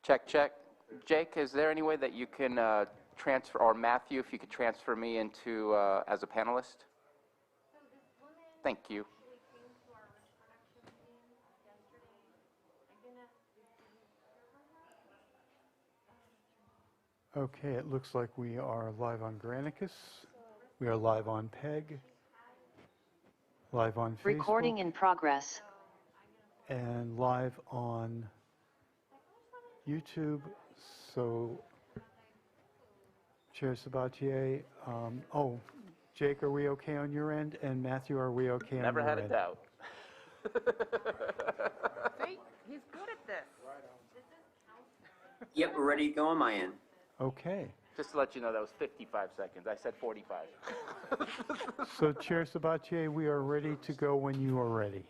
Check, check. Jake, is there any way that you can transfer, or Matthew, if you could transfer me into as a panelist? Thank you. Okay, it looks like we are live on Granicus. We are live on PEG. Live on Facebook. Recording in progress. And live on YouTube. So, Chair Sabatier, Jake, are we okay on your end? And Matthew, are we okay on your end? Never had a doubt. See, he's good at this. Yep, we're ready to go on my end. Okay. Just to let you know, that was 55 seconds. I said 45. So, Chair Sabatier, we are ready to go when you are ready.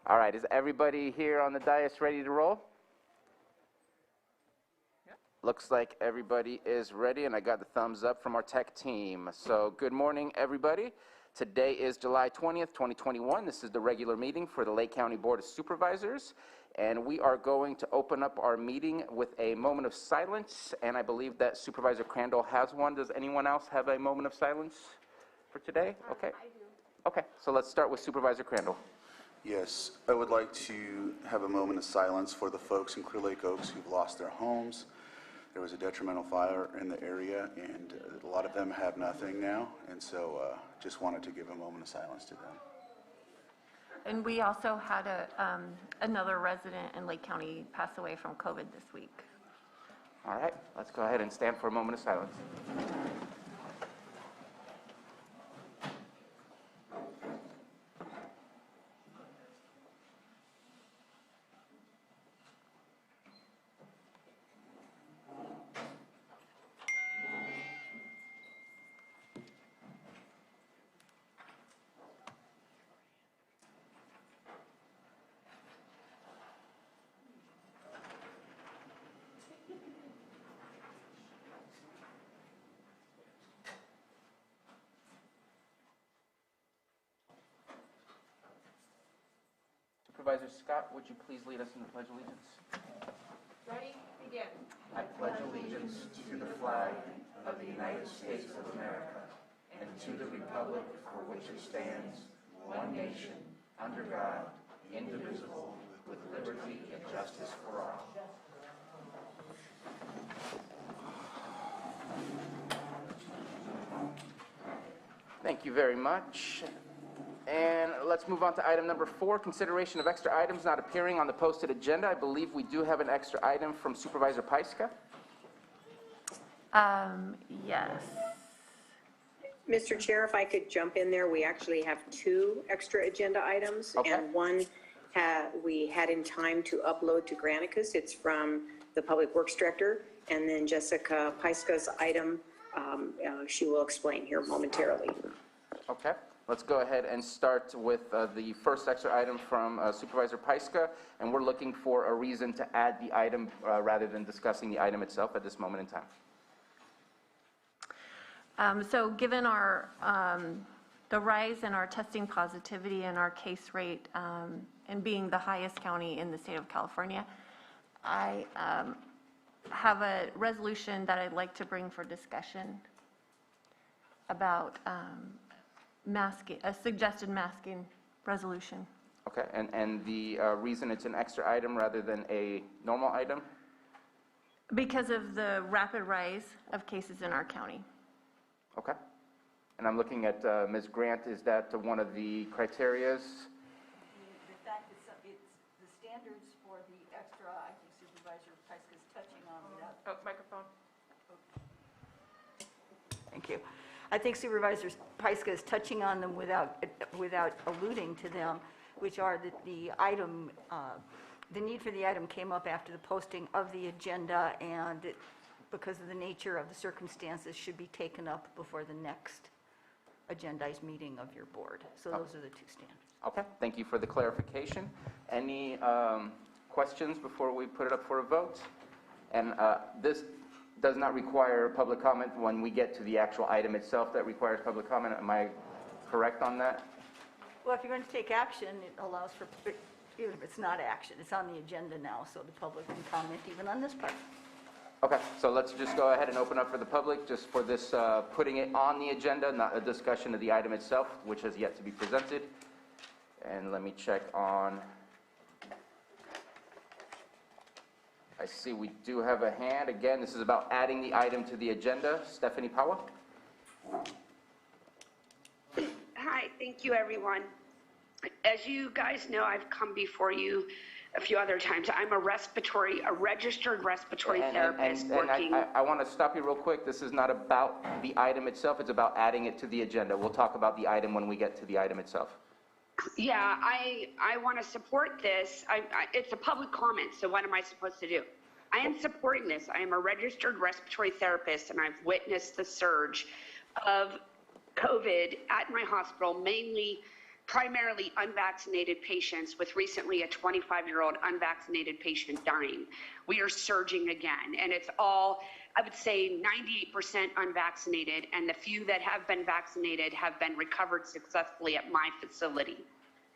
All right, is everybody here on the dais ready to roll? Yep. Looks like everybody is ready, and I got the thumbs up from our tech team. So good morning, everybody. Today is July 20th, 2021. This is the regular meeting for the Lake County Board of Supervisors, and we are going to open up our meeting with a moment of silence, and I believe that Supervisor Crandall has one. Does anyone else have a moment of silence for today? Okay. I do. Okay, so let's start with Supervisor Crandall. Yes, I would like to have a moment of silence for the folks in Clear Lake Oaks who've lost their homes. There was a detrimental fire in the area, and a lot of them have nothing now, and so just wanted to give a moment of silence to them. And we also had another resident in Lake County pass away from COVID this week. All right, let's go ahead and stand for a moment of silence. Supervisor Scott, would you please lead us in the Pledge of Allegiance? Ready? Begin. I pledge allegiance to the flag of the United States of America and to the republic for which it stands, one nation, under God, indivisible, with liberty and justice for all. Thank you very much. And let's move on to item number 4, consideration of extra items not appearing on the posted agenda. I believe we do have an extra item from Supervisor Pyska. Yes. Mr. Chair, if I could jump in there, we actually have 2 extra agenda items. Okay. And one we had in time to upload to Granicus. It's from the Public Works Director. And then Jessica Pyska's item, she will explain here momentarily. Okay. Let's go ahead and start with the first extra item from Supervisor Pyska, and we're looking for a reason to add the item rather than discussing the item itself at this moment in time. So given our the rise in our testing positivity and our case rate and being the highest county in the state of California, I have a resolution that I'd like to bring for discussion about masking, a suggested masking resolution. Okay, and the reason it's an extra item rather than a normal item? Because of the rapid rise of cases in our county. Okay. And I'm looking at Ms. Grant. Is that one of the criterias? The fact that it's the standards for the extra, I think Supervisor Pyska's touching on without. Oh, microphone. Thank you. I think Supervisor Pyska is touching on them without alluding to them, which are that the item, the need for the item came up after the posting of the agenda, and it, because of the nature of the circumstances, should be taken up before the next agendized meeting of your board. So those are the 2 standards. Okay, thank you for the clarification. Any questions before we put it up for a vote? And this does not require public comment when we get to the actual item itself that requires public comment. Am I correct on that? Well, if you're going to take action, it allows for even if it's not action, it's on the agenda now, so the public can comment even on this part. Okay, so let's just go ahead and open up for the public, just for this, putting it on the agenda, not a discussion of the item itself, which has yet to be presented. And let me check on, I see we do have a hand. Again, this is about adding the item to the agenda. Stephanie Pawa? Hi, thank you, everyone. As you guys know, I've come before you a few other times. I'm a registered respiratory therapist working. I want to stop you real quick. This is not about the item itself. It's about adding it to the agenda. We'll talk about the item when we get to the item itself. Yeah, I want to support this. It's a public comment, so what am I supposed to do? I am supporting this. I am a registered respiratory therapist, and I've witnessed the surge of COVID at my hospital, primarily unvaccinated patients, with recently a 25-year-old unvaccinated patient dying. We are surging again, and it's all, I would say, 98% unvaccinated, and the few that have been vaccinated have been recovered successfully at my facility.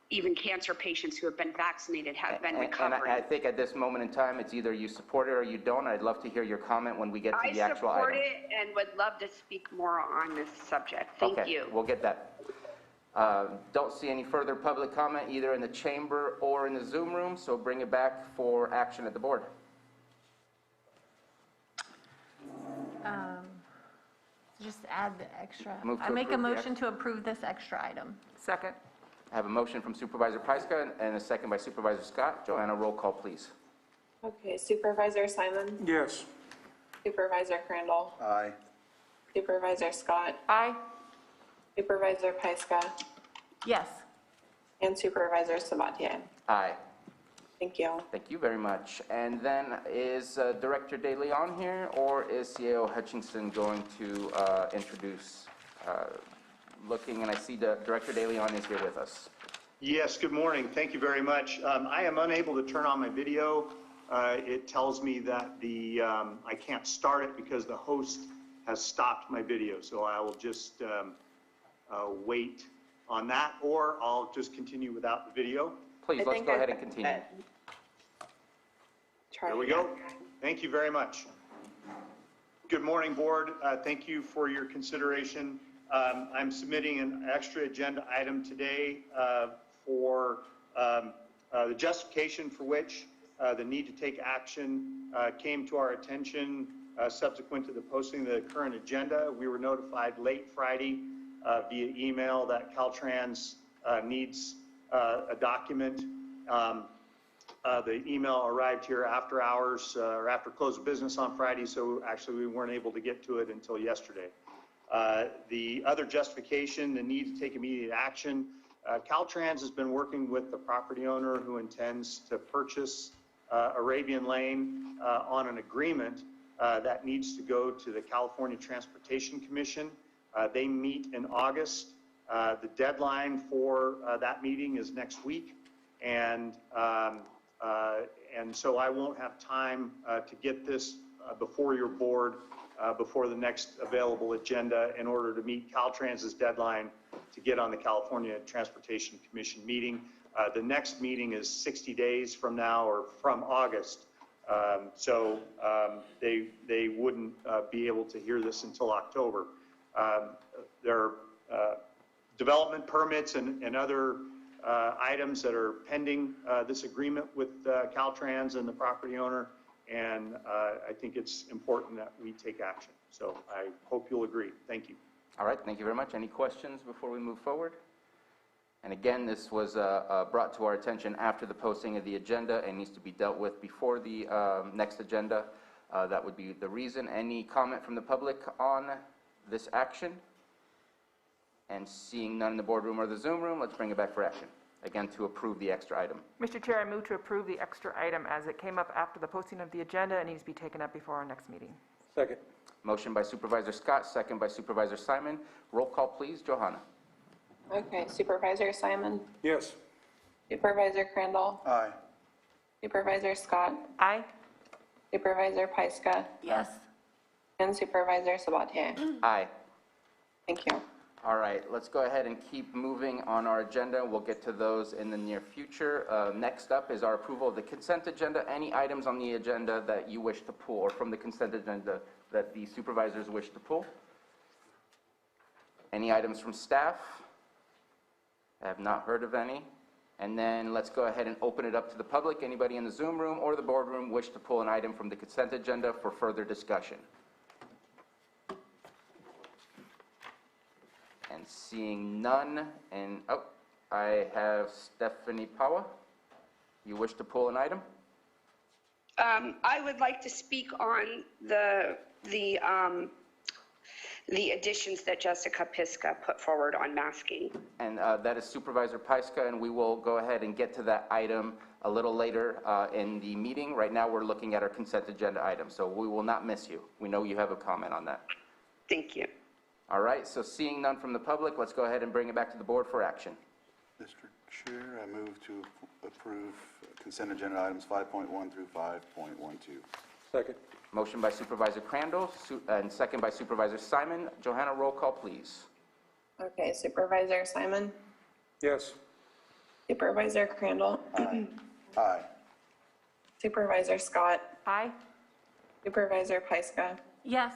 Even cancer patients who have been vaccinated have been recovering. And I think at this moment in time, it's either you support it or you don't. I'd love to hear your comment when we get to the actual item. I support it and would love to speak more on this subject. Thank you. Okay, we'll get that. Don't see any further public comment either in the chamber or in the Zoom room, so bring it back for action at the board. Just add the extra. Move to I make a approve the motion to approve this extra item. Second. I have a motion from Supervisor Pyska and a second by Supervisor Scott. Joanna, roll call, please. Okay, Supervisor Simon, Yes. Supervisor Crandall, Aye. Supervisor Scott, Aye. Supervisor Pyska, Yes. and Supervisor Sabatier. Aye. Thank you. Thank you very much. And then is Director De Leon here, or is CAO Hutchinson going to introduce? Looking, and I see Director De Leon is here with us. Yes, good morning. Thank you very much. I am unable to turn on my video. It tells me that I can't start it because the host has stopped my video. So I will just wait on that, or I'll just continue without the video. Please, let's go ahead and continue. There we go. Thank you very much. Good morning, board. Thank you for your consideration. I'm submitting an extra agenda item today for the justification for which the need to take action came to our attention subsequent to the posting of the current agenda. We were notified late Friday via email that Caltrans needs a document. The email arrived here after hours or after close of business on Friday, so actually we weren't able to get to it until yesterday. The other justification, the need to take immediate action. Caltrans has been working with the property owner who intends to purchase Arabian Lane on an agreement that needs to go to the California Transportation Commission. They meet in August. The deadline for that meeting is next week, and so I won't have time to get this before your board before the next available agenda in order to meet Caltrans's deadline to get on the California Transportation Commission meeting. The next meeting is 60 days from now, or from August. So they wouldn't be able to hear this until October. There are development permits and other items that are pending this agreement with Caltrans and the property owner. And I think it's important that we take action. So I hope you'll agree. Thank you. All right, thank you very much. Any questions before we move forward? And again, this was brought to our attention after the posting of the agenda and needs to be dealt with before the next agenda. That would be the reason. Any comment from the public on this action? And seeing none in the boardroom or the Zoom room, let's bring it back for action. Again, to approve the extra item. Mr. Chair, I move to approve the extra item as it came up after the posting of the agenda and needs to be taken up before our next meeting. Second. Motion by Supervisor Scott, second by Supervisor Simon. Roll call, please. Johanna. Okay, Supervisor Simon, Yes. Supervisor Crandall, Aye. Supervisor Scott, Aye. Supervisor Pyska, Yes. and Supervisor Sabatier. Aye. Thank you. All right, let's go ahead and keep moving on our agenda. We'll get to those in the near future. Next up is our approval of the consent agenda. Any items on the agenda that you wish to pull, or from the consent agenda that the supervisors wish to pull? Any items from staff? I have not heard of any. And then let's go ahead and open it up to the public. Anybody in the Zoom room or the boardroom wish to pull an item from the consent agenda for further discussion? And seeing none, and, oh, I have Stephanie Pawa. You wish to pull an item? I would like to speak on the additions that Jessica Pisca put forward on masking. And that is Supervisor Pyska, and we will go ahead and get to that item a little later in the meeting. Right now, we're looking at our consent agenda item, so we will not miss you. We know you have a comment on that. Thank you. All right, so seeing none from the public, let's go ahead and bring it back to the board for action. Mr. Chair, I move to approve consent agenda items 5.1 through 5.12. Second. Motion by Supervisor Crandall and second by Supervisor Simon. Johanna, roll call, please. Okay, Supervisor Simon, Yes. Supervisor Crandall, Aye. Supervisor Scott, Aye. Supervisor Pyska, Yes.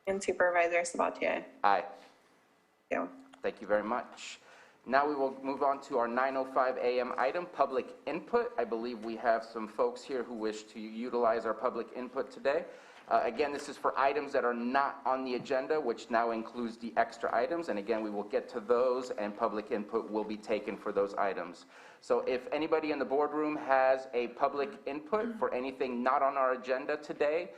and Supervisor Sabatier. Aye. Thank you. Thank you very much. Now we will move on to our 9:05 a.m. item, public input. I believe we have some folks here who wish to utilize our public input today. Again, this is for items that are not on the agenda, which now includes the extra items. And again, we will get to those, and public input will be taken for those items. So if anybody in the boardroom has a public input for anything not on our agenda today,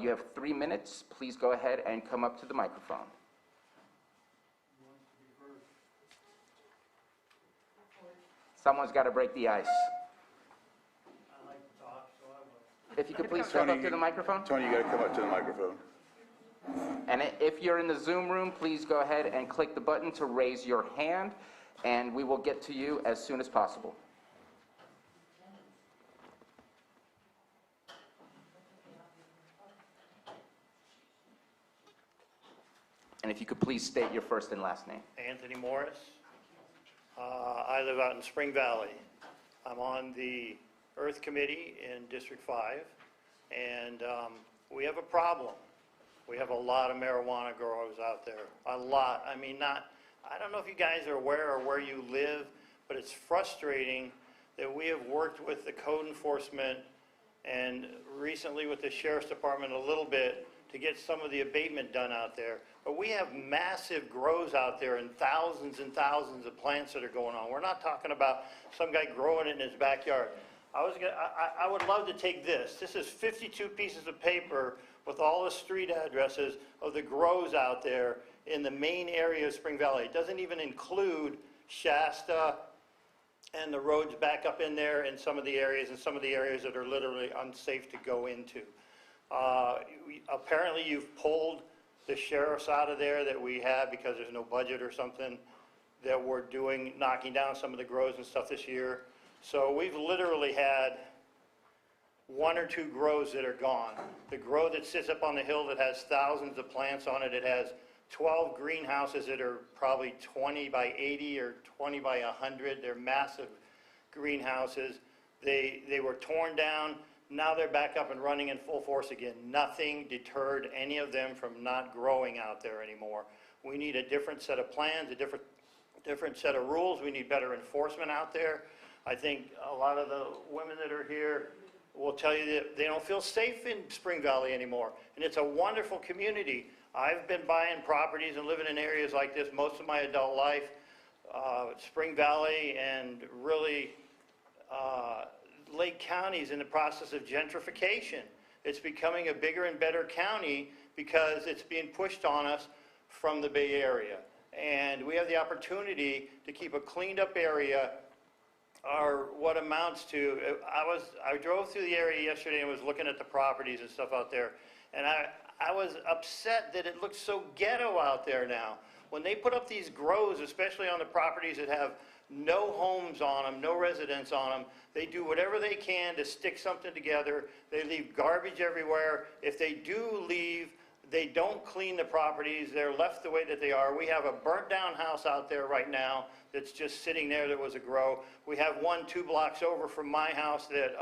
you have 3 minutes. Please go ahead and come up to the microphone. Someone's got to break the ice. If you could please step up to the microphone. Tony, you got to come up to the microphone. And if you're in the Zoom room, please go ahead and click the button to raise your hand, and we will get to you as soon as possible. And if you could please state your first and last name. Anthony Morris. I live out in Spring Valley. I'm on the Earth Committee in District 5, and we have a problem. We have a lot of marijuana growers out there, a lot. I mean, I don't know if you guys are aware of where you live, but it's frustrating that we have worked with the code enforcement and recently with the Sheriff's Department a little bit to get some of the abatement done out there. But we have massive grows out there and thousands of plants that are going on. We're not talking about some guy growing it in his backyard. I would love to take this. This is 52 pieces of paper with all the street addresses of the grows out there in the main area of Spring Valley. It doesn't even include Shasta and the roads back up in there in some of the areas, that are literally unsafe to go into. Apparently you've pulled the sheriffs out of there that we have because there's no budget or something that we're doing, knocking down some of the grows and stuff this year. So we've literally had 1 or 2 grows that are gone. The grow that sits up on the hill that has thousands of plants on it, it has 12 greenhouses that are probably 20 by 80 or 20 by 100. They're massive greenhouses. They were torn down. Now they're back up and running in full force again. Nothing deterred any of them from not growing out there anymore. We need a different set of plans, a different set of rules. We need better enforcement out there. I think a lot of the women that are here will tell you that they don't feel safe in Spring Valley anymore. And it's a wonderful community. I've been buying properties and living in areas like this most of my adult life. Spring Valley and really Lake County is in the process of gentrification. It's becoming a bigger and better county because it's being pushed on us from the Bay Area. And we have the opportunity to keep a cleaned up area, or what amounts to, I drove through the area yesterday and was looking at the properties and stuff out there, and I was upset that it looks so ghetto out there now. When they put up these grows, especially on the properties that have no homes on them, no residents on them, they do whatever they can to stick something together. They leave garbage everywhere. If they do leave They don't clean the properties. They're left the way that they are. We have a burnt-down house out there right now that's just sitting there that was a grow. We have one 2 blocks over from my house that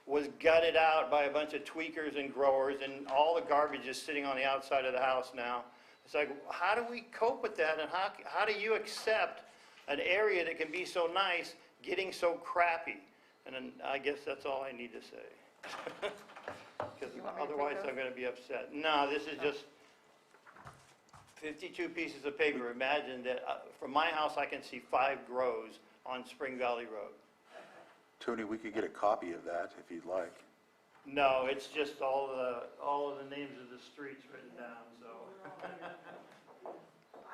was gutted out by a bunch of tweakers and growers, and all the garbage is sitting on the outside of the house now. It's like, how do we cope with that, and how do you accept an area that can be so nice getting so crappy? And then I guess that's all I need to say. Because otherwise I'm going to be upset. No, this is just 52 pieces of paper. Imagine that from my house I can see 5 grows on Spring Valley Road. Tony, we could get a copy of that if you'd like. No, it's just all of the names of the streets written down, so.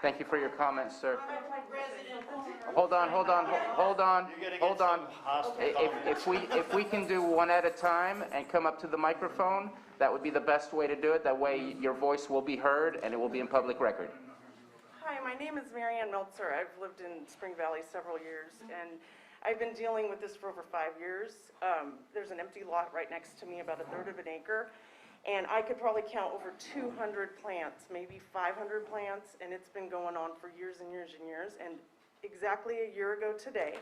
Thank you for your comments, sir. Hold on. If we can do one at a time and come up to the microphone, that would be the best way to do it. That way your voice will be heard and it will be in public record. Hi, my name is Marianne Meltzer. I've lived in Spring Valley several years, and I've been dealing with this for over 5 years. There's an empty lot right next to me, about 1/3 of an acre, and I could probably count over 200 plants, maybe 500 plants, and it's been going on for years and years and years. And exactly a year ago today,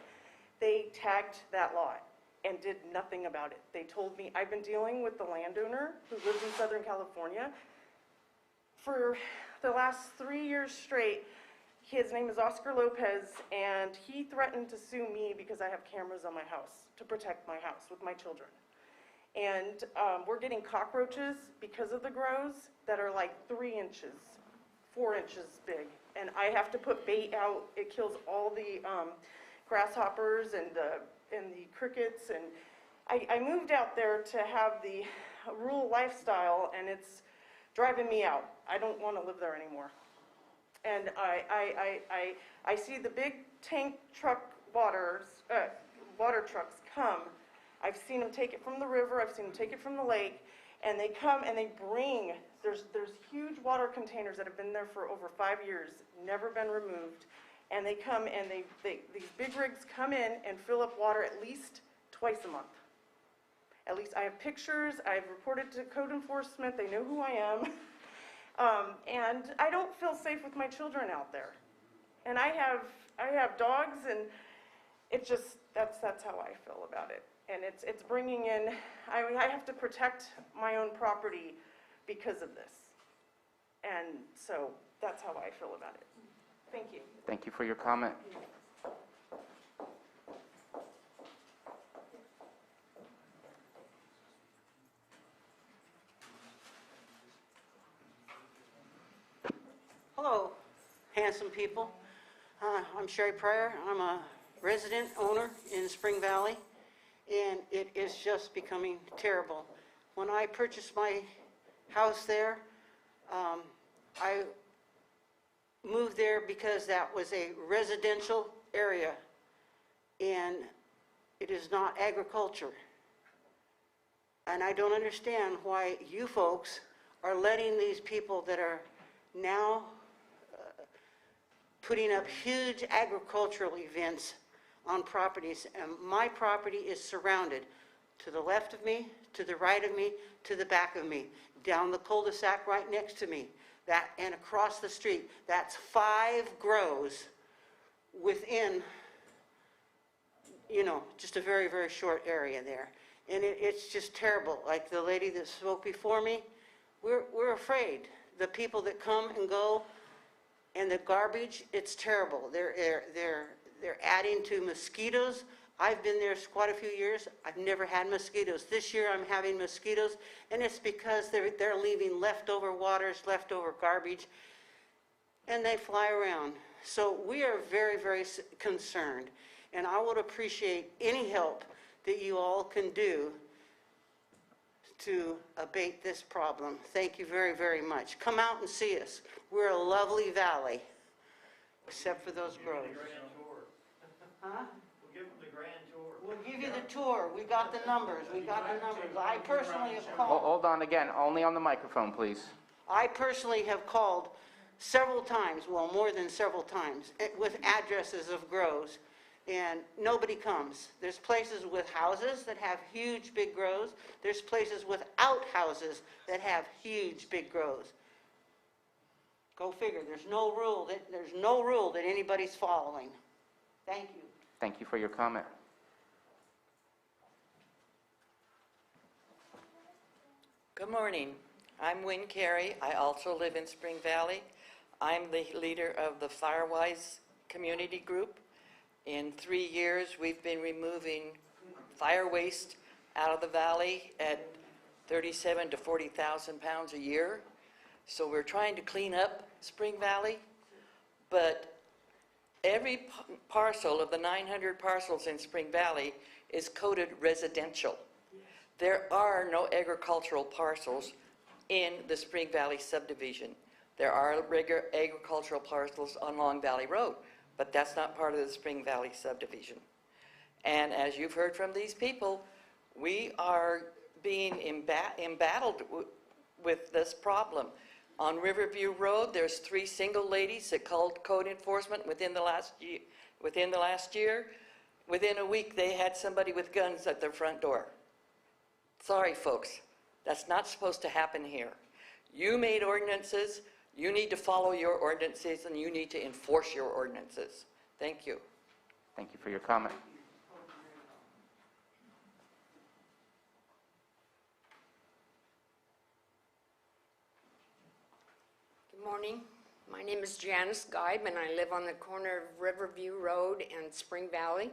they tagged that lot and did nothing about it. They told me, I've been dealing with the landowner who lives in Southern California for the last 3 years straight. His name is Oscar Lopez, and he threatened to sue me because I have cameras on my house to protect my house with my children. And we're getting cockroaches because of the grows that are like 3 inches, 4 inches big. And I have to put bait out. It kills all the grasshoppers and the crickets. And I moved out there to have the rural lifestyle, and it's driving me out. I don't want to live there anymore. And I see the big tank truck water trucks come. I've seen them take it from the river, I've seen them take it from the lake, and they come and they bring, there's huge water containers that have been there for over 5 years, never been removed, and they come and these big rigs come in and fill up water at least twice a month. At least I have pictures, I've reported to code enforcement, they know who I am, and I don't feel safe with my children out there. And I have dogs, and it just, that's how I feel about it. And it's bringing in, I have to protect my own property because of this. And so that's how I feel about it. Thank you. Thank you for your comment. Hello, handsome people. I'm Sherry Pryor. I'm a resident owner in Spring Valley, and it is just becoming terrible. When I purchased my house there, I moved there because that was a residential area, and it is not agriculture. And I don't understand why you folks are letting these people that are now putting up huge agricultural events on properties. And my property is surrounded to the left of me, to the right of me, to the back of me, down the cul-de-sac right next to me, that and across the street. That's 5 grows within, just a very, very short area there. And it's just terrible. Like the lady that spoke before me, we're afraid. The people that come and go, and the garbage, it's terrible. They're adding to mosquitoes. I've been there quite a few years. I've never had mosquitoes. This year I'm having mosquitoes, and it's because they're leaving leftover waters, leftover garbage, and they fly around. So we are very, very concerned, and I would appreciate any help that you all can do to abate this problem. Thank you very, very much. Come out and see us. We're a lovely valley, except for those groves. Huh? We'll give them the grand tour. We'll give you the tour. We got the numbers. I personally have called. Hold on again, only on the microphone, please. I personally have called several times, well, more than several times, with addresses of grows, and nobody comes. There's places with houses that have huge, big grows. There's places without houses that have huge, big grows. Go figure. There's no rule that anybody's following. Thank you. Thank you for your comment. Good morning. I'm Wynn Carey. I also live in Spring Valley. I'm the leader of the Firewise community group. In 3 years, we've been removing fire waste out of the valley at 37 to 40,000 pounds a year. So we're trying to clean up Spring Valley, but every parcel of the 900 parcels in Spring Valley is coded residential. There are no agricultural parcels in the Spring Valley subdivision. There are regular agricultural parcels on Long Valley Road, but that's not part of the Spring Valley subdivision. And as you've heard from these people, we are being embattled with this problem. On Riverview Road, there's 3 single ladies that called code enforcement within the last year. Within a week, they had somebody with guns at their front door. Sorry, folks, that's not supposed to happen here. You made ordinances, you need to follow your ordinances, and you need to enforce your ordinances. Thank you. Thank you for your comment. Good morning. My name is Janice Geib, and I live on the corner of Riverview Road and Spring Valley.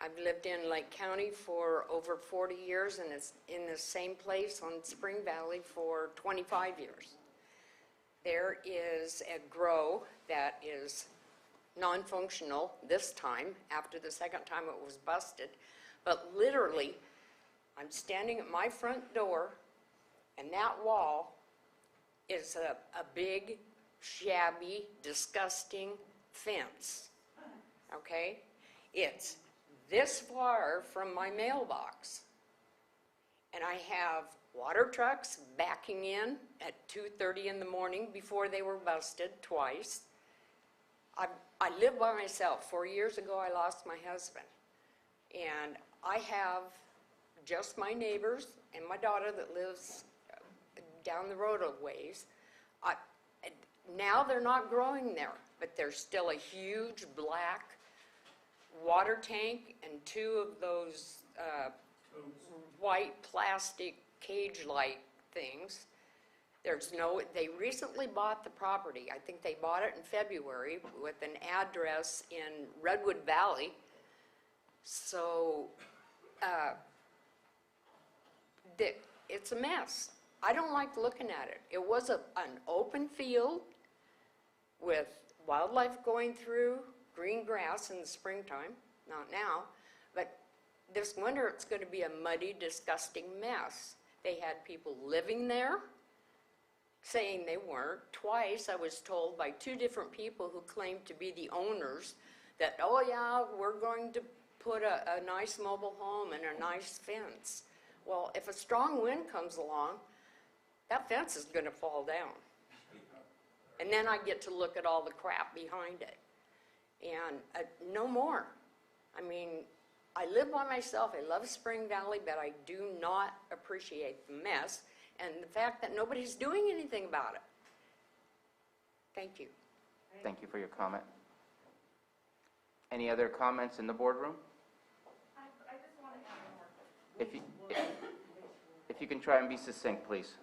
I've lived in Lake County for over 40 years, and it's in the same place on Spring Valley for 25 years. There is a grow that is non-functional this time, after the second time it was busted, but literally, I'm standing at my front door, and that wall is a big, shabby, disgusting fence, okay? It's this far from my mailbox, and I have water trucks backing in at 2:30 in the morning before they were busted twice. I live by myself. 4 years ago, I lost my husband, and I have just my neighbors and my daughter that lives down the road a ways. Now they're not growing there, but there's still a huge black water tank and 2 of those white plastic cage-like things. They recently bought the property. I think they bought it in February with an address in Redwood Valley. So it's a mess. I don't like looking at it. It was an open field with wildlife going through, green grass in the springtime, not now, but this winter it's going to be a muddy, disgusting mess. They had people living there saying they weren't. Twice I was told by 2 different people who claimed to be the owners that, oh yeah, we're going to put a nice mobile home and a nice fence. Well, if a strong wind comes along, that fence is going to fall down. And then I get to look at all the crap behind it. And no more. I mean, I live by myself. I love Spring Valley, but I do not appreciate the mess and the fact that nobody's doing anything about it. Thank you. Thank you for your comment. Any other comments in the boardroom? I just want to add one more. If you can try and be succinct, please.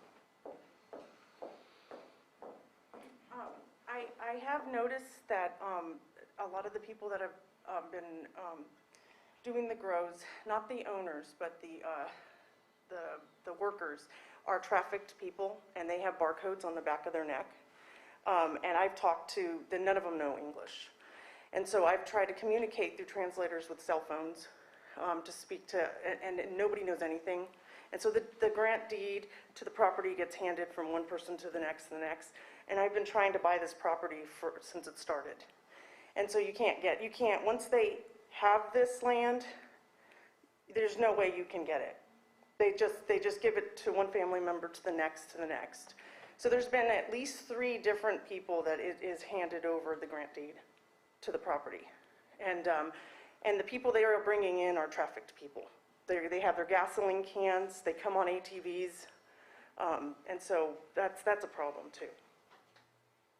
I have noticed that a lot of the people that have been doing the grows, not the owners, but the workers, are trafficked people, and they have barcodes on the back of their neck. And I've talked to, none of them know English. And so I've tried to communicate through translators with cell phones to speak to, and nobody knows anything. And so the grant deed to the property gets handed from one person to the next, and I've been trying to buy this property since it started. And so you can't, once they have this land, there's no way you can get it. They just give it to one family member to the next. So there's been at least 3 different people that it is handed over the grant deed to the property. And the people they are bringing in are trafficked people. They have their gasoline cans, they come on ATVs, and so that's a problem too.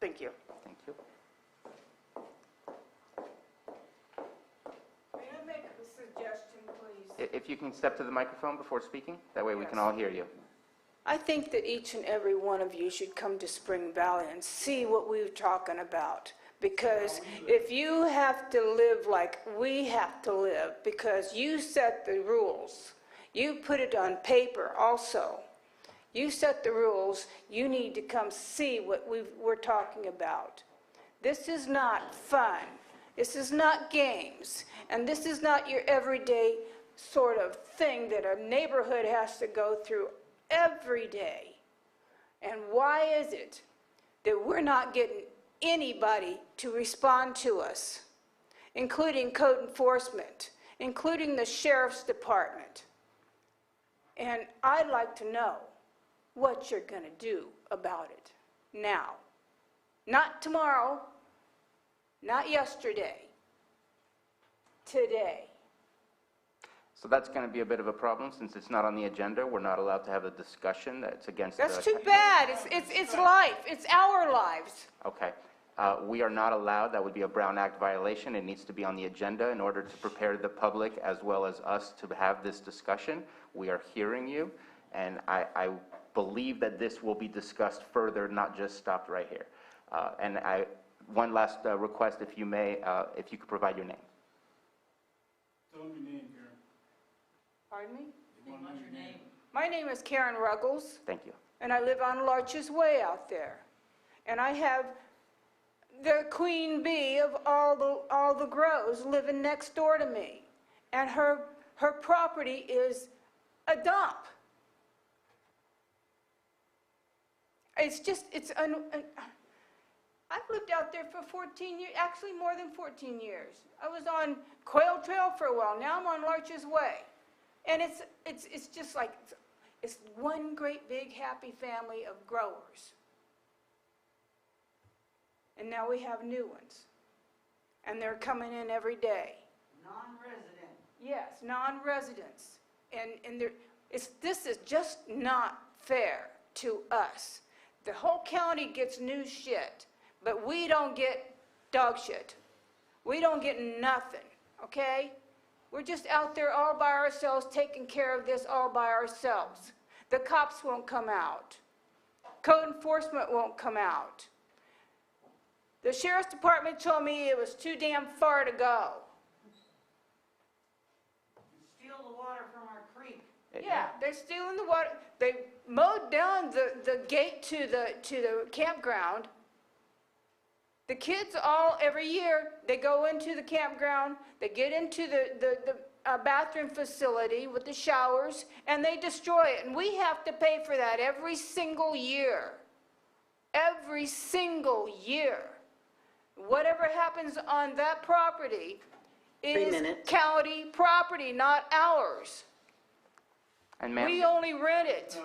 Thank you. Thank you. May I make a suggestion, please? If you can step to the microphone before speaking, that way we can all hear you. I think that each and every one of you should come to Spring Valley and see what we're talking about. Because if you have to live like we have to live, because you set the rules, you put it on paper also, you set the rules, you need to come see what we're talking about. This is not fun. This is not games. And this is not your everyday sort of thing that a neighborhood has to go through every day. And why is it that we're not getting anybody to respond to us, including code enforcement, including the sheriff's department? And I'd like to know what you're going to do about it now. Not tomorrow, not yesterday, today. So that's going to be a bit of a problem since it's not on the agenda. We're not allowed to have a discussion that's against That's the... too bad. It's life. It's our lives. Okay. We are not allowed. That would be a Brown Act violation. It needs to be on the agenda in order to prepare the public as well as us to have this discussion. We are hearing you, and I believe that this will be discussed further, not just stopped right here. One last request, if you may, if you could provide your name. Tell me your name, Karen. Pardon me? What's your name? My name is Karen Ruggles, Thank you. and I live on Larches Way out there. And I have the queen bee of all the grows living next door to me. And her property is a dump. It's just, I've lived out there for 14 years, actually more than 14 years. I was on Quail Trail for a while, now I'm on Larches Way. And it's just like, it's one great big happy family of growers. And now we have new ones. And they're coming in every day. Non-resident. Yes, non-residents. And this is just not fair to us. The whole county gets new shit, but we don't get dog shit. We don't get nothing, okay? We're just out there all by ourselves, taking care of this all by ourselves. The cops won't come out. Code enforcement won't come out. The sheriff's department told me it was too damn far to go. Steal the water from our creek. Yeah, they're stealing the water. They mowed down the gate to the campground. The kids every year, they go into the campground, they get into the bathroom facility with the showers, and they destroy it. And we have to pay for that every single year. Every single year. Whatever happens on that property is county property, not ours. And ma'am, We only rent it.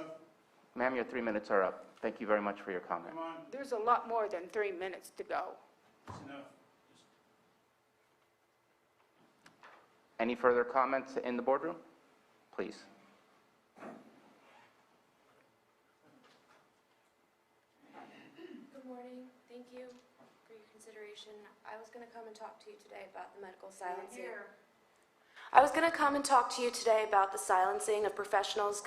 ma'am, your 3 minutes are up. Thank you very much for your comment. There's a lot more than 3 minutes to go. Any further comments in the boardroom? Please. Good morning. Thank you for your consideration. I was going to come and talk to you today about the medical silencing. I was going to come and talk to you today about the silencing of professionals,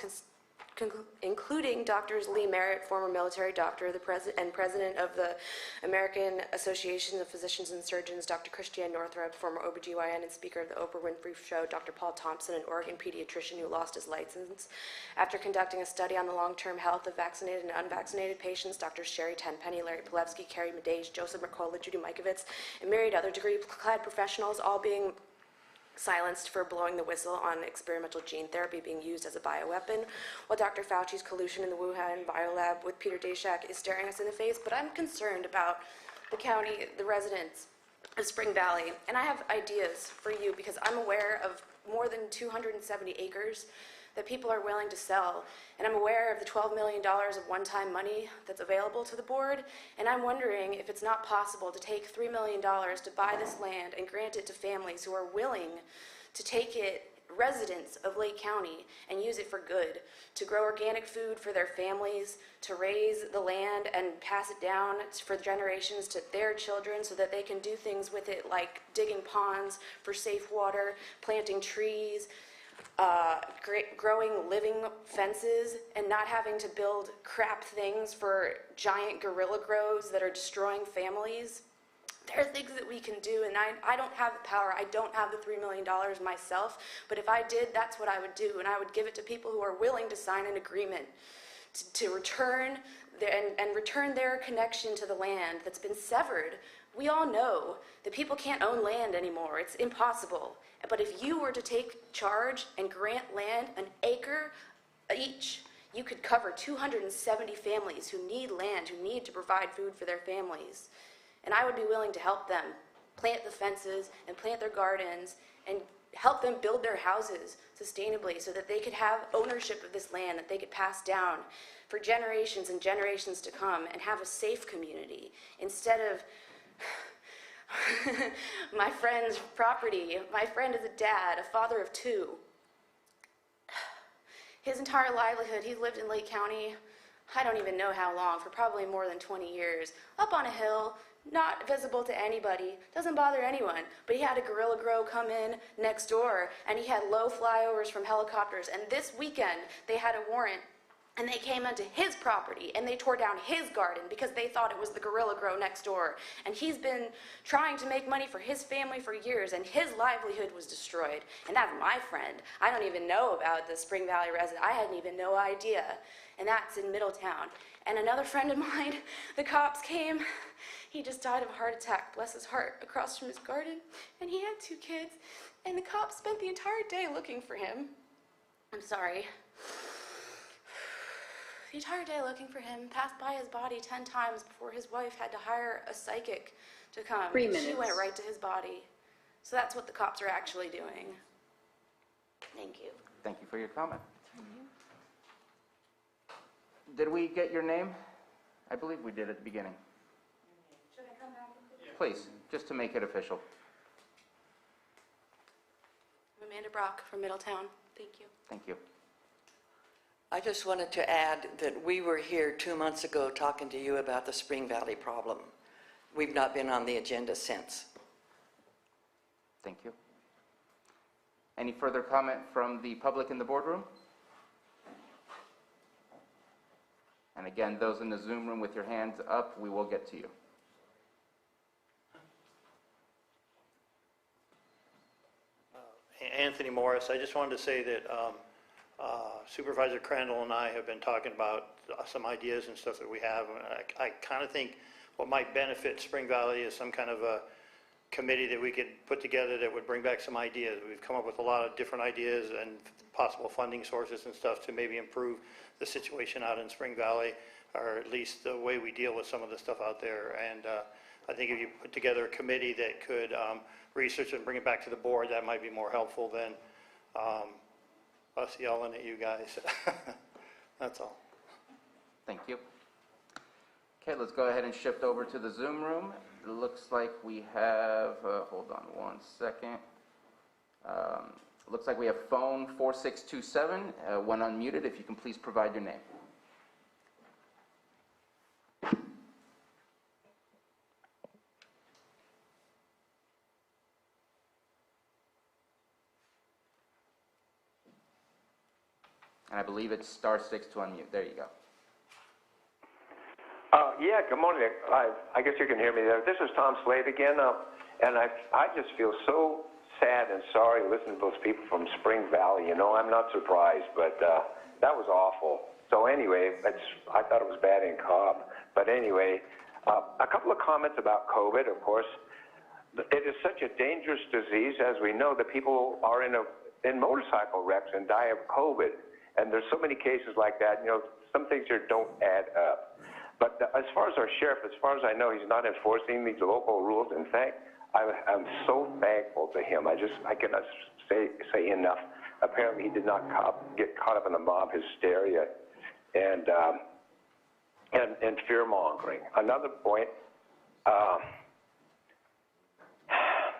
including Drs. Lee Merritt, former military doctor and president of the American Association of Physicians and Surgeons, Dr. Christiane Northrup, former OBGYN and speaker of the Oprah Winfrey Show, Dr. Paul Thompson, an Oregon pediatrician who lost his license after conducting a study on the long-term health of vaccinated and unvaccinated patients, Drs. Sherry Tenpenny, Larry Pilevsky, Carrie Medage, Joseph Mercola, Judy Mikovits, and myriad other degree-clad professionals, all being silenced for blowing the whistle on experimental gene therapy being used as a bioweapon, while Dr. Fauci's collusion in the Wuhan biolab with Peter Daszak is staring us in the face. But I'm concerned about the county, the residents of Spring Valley, and I have ideas for you because I'm aware of more than 270 acres that people are willing to sell, and I'm aware of the $12 million of one-time money that's available to the board, and I'm wondering if it's not possible to take $3 million to buy this land and grant it to families who are willing to take it residents of Lake County and use it for good, to grow organic food for their families, to raise the land and pass it down for generations to their children so that they can do things with it like digging ponds for safe water, planting trees, growing living fences, and not having to build crap things for giant gorilla grows that are destroying families. There are things that we can do, and I don't have the power. I don't have the $3 million myself, but if I did, that's what I would do, and I would give it to people who are willing to sign an agreement to return and return their connection to the land that's been severed. We all know that people can't own land anymore. It's impossible. But if you were to take charge and grant land an acre each, you could cover 270 families who need land, who need to provide food for their families. And I would be willing to help them plant the fences and plant their gardens and help them build their houses sustainably so that they could have ownership of this land that they could pass down for generations and generations to come and have a safe community instead of my friend's property. My friend is a dad, a father of two. His entire livelihood, he lived in Lake County, I don't even know how long, for probably more than 20 years, up on a hill, not visible to anybody, doesn't bother anyone, but he had a gorilla grow come in next door, and he had low flyovers from helicopters, and this weekend they had a warrant, and they came onto his property, and they tore down his garden because they thought it was the gorilla grow next door, and he's been trying to make money for his family for years, and his livelihood was destroyed, and that's my friend. I don't even know about the Spring Valley resident. I had even no idea, and that's in Middletown. And another friend of mine, the cops came. He just died of a heart attack, bless his heart, across from his garden. And he had 2 kids. And the cops spent the entire day looking for him. I'm sorry. The entire day looking for him, passed by his body 10 times before his wife had to hire a psychic to come. 3 minutes. She went right to his body. So that's what the cops are actually doing. Thank you. Thank you for your comment. Did we get your name? I believe we did at the beginning. Should I come back? Please, just to make it official. I'm Amanda Brock from Middletown. Thank you. Thank you. I just wanted to add that we were here 2 months ago talking to you about the Spring Valley problem. We've not been on the agenda since. Thank you. Any further comment from the public in the boardroom? And again, those in the Zoom room with your hands up, we will get to you. Anthony Morris, I just wanted to say that Supervisor Crandall and I have been talking about some ideas and stuff that we have. I kind of think what might benefit Spring Valley is some kind of a committee that we could put together that would bring back some ideas. We've come up with a lot of different ideas and possible funding sources and stuff to maybe improve the situation out in Spring Valley, or at least the way we deal with some of the stuff out there. And I think if you put together a committee that could research and bring it back to the board, that might be more helpful than us yelling at you guys. That's all. Thank you. Okay, let's go ahead and shift over to the Zoom room. It looks like we have, hold on one second. Looks like we have phone 4627, when unmuted, if you can please provide your name. And I believe it's *6 to unmute. There you go. Yeah, good morning. I guess you can hear me there. This is Tom Slade again, and I just feel so sad and sorry listening to those people from Spring Valley. You know, I'm not surprised, but that was awful. So anyway, I thought it was bad in Cobb. But anyway, a couple of comments about COVID, of course. It is such a dangerous disease. As we know, that people are in motorcycle wrecks and die of COVID. And there's so many cases like that. You know, some things here don't add up. But as far as our sheriff, as far as I know, he's not enforcing these local rules. In fact, I'm so thankful to him. I cannot say enough. Apparently, he did not get caught up in the mob hysteria and fear mongering. Another point.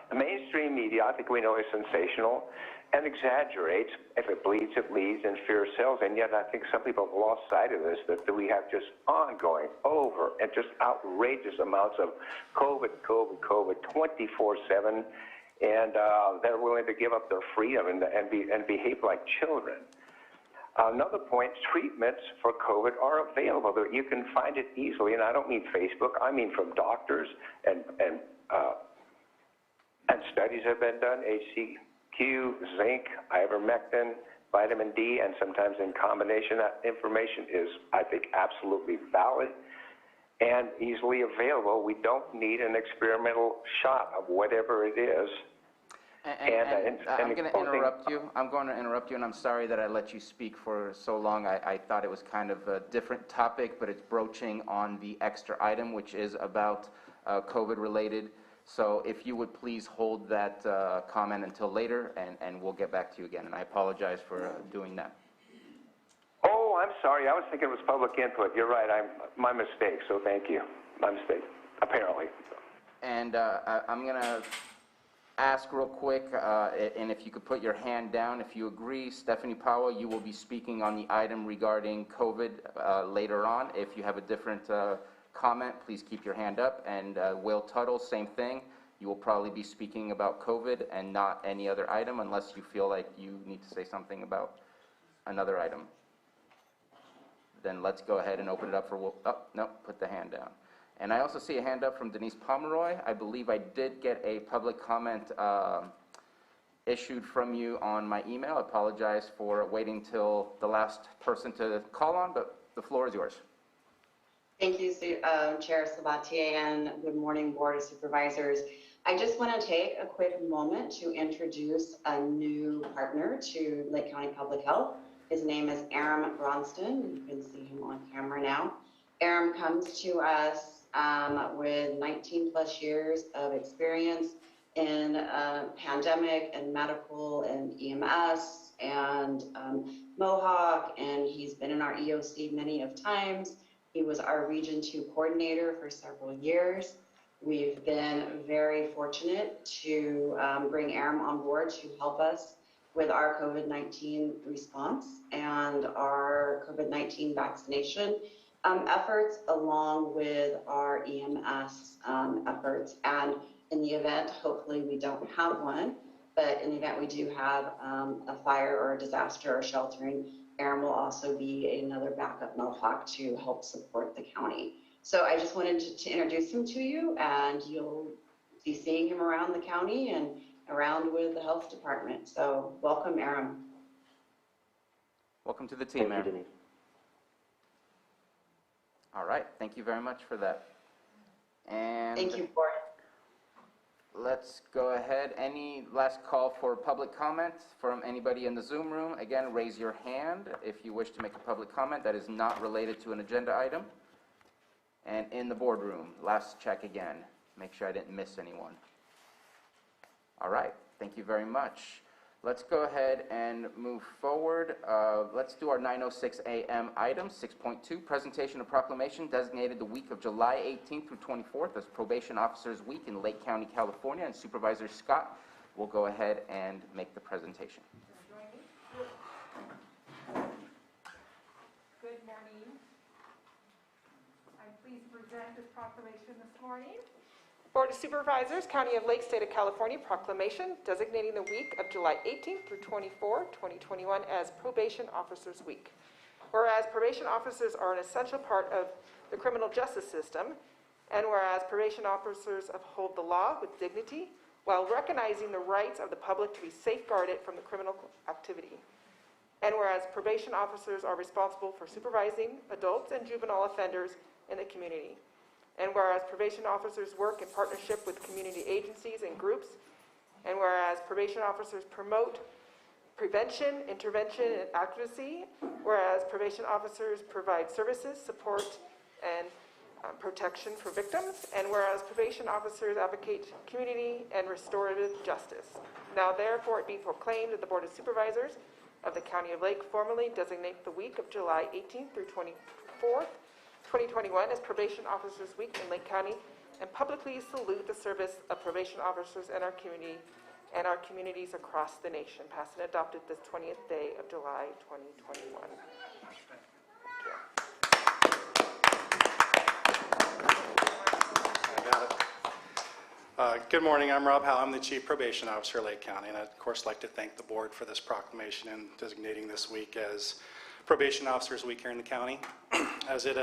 The mainstream media, I think we know, is sensational and exaggerates. If it bleeds, it leads, and fear sells. And yet I think some people have lost sight of this, that we have just ongoing, over, and just outrageous amounts of COVID, 24/7. And they're willing to give up their freedom and behave like children. Another point, treatments for COVID are available. You can find it easily, and I don't mean Facebook. I mean from doctors, and studies have been done, HCQ, zinc, ivermectin, vitamin D, and sometimes in combination. That information is, I think, absolutely valid and easily available. We don't need an experimental shot of whatever it is. I'm going to interrupt you. And I'm sorry that I let you speak for so long. I thought it was kind of a different topic, but it's broaching on the extra item, which is about COVID-related. So if you would please hold that comment until later, and we'll get back to you again. And I apologize for doing that. Oh, I'm sorry. I was thinking it was public input. You're right. My mistake, so thank you. My mistake, apparently. And I'm going to ask real quick, and if you could put your hand down, if you agree, Stephanie Powell, you will be speaking on the item regarding COVID later on. If you have a different comment, please keep your hand up. And Will Tuttle, same thing. You will probably be speaking about COVID and not any other item unless you feel like you need to say something about another item. Then let's go ahead and open it up for, put the hand down. And I also see a hand up from Denise Pomeroy. I believe I did get a public comment issued from you on my email. I apologize for waiting till the last person to call on, but the floor is yours. Thank you, Chair Sabatier, and good morning, Board of Supervisors. I just want to take a quick moment to introduce a new partner to Lake County Public Health. His name is Aram Bronston. You can see him on camera now. Aram comes to us with 19 plus years of experience in pandemic and medical and EMS and Mohawk, and he's been in our EOC many of times. He was our Region 2 coordinator for several years. We've been very fortunate to bring Aram on board to help us with our COVID-19 response and our COVID-19 vaccination efforts, along with our EMS efforts. And in the event, hopefully we don't have one, but in the event we do have a fire or a disaster or sheltering, Aram will also be another backup Mohawk to help support the county. So I just wanted to introduce him to you, and you'll be seeing him around the county and around with the health department. So welcome, Aram. Welcome to the team, Aram. All right, thank you very much for that. And thank you, Board. Let's go ahead. Any last call for public comment from anybody in the Zoom room? Again, raise your hand if you wish to make a public comment that is not related to an agenda item. And in the boardroom, last check again. Make sure I didn't miss anyone. All right, thank you very much. Let's go ahead and move forward. Let's do our 9:06 a.m. item, 6.2, presentation of proclamation designated the week of July 18th through 24th as Probation Officers Week in Lake County, California, and Supervisor Scott will go ahead and make the presentation. Good morning. I'm pleased to present this proclamation this morning. Board of Supervisors, County of Lake, State of California, proclamation designating the week of July 18th through 24th, 2021 as Probation Officers Week. Whereas probation officers are an essential part of the criminal justice system, and whereas probation officers uphold the law with dignity while recognizing the rights of the public to be safeguarded from the criminal activity. And whereas probation officers are responsible for supervising adults and juvenile offenders in the community. And whereas probation officers work in partnership with community agencies and groups, and whereas probation officers promote prevention, intervention, and advocacy, whereas probation officers provide services, support, and protection for victims, and whereas probation officers advocate community and restorative justice. Now therefore it be proclaimed that the Board of Supervisors of the County of Lake formally designate the week of July 18th through 24th, 2021 as Probation Officers Week in Lake County and publicly salute the service of probation officers in our community and our communities across the nation. Passed and adopted this 20th day of July 2021. I got it. Good morning, I'm Rob Howe. I'm the Chief Probation Officer, Lake County, and I'd of course like to thank the board for this proclamation and designating this week as Probation Officers Week here in the county. As it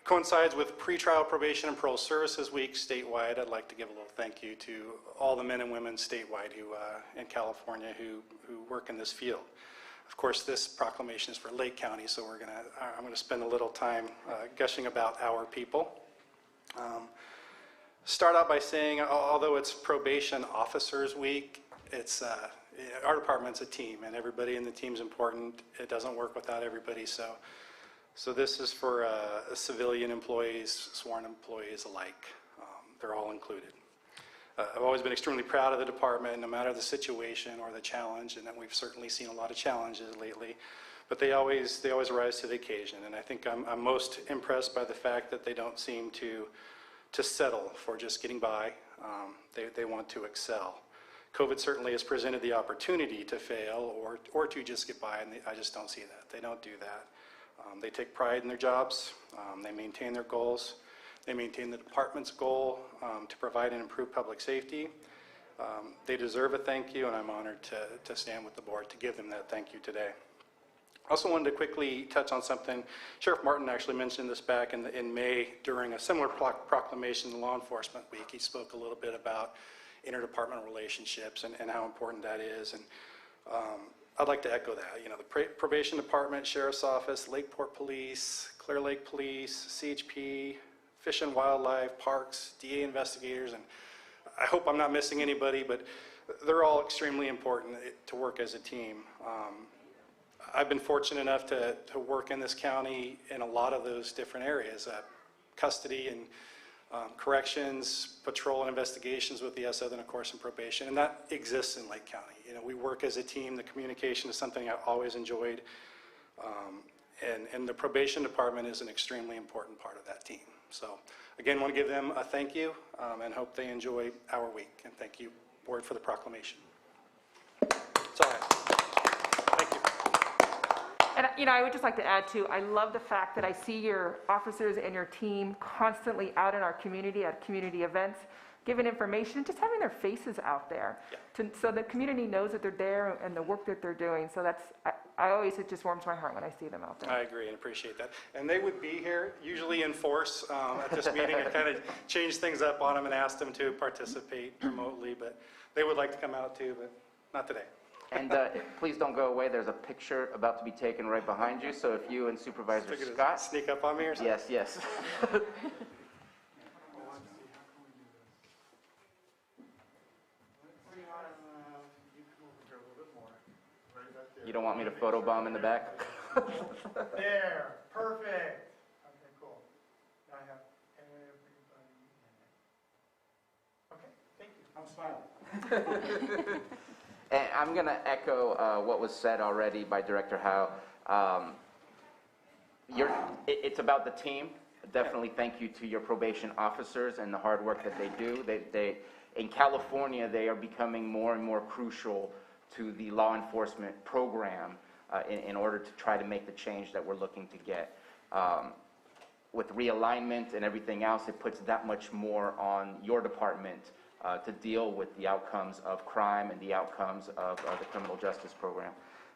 coincides with Pretrial Probation and Parole Services Week statewide, I'd like to give a little thank you to all the men and women statewide who, in California who work in this field. Of course, this proclamation is for Lake County, so I'm going to spend a little time gushing about our people. Start out by saying, although it's Probation Officers Week, it's our department's a team, and everybody in the team's important. It doesn't work without everybody, so this is for civilian employees, sworn employees alike. They're all included. I've always been extremely proud of the department, no matter the situation or the challenge, and that we've certainly seen a lot of challenges lately, but they always rise to the occasion. And I think I'm most impressed by the fact that they don't seem to settle for just getting by. They want to excel. COVID certainly has presented the opportunity to fail or to just get by, and I just don't see that. They don't do that. They take pride in their jobs. They maintain their goals. They maintain the department's goal to provide and improve public safety. They deserve a thank you, and I'm honored to stand with the board to give them that thank you today. I also wanted to quickly touch on something. Sheriff Martin actually mentioned this back in May during a similar proclamation in Law Enforcement Week. He spoke a little bit about interdepartmental relationships and how important that is. And I'd like to echo that. You know, the Probation Department, Sheriff's Office, Lakeport Police, Clear Lake Police, CHP, Fish and Wildlife, Parks, DA investigators, and I hope I'm not missing anybody, but they're all extremely important to work as a team. I've been fortunate enough to work in this county in a lot of those different areas, custody and corrections, patrol and investigations with the SO, then of course in probation, and that exists in Lake County. You know, we work as a team. The communication is something I've always enjoyed, and the probation department is an extremely important part of that team. So again, want to give them a thank you and hope they enjoy our week, and thank you, board, for the proclamation. That's all I have. And you know, I would just like to add too, I love the fact that I see your officers and your team constantly out in our community at community events, giving information, just having their faces out there, so the community knows that they're there and the work that they're doing. So that's, I always, it just warms my heart when I see them out there. I agree and appreciate that. And they would be here, usually in force at this meeting. I kind of changed things up on them and asked them to participate remotely, but they would like to come out too, but not today. And please don't go away. There's a picture about to be taken right behind you. So if you and Supervisor Scott sneak up on me or something. Yes. You don't want me to photobomb in the back? There, perfect. Okay, cool. Now I have everybody in it. Okay, thank you. I'm smiling. And I'm going to echo what was said already by Director Howe. It's about the team. Definitely thank you to your probation officers and the hard work that they do. In California, they are becoming more and more crucial to the law enforcement program in order to try to make the change that we're looking to get. With realignment and everything else, it puts that much more on your department to deal with the outcomes of crime and the outcomes of the criminal justice program.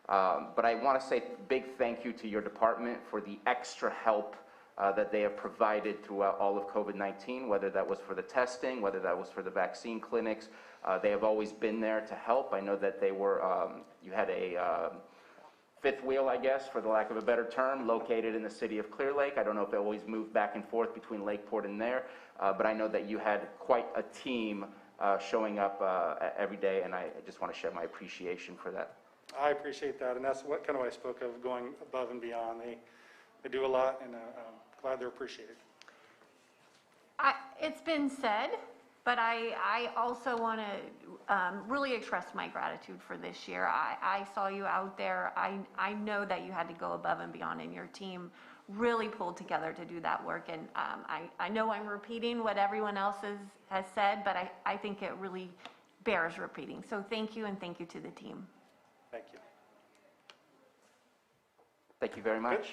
But I want to say big thank you to your department for the extra help that they have provided throughout all of COVID-19, whether that was for the testing, whether that was for the vaccine clinics. They have always been there to help. I know that they were, you had a fifth wheel, I guess, for the lack of a better term, located in the city of Clear Lake. I don't know if it always moved back and forth between Lakeport and there, but I know that you had quite a team showing up every day, and I just want to share my appreciation for that. I appreciate that, and that's what kind of I spoke of, going above and beyond. They do a lot, and I'm glad they're appreciated. It's been said, but I also want to really express my gratitude for this year. I saw you out there. I know that you had to go above and beyond, and your team really pulled together to do that work. And I know I'm repeating what everyone else has said, but I think it really bears repeating. So thank you, and thank you to the team. Thank you. Thank you very much.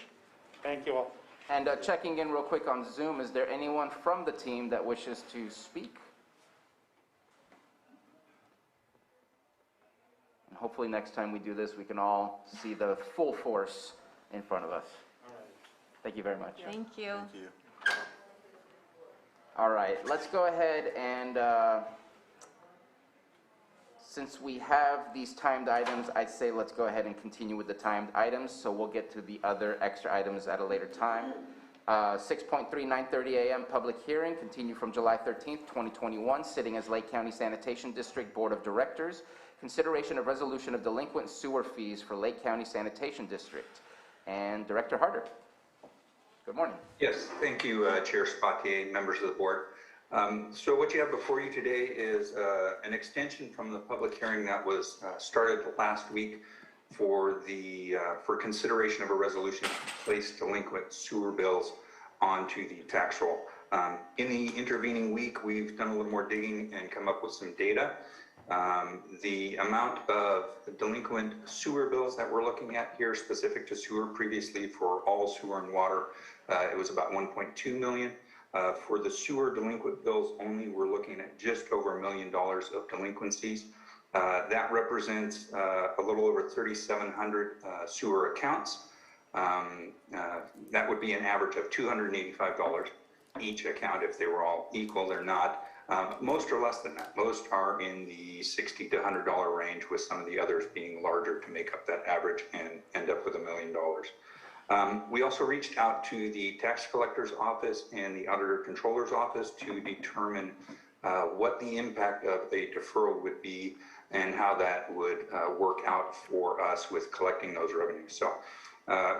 Thank you all. And checking in real quick on Zoom, is there anyone from the team that wishes to speak? And hopefully next time we do this, we can all see the full force in front of us. Thank you very much. Thank you. Thank you. All right, let's go ahead and, since we have these timed items, I'd say let's go ahead and continue with the timed items, so we'll get to the other extra items at a later time. 6.3, 9:30 a.m. public hearing, continue from July 13th, 2021, sitting as Lake County Sanitation District Board of Directors. Consideration of resolution of delinquent sewer fees for Lake County Sanitation District. And Director Harder. Good morning. Yes, thank you, Chair Spatier, members of the board. So what you have before you today is an extension from the public hearing that was started last week for consideration of a resolution to place delinquent sewer bills onto the tax roll. In the intervening week, we've done a little more digging and come up with some data. The amount of delinquent sewer bills that we're looking at here, specific to sewer, previously for all sewer and water, it was about 1.2 million. For the sewer delinquent bills only, we're looking at just over $1 million of delinquencies. That represents a little over 3,700 sewer accounts. That would be an average of $285 each account if they were all equal. They're not. Most are less than that. Most are in the $60 to $100 range, with some of the others being larger to make up that average and end up with $1 million. We also reached out to the tax collector's office and the auditor controller's office to determine what the impact of a deferral would be and how that would work out for us with collecting those revenues. So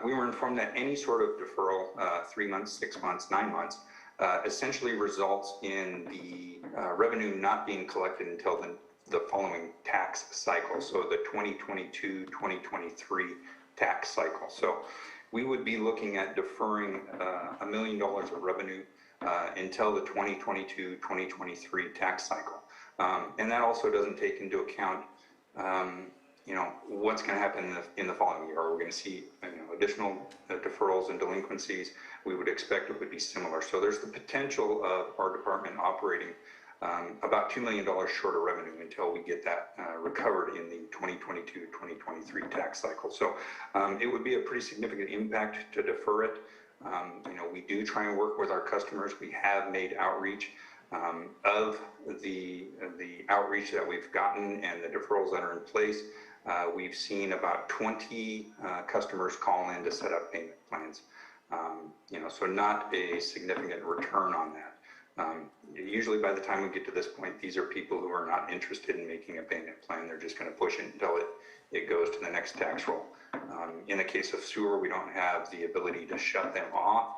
we were informed that any sort of deferral, 3 months, 6 months, 9 months, essentially results in the revenue not being collected until the following tax cycle, so the 2022-2023 tax cycle. So we would be looking at deferring $1 million of revenue until the 2022-2023 tax cycle. And that also doesn't take into account what's going to happen in the following year. Are we going to see additional deferrals and delinquencies? We would expect it would be similar. So there's the potential of our department operating about $2 million short of revenue until we get that recovered in the 2022-2023 tax cycle. So it would be a pretty significant impact to defer it. We do try and work with our customers. We have made outreach. Of the outreach that we've gotten and the deferrals that are in place, we've seen about 20 customers call in to set up payment plans. So not a significant return on that. Usually by the time we get to this point, these are people who are not interested in making a payment plan. They're just going to push it until it goes to the next tax roll. In the case of sewer, we don't have the ability to shut them off.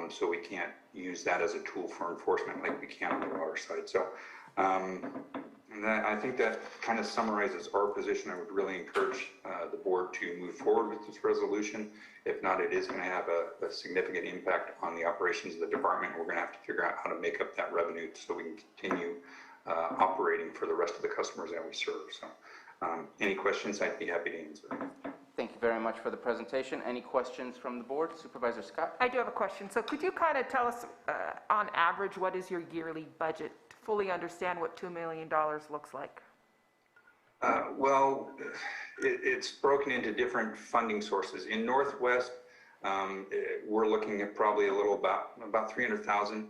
So we can't use that as a tool for enforcement like we can on the water side. So I think that kind of summarizes our position. I would really encourage the board to move forward with this resolution. If not, it is going to have a significant impact on the operations of the department. We're going to have to figure out how to make up that revenue so we can continue operating for the rest of the customers that we serve. So any questions, I'd be happy to answer. Thank you very much for the presentation. Any questions from the board? Supervisor Scott? I do have a question. So could you kind of tell us, on average, what is your yearly budget to fully understand what $2 million looks like? Well, it's broken into different funding sources. In Northwest, we're looking at probably a little about 300,000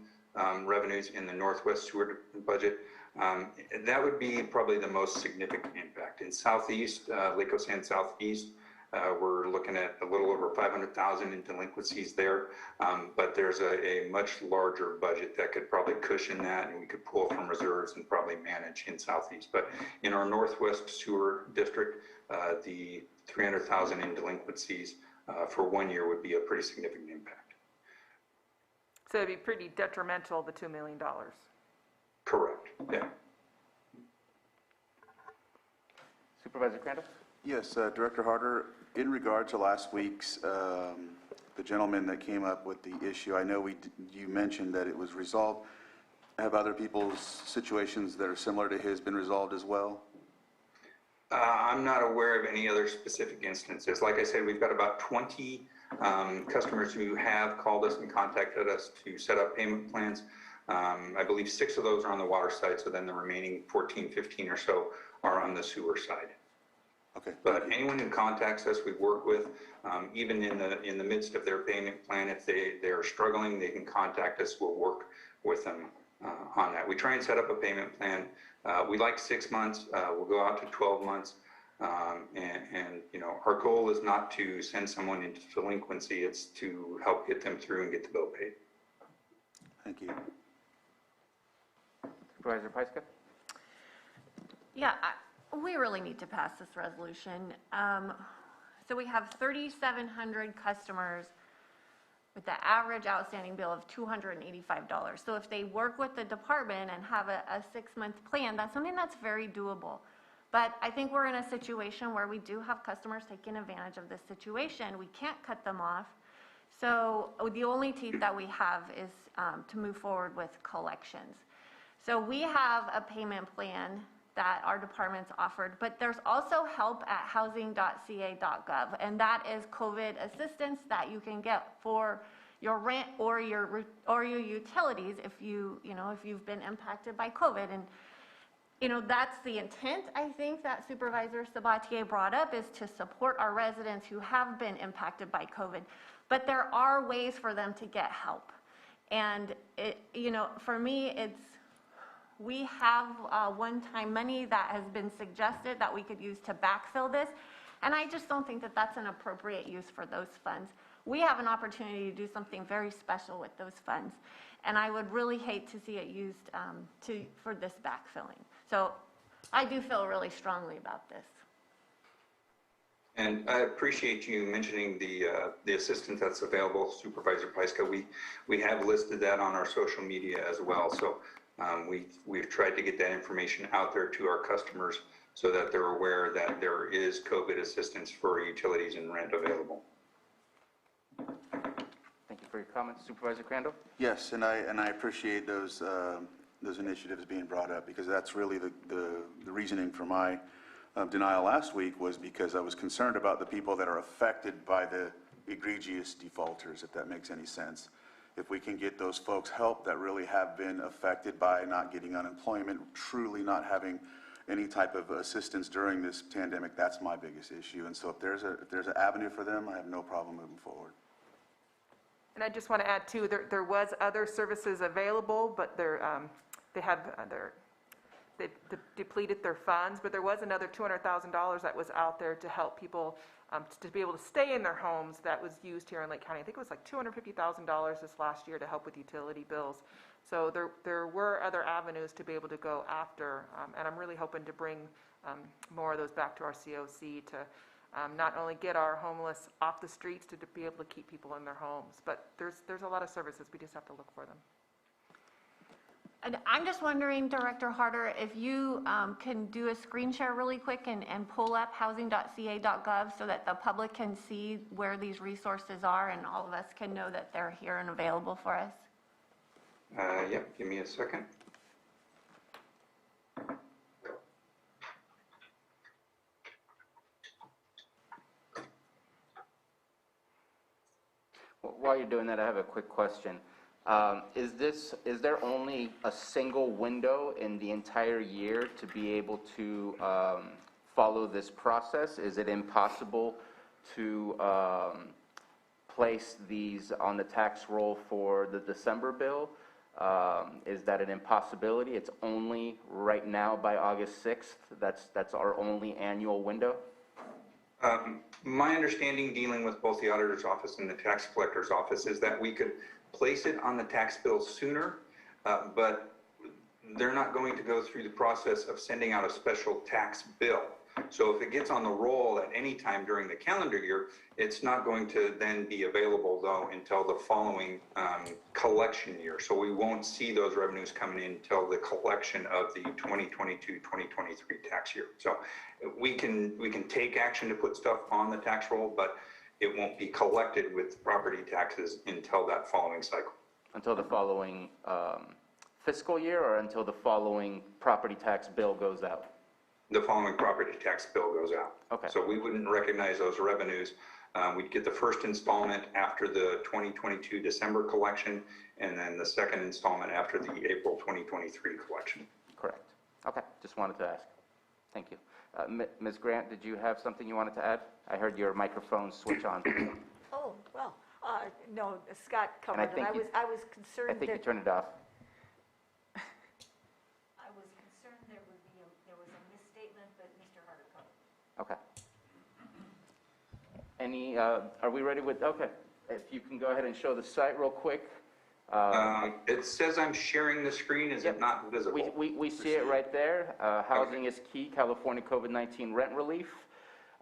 revenues in the Northwest sewer budget. That would be probably the most significant impact. In Southeast, Lake Osan Southeast, we're looking at a little over 500,000 in delinquencies there, but there's a much larger budget that could probably cushion that, and we could pull from reserves and probably manage in Southeast. But in our Northwest sewer district, the 300,000 in delinquencies for 1 year would be a pretty significant impact. So it'd be pretty detrimental, the $2 million. Correct, yeah. Supervisor Crandall? Yes, Director Harder, in regard to last week's the gentleman that came up with the issue, I know you mentioned that it was resolved. Have other people's situations that are similar to his been resolved as well? I'm not aware of any other specific instances. Like I said, we've got about 20 customers who have called us and contacted us to set up payment plans. I believe 6 of those are on the water side, so then the remaining 14, 15 or so are on the sewer side. Okay. But anyone who contacts us, we work with, even in the midst of their payment plan, if they're struggling, they can contact us. We'll work with them on that. We try and set up a payment plan. We like 6 months. We'll go out to 12 months. And you know, our goal is not to send someone into delinquency. It's to help get them through and get the bill paid. Thank you. Supervisor Pyska? Yeah, we really need to pass this resolution. So we have 3,700 customers with the average outstanding bill of $285. So if they work with the department and have a 6-month plan, that's something that's very doable. But I think we're in a situation where we do have customers taking advantage of this situation. We can't cut them off. So the only teeth that we have is to move forward with collections. So we have a payment plan that our department's offered, but there's also help at housing.ca.gov, and that is COVID assistance that you can get for your rent or your utilities if you've been impacted by COVID. And that's the intent, I think, that Supervisor Sabatier brought up, is to support our residents who have been impacted by COVID. But there are ways for them to get help. And for me, we have one-time money that has been suggested that we could use to backfill this, and I just don't think that that's an appropriate use for those funds. We have an opportunity to do something very special with those funds, and I would really hate to see it used for this backfilling. So I do feel really strongly about this. And I appreciate you mentioning the assistance that's available, Supervisor Pyska. We have listed that on our social media as well. So we've tried to get that information out there to our customers so that they're aware that there is COVID assistance for utilities and rent available. Thank you for your comments. Supervisor Crandall? Yes, and I appreciate those initiatives being brought up, because that's really the reasoning for my denial last week, was because I was concerned about the people that are affected by the egregious defaulters, if that makes any sense. If we can get those folks help that really have been affected by not getting unemployment, truly not having any type of assistance during this pandemic, that's my biggest issue. And so if there's an avenue for them, I have no problem moving forward. And I just want to add too, there was other services available, but they depleted their funds, but there was another $200,000 that was out there to help people to be able to stay in their homes that was used here in Lake County. I think it was like $250,000 this last year to help with utility bills. So there were other avenues to be able to go after, and I'm really hoping to bring more of those back to our COC to not only get our homeless off the streets, to be able to keep people in their homes. But there's a lot of services, we just have to look for them. And I'm just wondering, Director Harder, if you can do a screen share really quick and pull up housing.ca.gov so that the public can see where these resources are and all of us can know that they're here and available for us. Yep, give me a second. Well, while you're doing that, I have a quick question. Is there only a single window in the entire year to be able to follow this process? Is it impossible to place these on the tax roll for the December bill? Is that an impossibility? It's only right now by August 6th. That's our only annual window? My understanding, dealing with both the auditor's office and the tax collector's office, is that we could place it on the tax bill sooner, but they're not going to go through the process of sending out a special tax bill. So if it gets on the roll at any time during the calendar year, it's not going to then be available, though, until the following collection year. So we won't see those revenues coming in until the collection of the 2022-2023 tax year. So we can take action to put stuff on the tax roll, but it won't be collected with property taxes until that following cycle. Until the following fiscal year, or until the following property tax bill goes out? The following property tax bill goes out. Okay. So we wouldn't recognize those revenues. We'd get the first installment after the 2022 December collection, and then the second installment after the April 2023 collection. Correct. Okay, just wanted to ask. Thank you. Ms. Grant, did you have something you wanted to add? I heard your microphone switch on. Oh, well, no, Scott And covered it. I was concerned I think you that, turned it off. I was concerned there was a misstatement, but Mr. Harder covered it. Okay. Any, are we ready with, okay. If you can go ahead and show the site real quick. It says I'm sharing the screen. Is it not visible? We see it right there. Housing is key, California COVID-19 rent relief.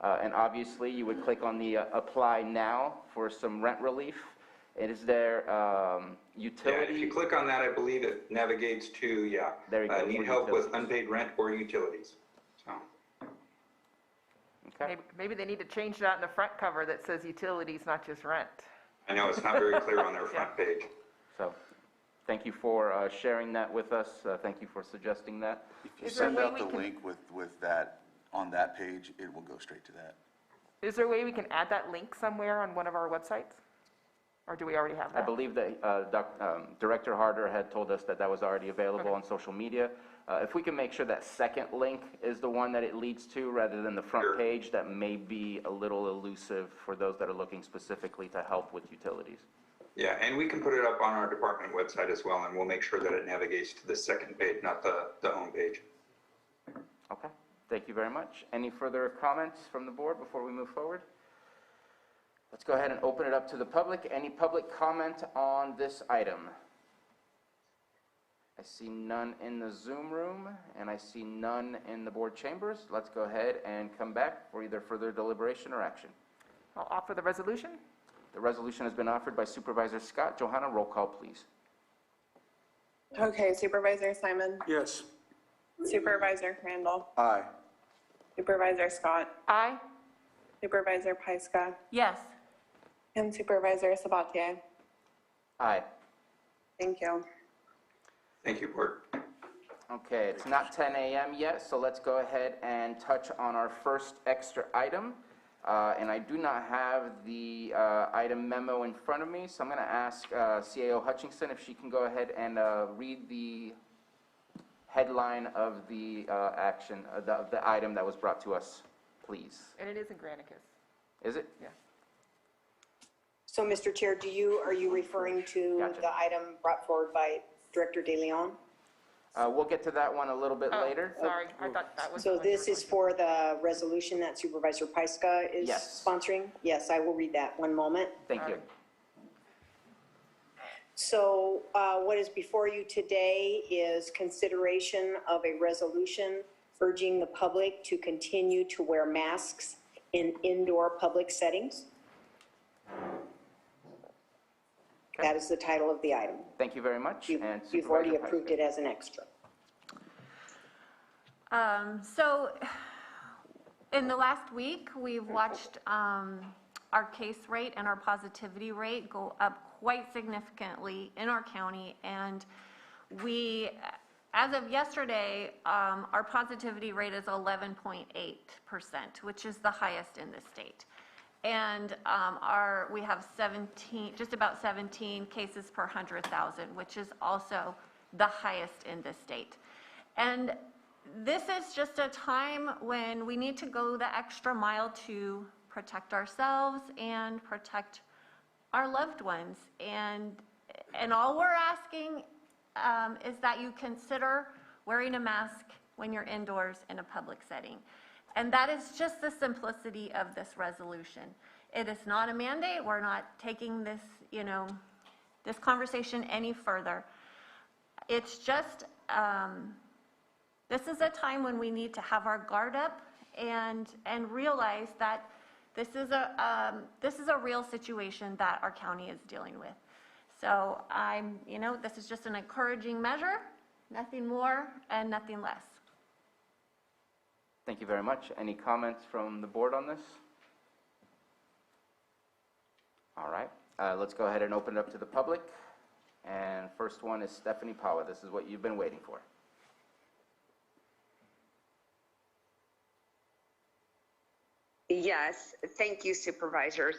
And obviously, you would click on the apply now for some rent relief. Is there utility? Yeah, if you click on that, I believe it navigates to, There you go, need for help with utilities. unpaid rent or utilities. So, Okay. Maybe they need to change that in the front cover that says utilities, not just rent. I know it's not very clear on their front page. So, thank you for sharing that with us. Thank you for suggesting that. If you Is there a send way out we the can- link with that, on that page, it will go straight to that. Is there a way we can add that link somewhere on one of our websites? Or do we already have I that? believe that Director Harder had told us that that was already available on social media. If we can make sure that second link is the one that it leads to rather than the front page, that may be a little elusive for those that are looking specifically to help with utilities. Yeah, and we can put it up on our department website as well, and we'll make sure that it navigates to the second page, not the home page. Okay, thank you very much. Any further comments from the board before we move forward? Let's go ahead and open it up to the public. Any public comment on this item? I see none in the Zoom room, and I see none in the board chambers. Let's go ahead and come back for either further deliberation or action. I'll offer the resolution. The resolution has been offered by Supervisor Scott. Johanna, roll call, please. Okay, Supervisor Simon, Yes. Supervisor Crandall, Aye. Supervisor Scott, Aye. Supervisor Pyska, Yes. and Supervisor Sabatier. Aye. Thank you. Thank you, Board. Okay, it's not 10 a.m. yet, so let's go ahead and touch on our first extra item. And I do not have the item memo in front of me, so I'm going to ask CAO Hutchinson if she can go ahead and read the headline of the action, the item that was brought to us, please. And it is in Granicus. Is it? Yeah. So, Mr. Chair, are you referring to Gotcha. the item brought forward by Director De Leon? We'll get to that one a little bit later. Sorry, I thought that was. So this is for the resolution that Supervisor Pyska is Yes. sponsoring? Yes, I will read that. One moment. Thank you. So what is before you today is consideration of a resolution urging the public to continue to wear masks in indoor public settings. That is the title of the item. Thank you very much. And You've already Supervisor approved Pyska. it as an extra. So in the last week, we've watched our case rate and our positivity rate go up quite significantly in our county. And we, as of yesterday, our positivity rate is 11.8%, which is the highest in the state. And we have 17, just about 17 cases per 100,000, which is also the highest in the state. And this is just a time when we need to go the extra mile to protect ourselves and protect our loved ones. And all we're asking is that you consider wearing a mask when you're indoors in a public setting. And that is just the simplicity of this resolution. It is not a mandate. We're not taking this, this conversation any further. It's just, this is a time when we need to have our guard up and realize that this is a real situation that our county is dealing with. So this is just an encouraging measure, nothing more and nothing less. Thank you very much. Any comments from the board on this? All right, let's go ahead and open it up to the public. And first one is Stephanie Pawa. This is what you've been waiting for. Yes, thank you, supervisors.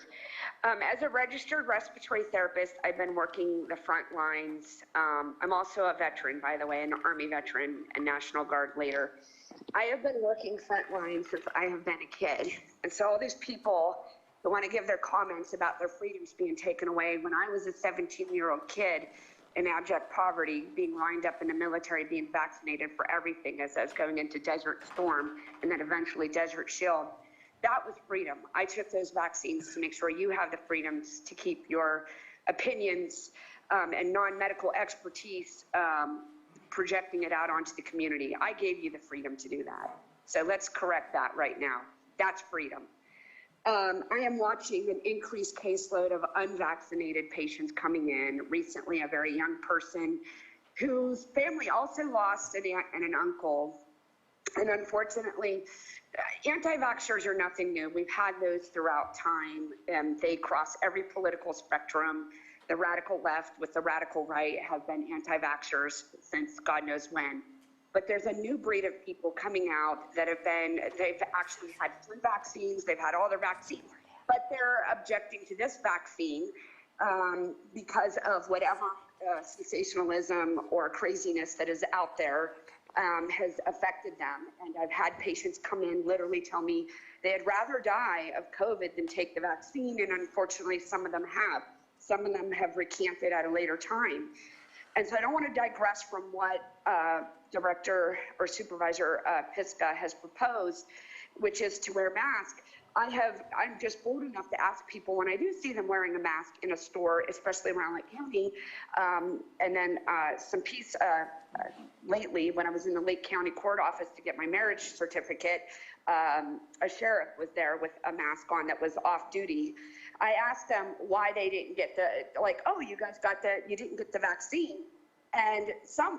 As a registered respiratory therapist, I've been working the front lines. I'm also a veteran, by the way, an Army veteran and National Guard leader. I have been working front lines since I have been a kid. And so all these people who want to give their comments about their freedoms being taken away, when I was a 17-year-old kid in abject poverty, being lined up in the military, being vaccinated for everything as I was going into Desert Storm and then eventually Desert Shield, that was freedom. I took those vaccines to make sure you have the freedoms to keep your opinions and non-medical expertise projecting it out onto the community. I gave you the freedom to do that. So let's correct that right now. That's freedom. I am watching an increased caseload of unvaccinated patients coming in. Recently, a very young person whose family also lost an aunt and an uncle. And unfortunately, anti-vaxxers are nothing new. We've had those throughout time, and they cross every political spectrum. The radical left with the radical right have been anti-vaxxers since God knows when. But there's a new breed of people coming out that they've actually had flu vaccines, they've had all their vaccines, but they're objecting to this vaccine because of whatever sensationalism or craziness that is out there has affected them. And I've had patients come in literally tell me they'd rather die of COVID than take the vaccine, and unfortunately some of them have. Some of them have recanted at a later time. And so I don't want to digress from what Director or Supervisor Piska has proposed, which is to wear masks. I'm just bold enough to ask people when I do see them wearing a mask in a store, especially around Lake County, and then some piece lately when I was in the Lake County court office to get my marriage certificate, a sheriff was there with a mask on that was off duty. I asked them why they didn't get you didn't get the vaccine. And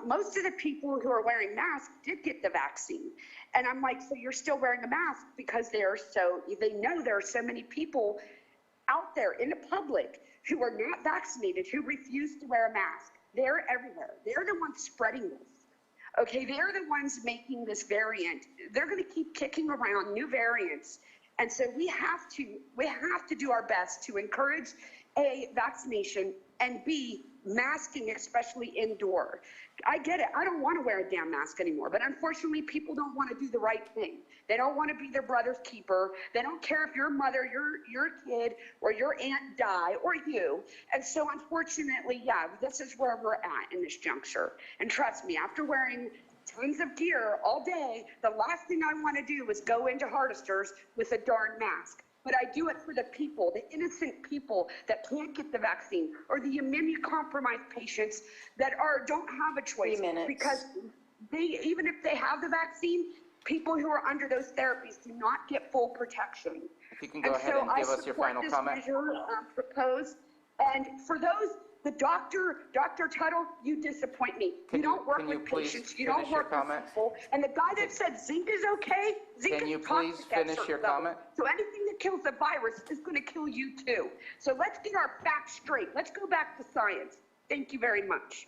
most of the people who are wearing masks did get the vaccine. And I'm like, so you're still wearing a mask because they know there are so many people out there in the public who are not vaccinated, who refuse to wear a mask. They're everywhere. They're the ones spreading this. Okay, they're the ones making this variant. They're going to keep kicking around new variants. And so we have to do our best to encourage A, vaccination, and B, masking, especially indoor. I get it. I don't want to wear a damn mask anymore, but unfortunately people don't want to do the right thing. They don't want to be their brother's keeper. They don't care if your mother, your kid, or your aunt die, or you. And so unfortunately, yeah, this is where we're at in this juncture. And trust me, after wearing tons of gear all day, the last thing I want to do is go into Hardester's with a darn mask. But I do it for the people, the innocent people that can't get the vaccine, or the immunocompromised patients that don't have a choice. 3 minutes. Because even if they have the vaccine, people who are under those therapies do not get full protection. If you can go ahead and give us your final comment. I support this measure proposed. And for those, the Dr. Tuttle, you disappoint me. You don't work with patients. You don't work with people. And the guy that said zinc is okay, zinc Can you is please toxic at finish certain your levels. comment? So anything that kills the virus is going to kill you too. So let's get our facts straight. Let's go back to science. Thank you very much.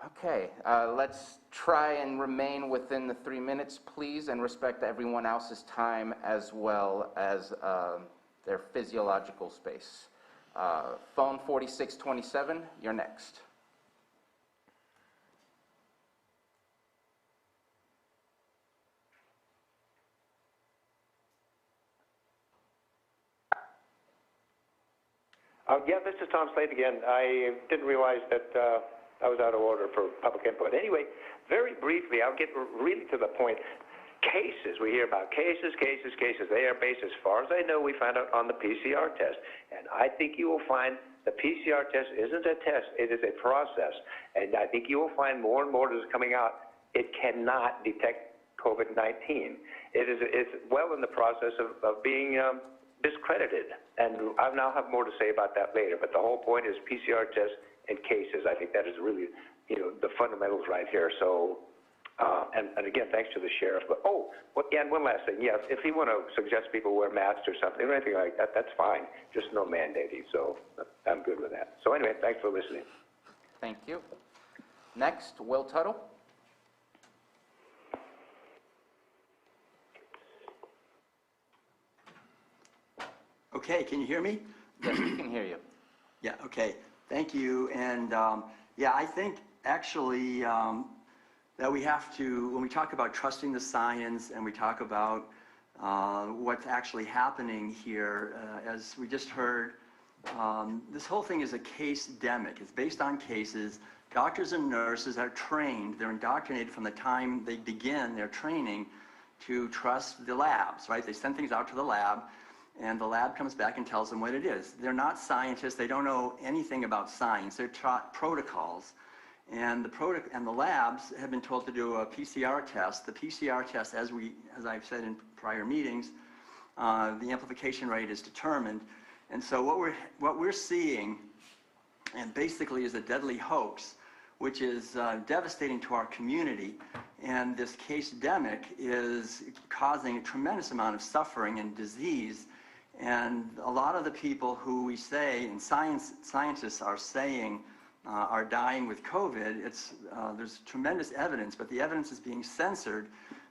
Okay, let's try and remain within the 3 minutes, please, and respect everyone else's time as well as their physiological space. Phone 4627, you're next. Yeah, this is Tom Slade again. I didn't realize that I was out of order for public input. Anyway, very briefly, I'll get really to the point. Cases, we hear about cases. They are based, as far as I know, we found out on the PCR test. And I think you will find the PCR test isn't a test, it is a process. And I think you will find more and more that is coming out. It cannot detect COVID-19. It's well in the process of being discredited. And I'll now have more to say about that later. But the whole point is PCR tests and cases. I think that is really, the fundamentals right here. So And again, thanks to the sheriff. But, and one last thing. Yes, if you want to suggest people wear masks or something or anything like that, that's fine. Just no mandating. So I'm good with that. So anyway, thanks for listening. Thank you. Next, Will Tuttle. Okay, can you hear me? Yes, we can hear you. Yeah, okay. Thank you. And yeah, I think actually that we have to, when we talk about trusting the science and we talk about what's actually happening here, as we just heard, this whole thing is a case-demic. It's based on cases. Doctors and nurses are trained, they're indoctrinated from the time they begin their training to trust the labs, right? They send things out to the lab, and the lab comes back and tells them what it is. They're not scientists. They don't know anything about science. They're taught protocols. And the labs have been told to do a PCR test. The PCR test, as I've said in prior meetings, the amplification rate is determined. And so what we're seeing, and basically is a deadly hoax, which is devastating to our community. And this case-demic is causing a tremendous amount of suffering and disease. And a lot of the people who we say, and scientists are saying, are dying with COVID, there's tremendous evidence, but the evidence is being censored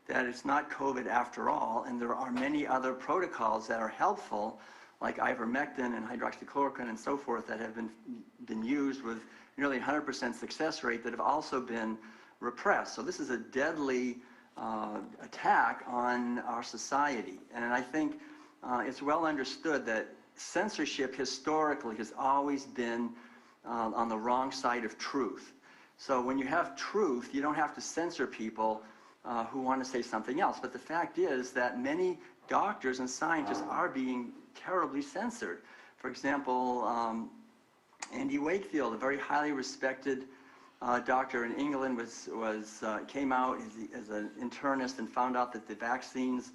that it's not COVID after all, and there are many other protocols that are helpful, like ivermectin and hydroxychloroquine and so forth, that have been used with nearly 100% success rate that have also been repressed. So this is a deadly attack on our society. And I think it's well understood that censorship historically has always been on the wrong side of truth. So when you have truth, you don't have to censor people who want to say something else. But the fact is that many doctors and scientists are being terribly censored. For example, Andy Wakefield, a very highly respected doctor in England, came out as an internist and found out that the vaccines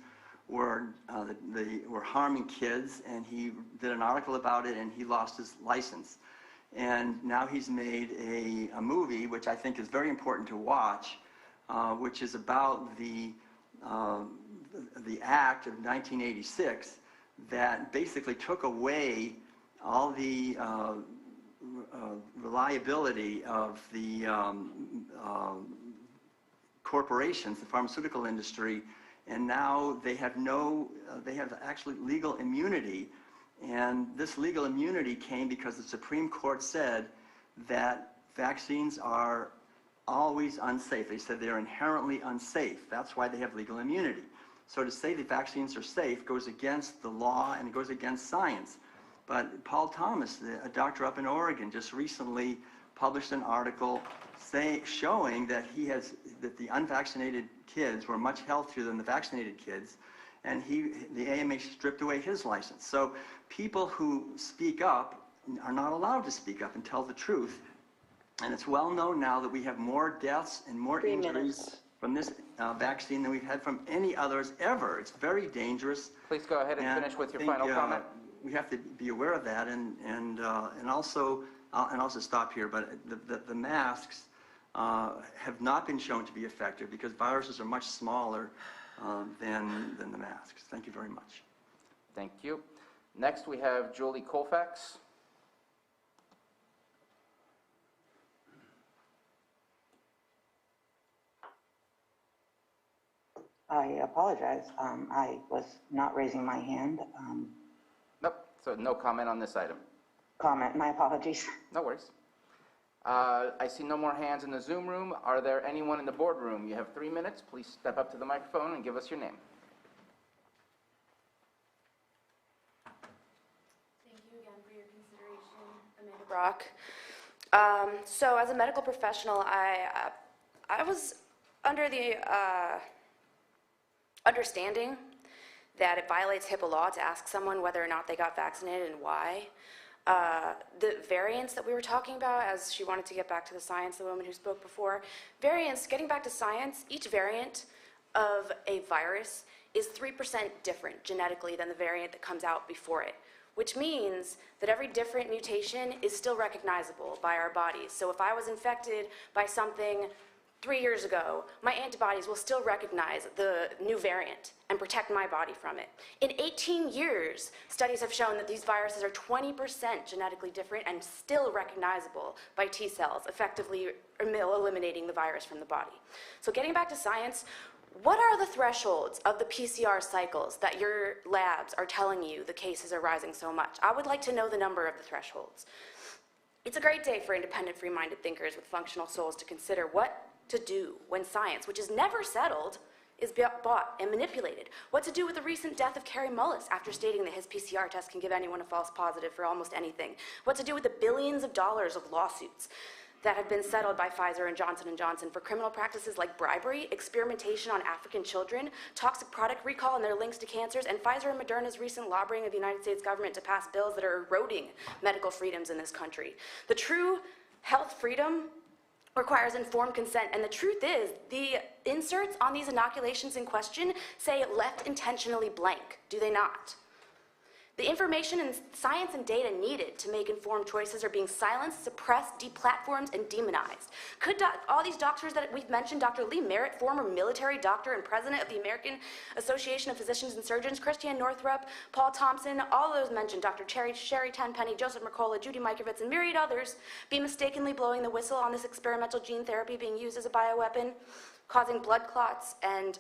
were harming kids, and he did an article about it, and he lost his license. And now he's made a movie, which I think is very important to watch, which is about the act of 1986 that basically took away all the reliability of the corporations, the pharmaceutical industry, and now they have actually legal immunity. And this legal immunity came because the Supreme Court said that vaccines are always unsafe. They said they're inherently unsafe. That's why they have legal immunity. So to say that vaccines are safe goes against the law and it goes against science. But Paul Thomas, a doctor up in Oregon, just recently published an article showing that that the unvaccinated kids were much healthier than the vaccinated kids, and the AMA stripped away his license. So people who speak up are not allowed to speak up and tell the truth. And it's well known now that we have more deaths and more injuries from this vaccine than we've had from any others ever. It's very dangerous. Please go ahead and finish with your final comment. We have to be aware of that, and also stop here. But the masks have not been shown to be effective because viruses are much smaller than the masks. Thank you very much. Thank you. Next, we have Julie Colfax. I apologize. I was not raising my hand. Nope, so no comment on this item. Comment, my apologies. No worries. I see no more hands in the Zoom room. Are there anyone in the boardroom? You have 3 minutes. Please step up to the microphone and give us your name. Thank you again for your consideration, Amanda Brock. So as a medical professional, I was under the understanding that it violates HIPAA law to ask someone whether or not they got vaccinated and why. The variants that we were talking about, as she wanted to get back to the science, the woman who spoke before, variants, getting back to science, each variant of a virus is 3% different genetically than the variant that comes out before it, which means that every different mutation is still recognizable by our bodies. So if I was infected by something 3 years ago, my antibodies will still recognize the new variant and protect my body from it. In 18 years, studies have shown that these viruses are 20% genetically different and still recognizable by T cells, effectively eliminating the virus from the body. So getting back to science, what are the thresholds of the PCR cycles that your labs are telling you the cases are rising so much? I would like to know the number of the thresholds. It's a great day for independent, free-minded thinkers with functional souls to consider what to do when science, which is never settled, is bought and manipulated. What to do with the recent death of Kerry Mullis after stating that his PCR test can give anyone a false positive for almost anything. What to do with the billions of dollars of lawsuits that have been settled by Pfizer and Johnson & Johnson for criminal practices like bribery, experimentation on African children, toxic product recall and their links to cancers, and Pfizer and Moderna's recent lobbying of the United States government to pass bills that are eroding medical freedoms in this country. The true health freedom requires informed consent, and the truth is, the inserts on these inoculations in question say left intentionally blank, do they not? The information and science and data needed to make informed choices are being silenced, suppressed, deplatformed, and demonized. Could all these doctors that we've mentioned, Dr. Lee Merritt, former military doctor and president of the American Association of Physicians and Surgeons, Christiane Northrup, Paul Thompson, all those mentioned, Dr. Sherry Tenpenny, Joseph Mercola, Judy Mikovits, and myriad others, be mistakenly blowing the whistle on this experimental gene therapy being used as a bioweapon, causing blood clots and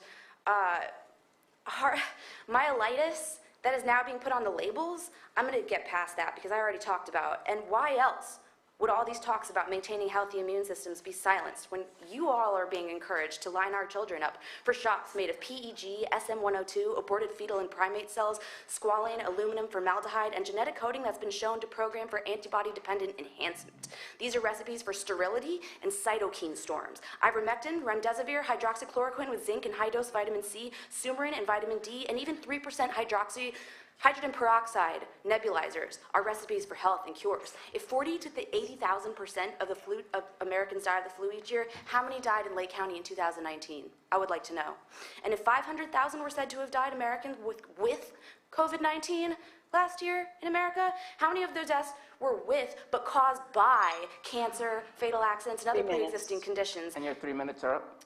myelitis that is now being put on the labels? I'm going to get past that because I already talked about. And why else would all these talks about maintaining healthy immune systems be silenced when you all are being encouraged to line our children up for shots made of PEG, SM-102, aborted fetal and primate cells, squalane, aluminum, formaldehyde, and genetic coding that's been shown to program for antibody-dependent enhancement? These are recipes for sterility and cytokine storms. Ivermectin, remdesivir, hydroxychloroquine with zinc and high-dose vitamin C, sumarin and vitamin D, and even 3% hydrogen peroxide nebulizers are recipes for health and cures. If 40 to 80,000% of the flu of Americans die of the flu each year, how many died in Lake County in 2019? I would like to know. And if 500,000 were said to have died Americans with COVID-19 last year in America, how many of those deaths were with but caused by cancer, fatal accidents, and other pre-existing conditions? And your 3 minutes are up.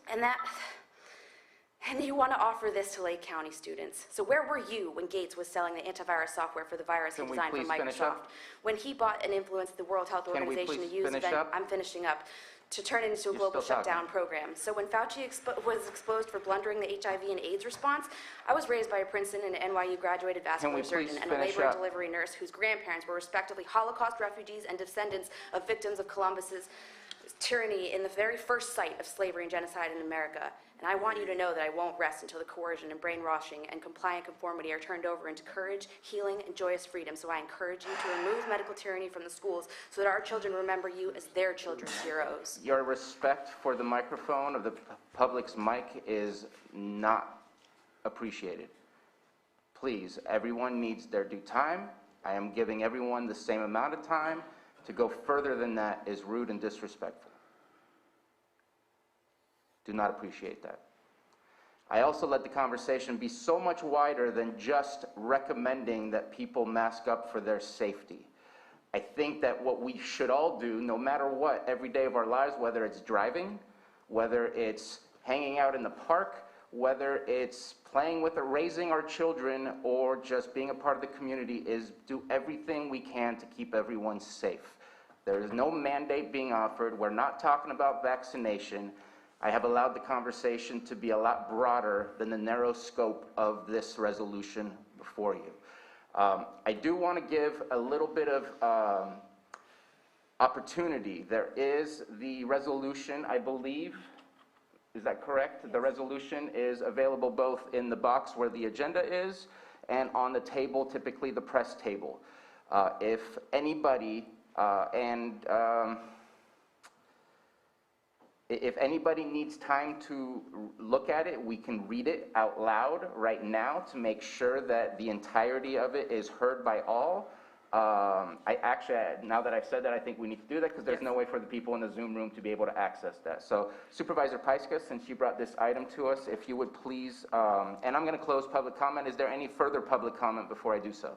And you want to offer this to Lake County students. So where were you when Gates was selling the antivirus software for the virus he designed for Microsoft? When he bought and influenced the World Health Organization to use I'm finishing up, to turn it into a global shutdown program. So when Fauci was exposed for blundering the HIV and AIDS response, I was raised by a Princeton and NYU graduated vascular surgeon and a labor and delivery nurse whose grandparents were respectively Holocaust refugees and descendants of victims of Columbus's tyranny in the very first site of slavery and genocide in America. And I want you to know that I won't rest until the coercion and brainwashing and compliant conformity are turned over into courage, healing, and joyous freedom. So I encourage you to remove medical tyranny from the schools so that our children remember you as their children's heroes. Your respect for the microphone of the public's mic is not appreciated. Please, everyone needs their due time. I am giving everyone the same amount of time. To go further than that is rude and disrespectful. Do not appreciate that. I also let the conversation be so much wider than just recommending that people mask up for their safety. I think that what we should all do, no matter what, every day of our lives, whether it's driving, whether it's hanging out in the park, whether it's playing with or raising our children, or just being a part of the community, is do everything we can to keep everyone safe. There is no mandate being offered. We're not talking about vaccination. I have allowed the conversation to be a lot broader than the narrow scope of this resolution before you. I do want to give a little bit of opportunity. There is the resolution, I believe. Is that correct? The resolution is available both in the box where the agenda is and on the table, typically the press table. If anybody, if anybody needs time to look at it, we can read it out loud right now to make sure that the entirety of it is heard by all. Now that I've said that, I think we need to do that because there's no way for the people in the Zoom room to be able to access that. So Supervisor Paiska, since you brought this item to us, if you would please, and I'm going to close public comment. Is there any further public comment before I do so?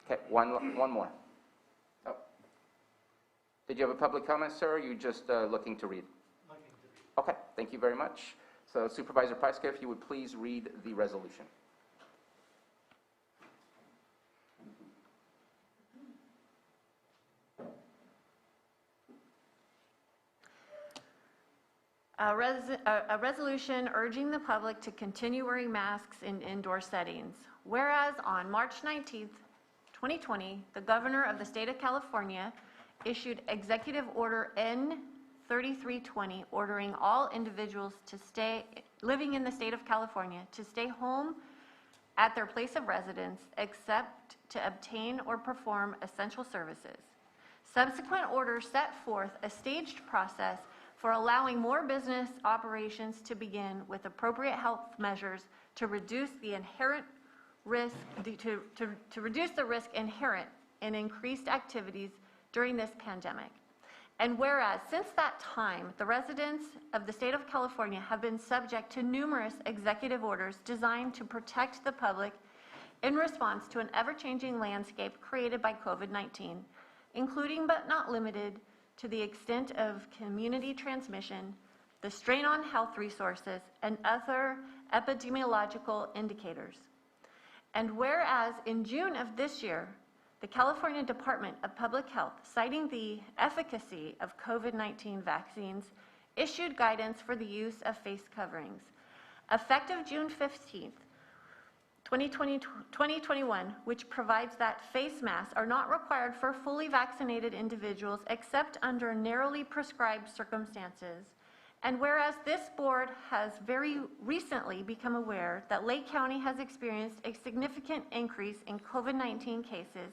Okay, one more. Oh. Did you have a public comment, sir, or are you just looking to read? Looking to read. Okay, thank you very much. So Supervisor Pyska, if you would please read the resolution. A resolution urging the public to continue wearing masks in indoor settings. Whereas on March 19th, 2020, the governor of the state of California issued Executive Order N3320, ordering all individuals living in the state of California to stay home at their place of residence except to obtain or perform essential services. Subsequent orders set forth a staged process for allowing more business operations to begin with appropriate health measures to reduce the inherent risk, to reduce the risk inherent in increased activities during this pandemic. And whereas since that time, the residents of the state of California have been subject to numerous executive orders designed to protect the public in response to an ever-changing landscape created by COVID-19, including but not limited to the extent of community transmission, the strain on health resources, and other epidemiological indicators. And whereas in June of this year, the California Department of Public Health, citing the efficacy of COVID-19 vaccines, issued guidance for the use of face coverings. Effective June 15th, 2021, which provides that face masks are not required for fully vaccinated individuals except under narrowly prescribed circumstances. And whereas this board has very recently become aware that Lake County has experienced a significant increase in COVID-19 cases,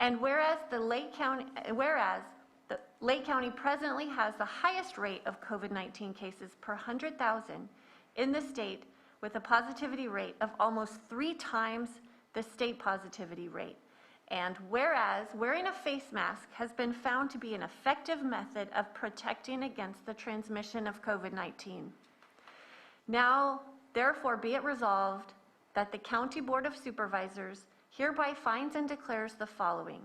and whereas the Lake County presently has the highest rate of COVID-19 cases per 100,000 in the state, with a positivity rate of almost 3 times the state positivity rate. And whereas wearing a face mask has been found to be an effective method of protecting against the transmission of COVID-19. Now, therefore, be it resolved that the County Board of Supervisors hereby finds and declares the following.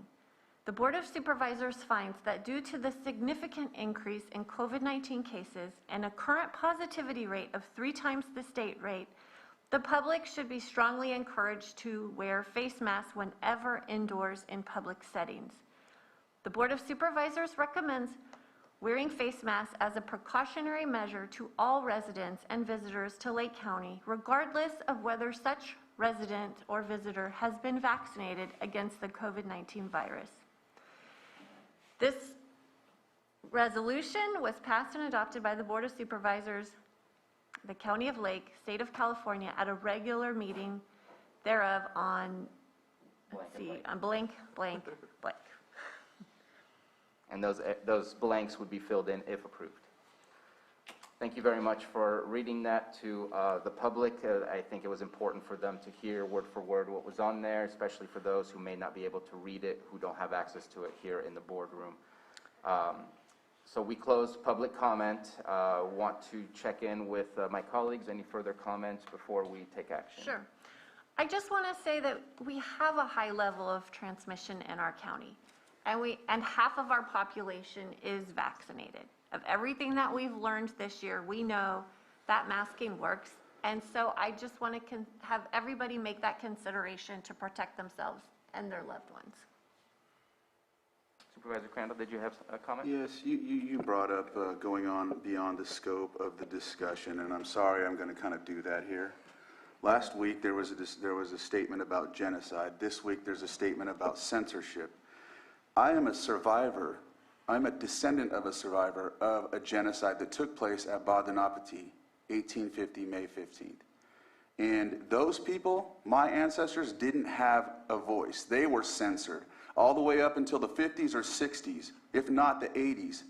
The Board of Supervisors finds that due to the significant increase in COVID-19 cases and a current positivity rate of 3 times the state rate, the public should be strongly encouraged to wear face masks whenever indoors in public settings. The Board of Supervisors recommends wearing face masks as a precautionary measure to all residents and visitors to Lake County, regardless of whether such resident or visitor has been vaccinated against the COVID-19 virus. This resolution was passed and adopted by the Board of Supervisors, the County of Lake, State of California, at a regular meeting thereof on, on blank. And those blanks would be filled in if approved. Thank you very much for reading that to the public. I think it was important for them to hear word for word what was on there, especially for those who may not be able to read it, who don't have access to it here in the boardroom. So we close public comment. Want to check in with my colleagues. Any further comments before we take action? Sure. I just want to say that we have a high level of transmission in our county, and half of our population is vaccinated. Of everything that we've learned this year, we know that masking works, and so I just want to have everybody make that consideration to protect themselves and their loved ones. Supervisor Crandall, did you have a comment? Yes, you brought up going on beyond the scope of the discussion, and I'm sorry I'm going to kind of do that here. Last week there was a statement about genocide. This week there's a statement about censorship. I am a survivor. I'm a descendant of a survivor of a genocide that took place at Badinapati, 1850, May 15th. And those people, my ancestors, didn't have a voice. They were censored all the way up until the 50s or 60s, if not the 80s.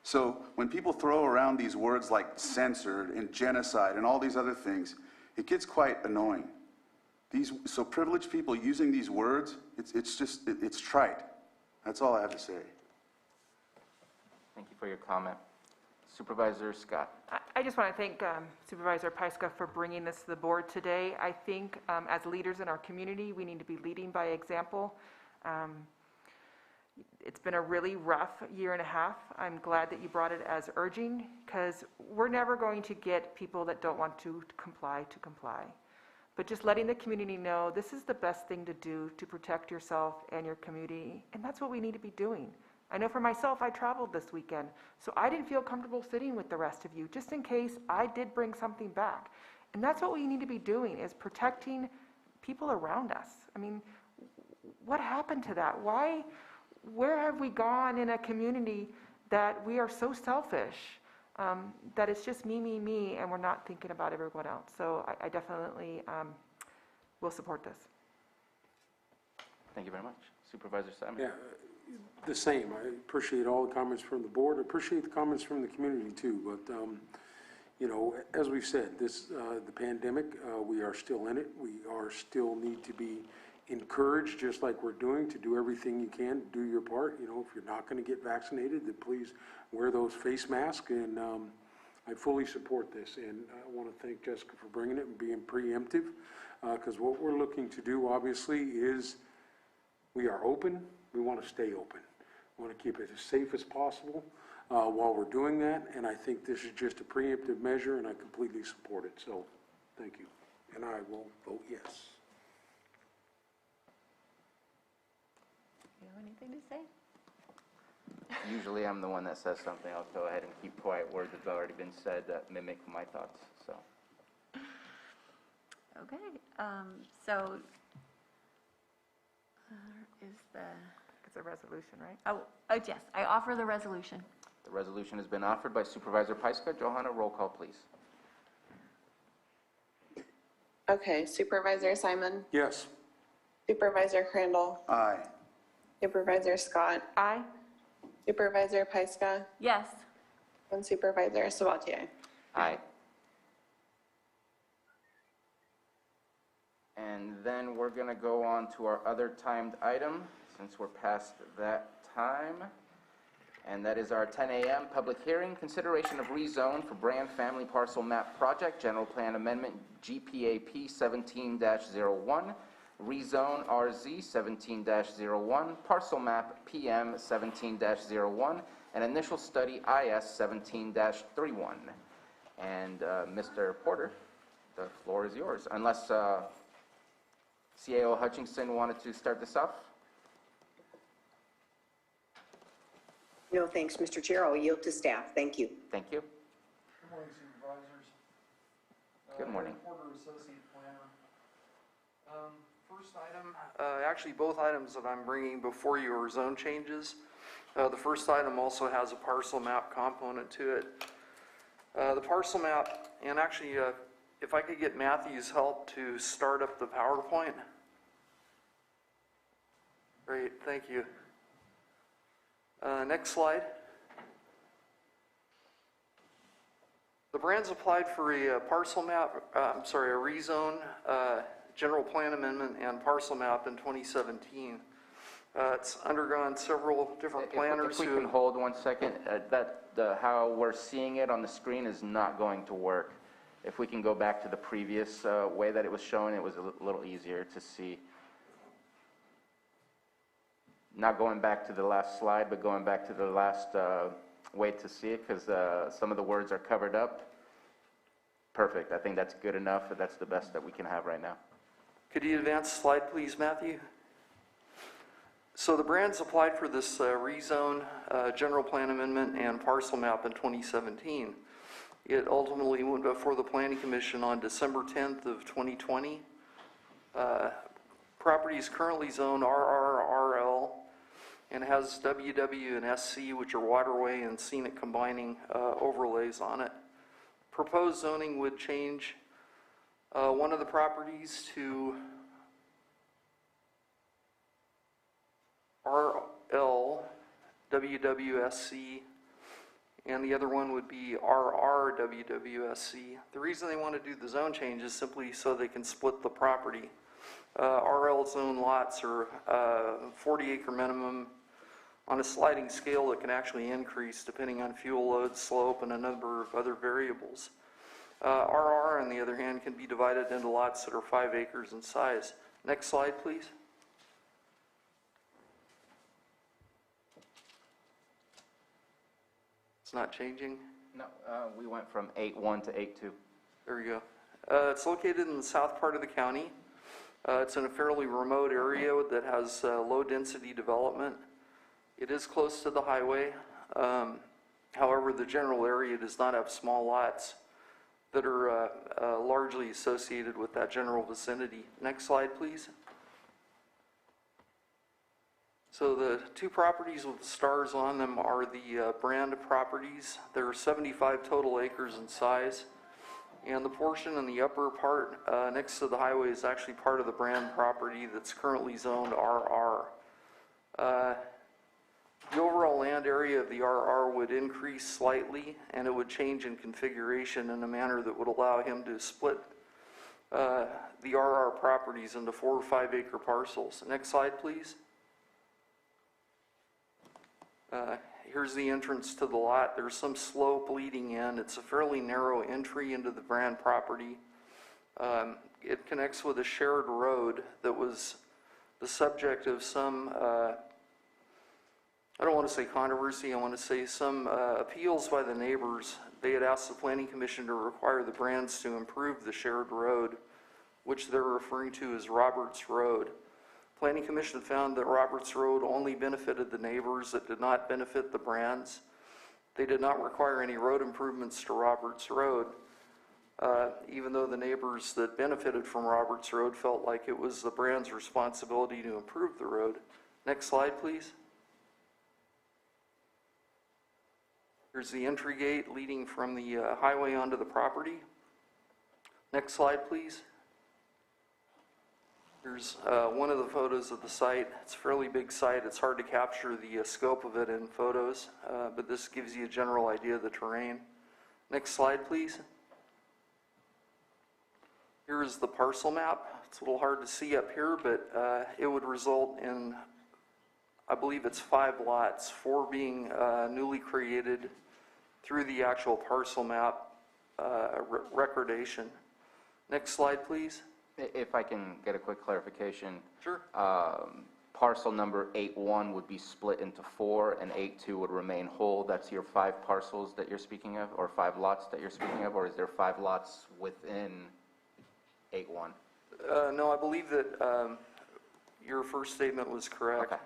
So when people throw around these words like censored and genocide and all these other things, it gets quite annoying. So privileged people using these words, it's trite. That's all I have to say. Thank you for your comment. Supervisor Scott. I just want to thank Supervisor Pyska for bringing this to the board today. I think as leaders in our community, we need to be leading by example. It's been a really rough year and a half. I'm glad that you brought it as urging, because we're never going to get people that don't want to comply. But just letting the community know this is the best thing to do to protect yourself and your community, and that's what we need to be doing. I know for myself, I traveled this weekend, so I didn't feel comfortable sitting with the rest of you, just in case I did bring something back. And that's what we need to be doing, is protecting people around us. I mean, what happened to that? Where have we gone in a community that we are so selfish, that it's just me, and we're not thinking about everyone else? So I definitely will support this. Thank you very much. Supervisor Simon? Yeah, the same. I appreciate all the comments from the board. I appreciate the comments from the community too. But, you know, as we've said, the pandemic, we are still in it. We still need to be encouraged, just like we're doing, to do everything you can to do your part. You know, if you're not going to get vaccinated, then please wear those face masks. And I fully support this. And I want to thank Jessica for bringing it and being preemptive, because what we're looking to do, obviously, is we are open. We want to stay open. We want to keep it as safe as possible while we're doing that. And I think this is just a preemptive measure, and I completely support it. So thank you. And I will vote yes. You have anything to say? Usually I'm the one that says something. I'll go ahead and keep quiet. Words have already been said that mimic my thoughts. So. Okay, so is the... It's a resolution, right? Oh, yes, I offer the resolution. The resolution has been offered by Supervisor Pyska. Johanna, roll call, please. Okay, Supervisor Simon, Yes. Supervisor Crandall, Aye. Supervisor Scott, Aye. Supervisor Pyska, Yes. and Supervisor Sabatier. Aye. And then we're going to go on to our other timed item, since we're past that time. And that is our 10 a.m. public hearing, consideration of rezone for Brand Family Parcel Map Project, General Plan Amendment GPAP 17-01, rezone RZ 17-01, parcel map PM 17-01, and initial study IS 17-31. And Mr. Porter, the floor is yours, unless CAO Hutchinson wanted to start this off. No, thanks, Mr. Chair. I'll yield to staff. Thank you. Thank you. Good morning, Supervisors. Good morning. Porter, Associate Planner. First item, actually both items that I'm bringing before you are zone changes. The first item also has a parcel map component to it. The parcel map, and actually if I could get Matthew's help to start up the PowerPoint. Great, thank you. Next slide. The Brands applied for a parcel map, a rezone, general plan amendment, and parcel map in 2017. It's undergone several different planners. If we can hold 1 second, how we're seeing it on the screen is not going to work. If we can go back to the previous way that it was shown, it was a little easier to see. Not going back to the last slide, but going back to the last way to see it, because some of the words are covered up. Perfect. I think that's good enough. That's the best that we can have right now. Could you advance the slide, please, Matthew? So the Brands applied for this rezone, general plan amendment, and parcel map in 2017. It ultimately went before the Planning Commission on December 10th of 2020. Property is currently zoned RRRL and has WW and SC, which are waterway and scenic combining overlays on it. Proposed zoning would change one of the properties to RL WWSC, and the other one would be RRWWSC. The reason they want to do the zone change is simply so they can split the property. RL zone lots are 40-acre minimum on a sliding scale that can actually increase depending on fuel load, slope, and a number of other variables. RR, on the other hand, can be divided into lots that are 5 acres in size. Next slide, please. It's not changing? No, we went from 8-1 to 8-2. There we go. It's located in the south part of the county. It's in a fairly remote area that has low-density development. It is close to the highway. However, the general area does not have small lots that are largely associated with that general vicinity. Next slide, please. So the two properties with the stars on them are the Brand properties. There are 75 total acres in size. And the portion in the upper part next to the highway is actually part of the Brand property that's currently zoned RR. The overall land area of the RR would increase slightly, and it would change in configuration in a manner that would allow him to split the RR properties into 4 or 5 acre parcels. Next slide, please. Here's the entrance to the lot. There's some slope leading in. It's a fairly narrow entry into the Brand property. It connects with a shared road that was the subject of some, I don't want to say controversy, I want to say some appeals by the neighbors. They had asked the Planning Commission to require the Brands to improve the shared road, which they're referring to as Roberts Road. Planning Commission found that Roberts Road only benefited the neighbors. It did not benefit the Brands. They did not require any road improvements to Roberts Road, even though the neighbors that benefited from Roberts Road felt like it was the Brands' responsibility to improve the road. Next slide, please. Here's the entry gate leading from the highway onto the property. Next slide, please. Here's one of the photos of the site. It's a fairly big site. It's hard to capture the scope of it in photos, but this gives you a general idea of the terrain. Next slide, please. Here is the parcel map. It's a little hard to see up here, but it would result in, I believe it's 5 lots, 4 being newly created through the actual parcel map recordation. Next slide, please. If I can get a quick clarification. Sure. Parcel number 8-1 would be split into 4, and 8-2 would remain whole. That's your 5 parcels that you're speaking of, or 5 lots that you're speaking of, or is there 5 lots within 8-1? No, I believe that your first statement was correct. Okay.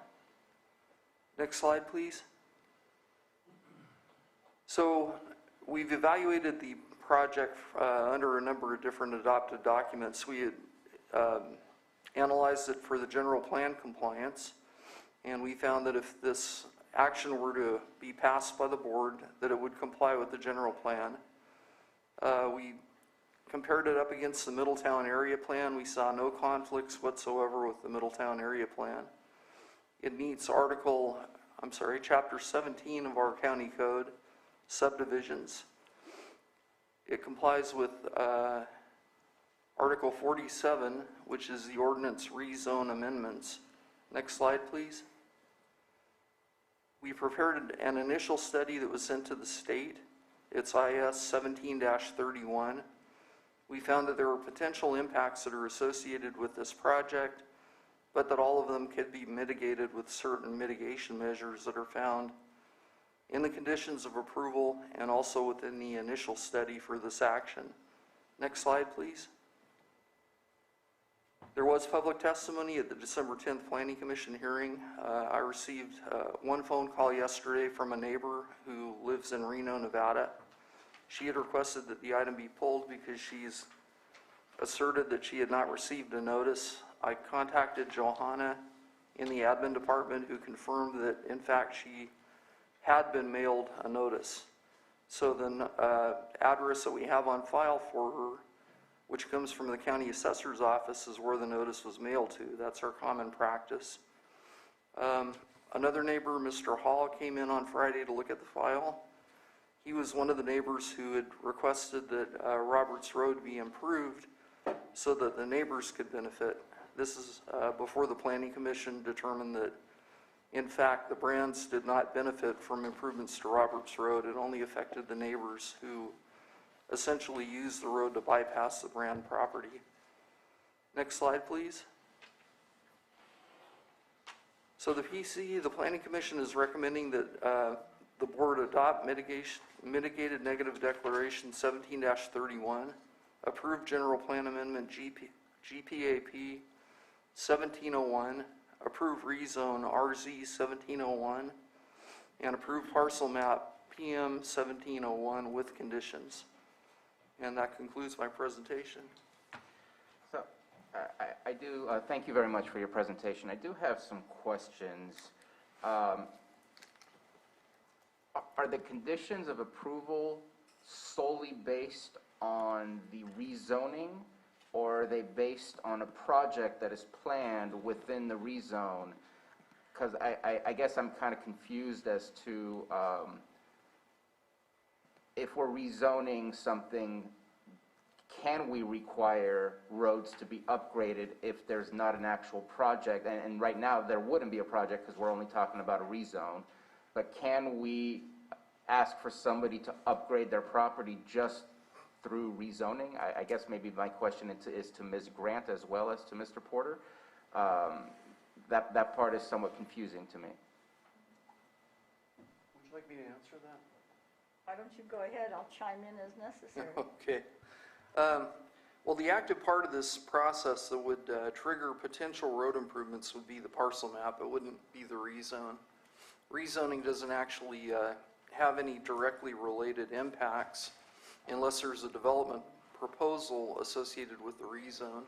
Next slide, please. So we've evaluated the project under a number of different adopted documents. We had analyzed it for the general plan compliance, and we found that if this action were to be passed by the board, that it would comply with the general plan. We compared it up against the Middletown area plan. We saw no conflicts whatsoever with the Middletown area plan. It meets chapter 17 of our county code, subdivisions. It complies with Article 47, which is the ordinance rezone amendments. Next slide, please. We prepared an initial study that was sent to the state. It's IS 17-31. We found that there were potential impacts that are associated with this project, but that all of them could be mitigated with certain mitigation measures that are found in the conditions of approval and also within the initial study for this action. Next slide, please. There was public testimony at the December 10th Planning Commission hearing. I received one phone call yesterday from a neighbor who lives in Reno, Nevada. She had requested that the item be pulled because she's asserted that she had not received a notice. I contacted Johanna in the admin department, who confirmed that in fact she had been mailed a notice. So the address that we have on file for her, which comes from the county assessor's office, is where the notice was mailed to. That's our common practice. Another neighbor, Mr. Hall, came in on Friday to look at the file. He was one of the neighbors who had requested that Roberts Road be improved so that the neighbors could benefit. This is before the Planning Commission determined that in fact, the Brands did not benefit from improvements to Roberts Road. It only affected the neighbors who essentially used the road to bypass the Brand property. Next slide, please. So the PC, the Planning Commission, is recommending that the board adopt mitigated negative declaration 17-31, approve general plan amendment GPAP 1701, approve rezone RZ 1701, and approve parcel map PM 1701 with conditions. And that concludes my presentation. So, I do, thank you very much for your presentation. I do have some questions. Are the conditions of approval solely based on the rezoning, or are they based on a project that is planned within the rezone? Because I guess I'm kind of confused as to if we're rezoning something, can we require roads to be upgraded if there's not an actual project? And right now, there wouldn't be a project because we're only talking about a rezone. But can we ask for somebody to upgrade their property just through rezoning? I guess maybe my question is to Ms. Grant as well as to Mr. Porter. That part is somewhat confusing to me. Would you like me to answer that? Why don't you go ahead? I'll chime in as necessary. Okay. Well, the active part of this process that would trigger potential road improvements would be the parcel map. It wouldn't be the rezone. Rezoning doesn't actually have any directly related impacts unless there's a development proposal associated with the rezone.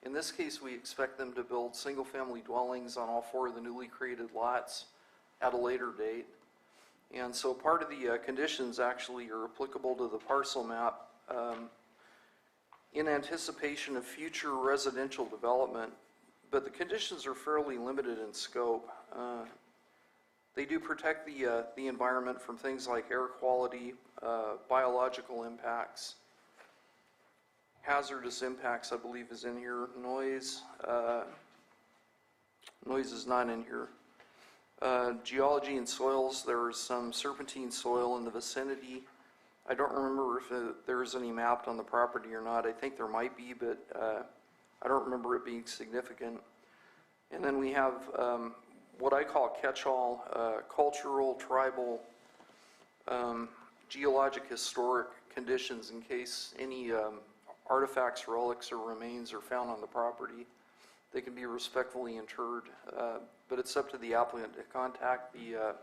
In this case, we expect them to build single-family dwellings on all 4 of the newly created lots at a later date. And so part of the conditions actually are applicable to the parcel map in anticipation of future residential development, but the conditions are fairly limited in scope. They do protect the environment from things like air quality, biological impacts, hazardous impacts, I believe is in here, noise. Noise is not in here. Geology and soils, there is some serpentine soil in the vicinity. I don't remember if there is any mapped on the property or not. I think there might be, but I don't remember it being significant. And then we have what I call catch-all cultural, tribal, geologic, historic conditions in case any artifacts, relics, or remains are found on the property. They can be respectfully interred, but it's up to the applicant to contact the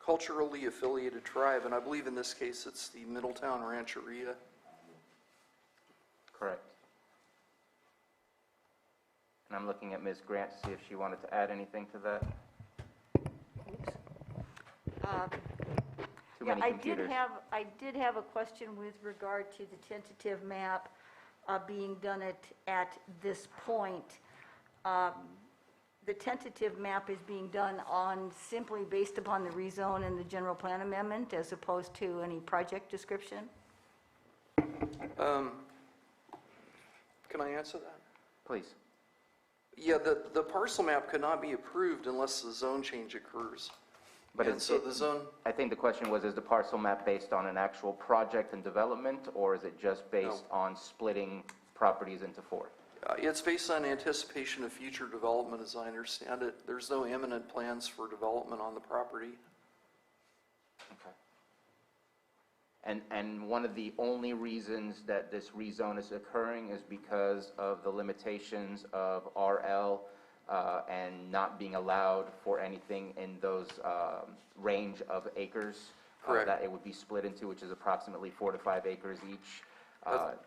culturally affiliated tribe, and I believe in this case it's the Middletown Rancheria. Correct. And I'm looking at Ms. Grant to see if she wanted to add anything to that. Too many computers. I did have a question with regard to the tentative map being done at this point. The tentative map is being done on simply based upon the rezone and the general plan amendment as opposed to any project description? Can I answer that? Please. Yeah, the parcel map could not be approved unless the zone change occurs. But and so the zone... I think the question was, is the parcel map based on an actual project and development, or is it just based on splitting properties into 4? It's based on anticipation of future development, as I understand it. There's no imminent plans for development on the property. Okay. And one of the only reasons that this rezone is occurring is because of the limitations of RL and not being allowed for anything in those range of acres that it would be split into, which is approximately 4 to 5 acres each.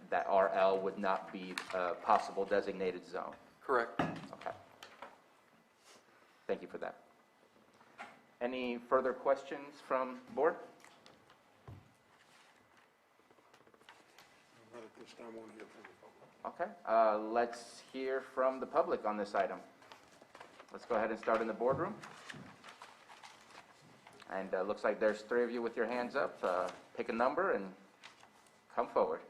That RL would not be a possible designated zone. Correct. Okay. Thank you for that. Any further questions from the board? Not at this time, I want to hear from the public. Okay. Let's hear from the public on this item. Let's go ahead and start in the boardroom. And looks like there's 3 of you with your hands up. Pick a number and come forward.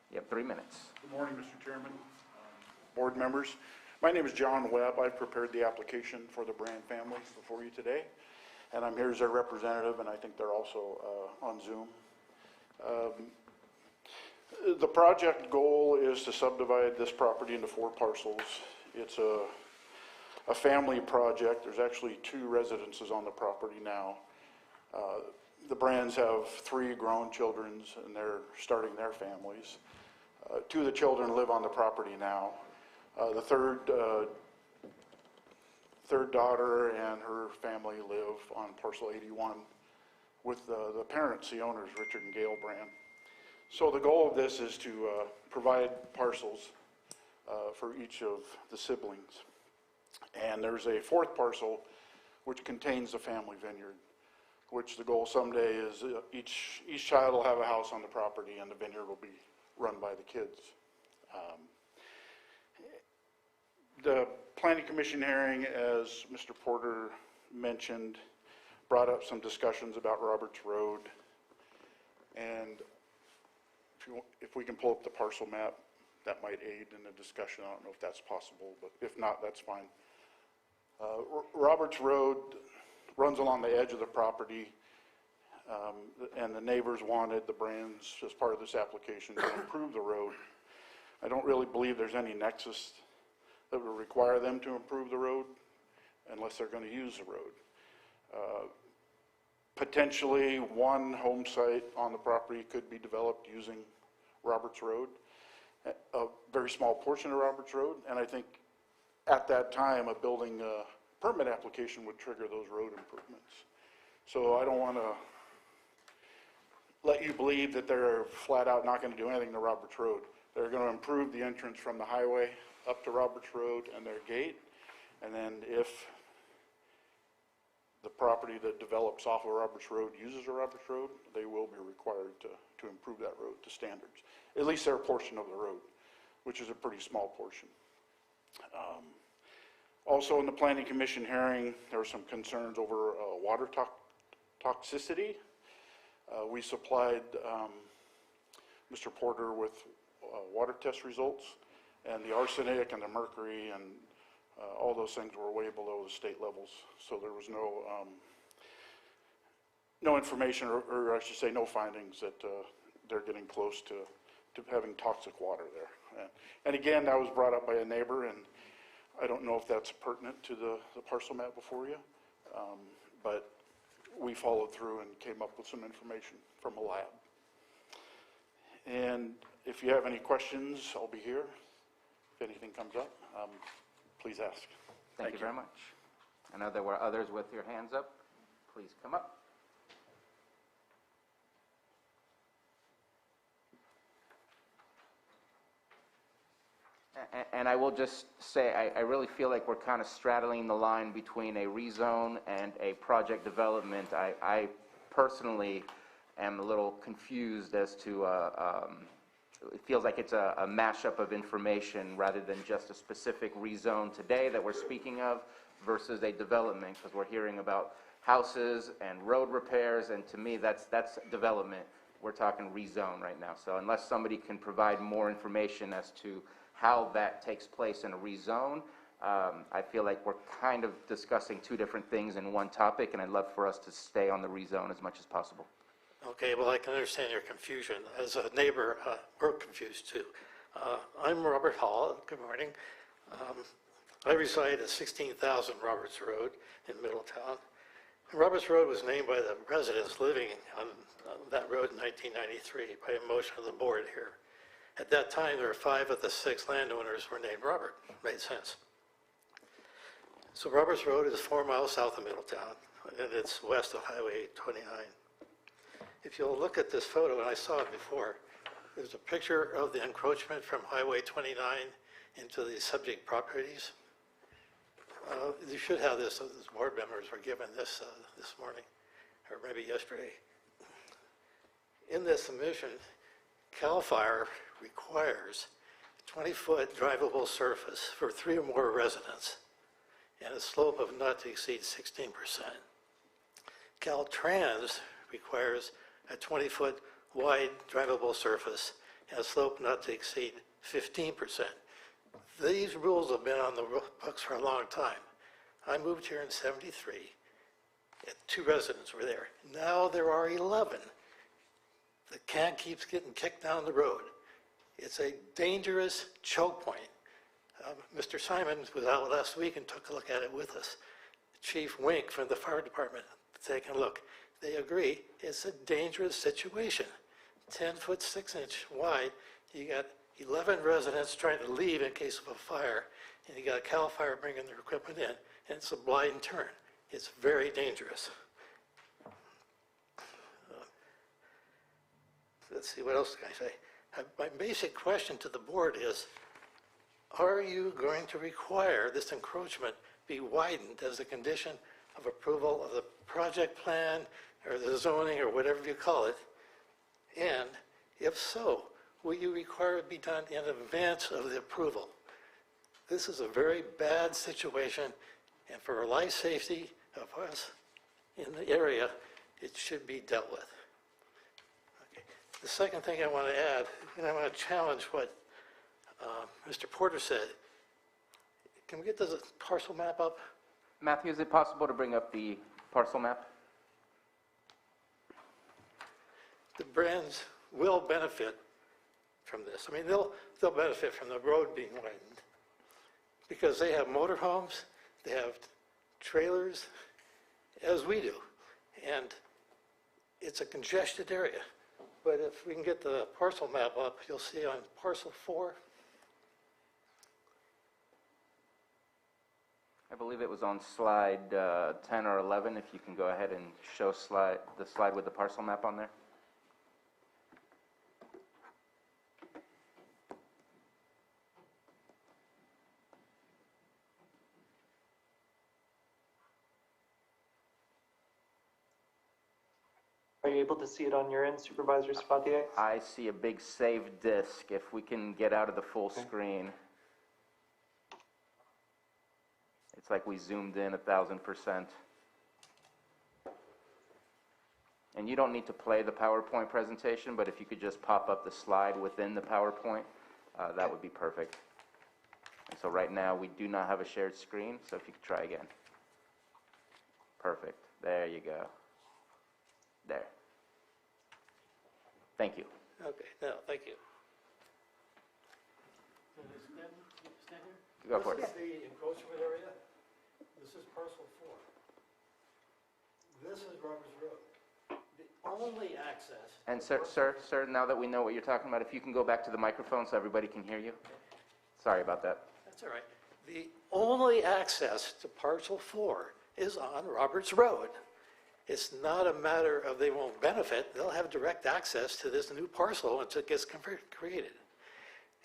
You have 3 minutes. Good morning, Mr. Chairman, board members. My name is John Webb. I've prepared the application for the Brand family before you today, and I'm here as their representative, and I think they're also on Zoom. The project goal is to subdivide this property into 4 parcels. It's a family project. There's actually 2 residences on the property now. The Brands have 3 grown children, and they're starting their families. 2 of the children live on the property now. The third daughter and her family live on parcel 81 with the parents, the owners, Richard and Gail Brand. So the goal of this is to provide parcels for each of the siblings. And there's a 4th parcel which contains the family vineyard, which the goal someday is each child will have a house on the property and the vineyard will be run by the kids. The Planning Commission hearing, as Mr. Porter mentioned, brought up some discussions about Roberts Road. And if we can pull up the parcel map, that might aid in the discussion. I don't know if that's possible, but if not, that's fine. Roberts Road runs along the edge of the property, and the neighbors wanted the Brands, as part of this application, to improve the road. I don't really believe there's any nexus that would require them to improve the road unless they're going to use the road. Potentially, one home site on the property could be developed using Roberts Road, a very small portion of Roberts Road, and I think at that time a building permit application would trigger those road improvements. So I don't want to let you believe that they're flat out not going to do anything to Roberts Road. They're going to improve the entrance from the highway up to Roberts Road and their gate, and then if the property that develops off of Roberts Road uses a Roberts Road, they will be required to improve that road to standards, at least their portion of the road, which is a pretty small portion. Also in the Planning Commission hearing, there were some concerns over water toxicity. We supplied Mr. Porter with water test results, and the arsenic and the mercury and all those things were way below the state levels. So there was no information, or I should say no findings that they're getting close to having toxic water there. And again, that was brought up by a neighbor, and I don't know if that's pertinent to the parcel map before you, but we followed through and came up with some information from a lab. And if you have any questions, I'll be here. If anything comes up, please ask. Thank you very much. I know there were others with your hands up. Please come up. And I will just say, I really feel like we're kind of straddling the line between a rezone and a project development. I personally am a little confused as to, it feels like it's a mashup of information rather than just a specific rezone today that we're speaking of versus a development, because we're hearing about houses and road repairs, and to me, that's development. We're talking rezone right now. So unless somebody can provide more information as to how that takes place in a rezone, I feel like we're kind of discussing 2 different things in one topic, and I'd love for us to stay on the rezone as much as possible. Okay, well, I can understand your confusion. As a neighbor, we're confused too. I'm Robert Hall. Good morning. I reside at 16,000 Roberts Road in Middletown. And Roberts Road was named by the residents living on that road in 1993 by a motion of the board here. At that time, there were 5 of the 6 landowners were named Robert. Made sense. So Roberts Road is 4 miles south of Middletown, and it's west of Highway 29. If you'll look at this photo, and I saw it before, there's a picture of the encroachment from Highway 29 into the subject properties. You should have this, as board members were given this this morning, or maybe yesterday. In this submission, CAL FIRE requires a 20-foot drivable surface for 3 or more residents and a slope of not to exceed 16%. Caltrans requires a 20-foot wide drivable surface and a slope not to exceed 15%. These rules have been on the books for a long time. I moved here in '73, and 2 residents were there. Now there are 11. The can keeps getting kicked down the road. It's a dangerous choke point. Mr. Simons was out last week and took a look at it with us. Chief Wink from the fire department taking a look. they agree it's a dangerous situation. 10 foot 6 inch wide, you got 11 residents trying to leave in case of a fire, and you got CAL FIRE bringing their equipment in, and it's a blind turn. It's very dangerous. Let's see, what else can I say? My basic question to the board is, are you going to require this encroachment be widened as a condition of approval of the project plan or the zoning or whatever you call it? And if so, will you require it be done in advance of the approval? This is a very bad situation, and for life safety of us in the area, it should be dealt with. Okay. The second thing I want to add, and I want to challenge what Mr. Porter said. Can we get the parcel map up? Matthew, is it possible to bring up the parcel map? The brands will benefit from this. I mean, they'll benefit from the road being widened because they have motorhomes, they have trailers, as we do, and it's a congested area. But if we can get the parcel map up, you'll see on parcel 4. I believe it was on slide 10 or 11, if you can go ahead and show the slide with the parcel map on there. Are you able to see it on your end, Supervisor Sabatier? I see a big save disk, if we can get out of the full screen. It's like we zoomed in 1,000%. And you don't need to play the PowerPoint presentation, but if you could just pop up the slide within the PowerPoint, that would be perfect. And so right now, we do not have a shared screen, so if you could try again. Perfect. There you go. There. Thank you. Okay, no, thank you. Go for it. This is the encroachment area. This is parcel 4. This is Roberts Road. The only access. And sir, now that we know what you're talking about, if you can go back to the microphone so everybody can hear you. Sorry about that. That's all right. The only access to parcel 4 is on Roberts Road. It's not a matter of they won't benefit. They'll have direct access to this new parcel until it gets created.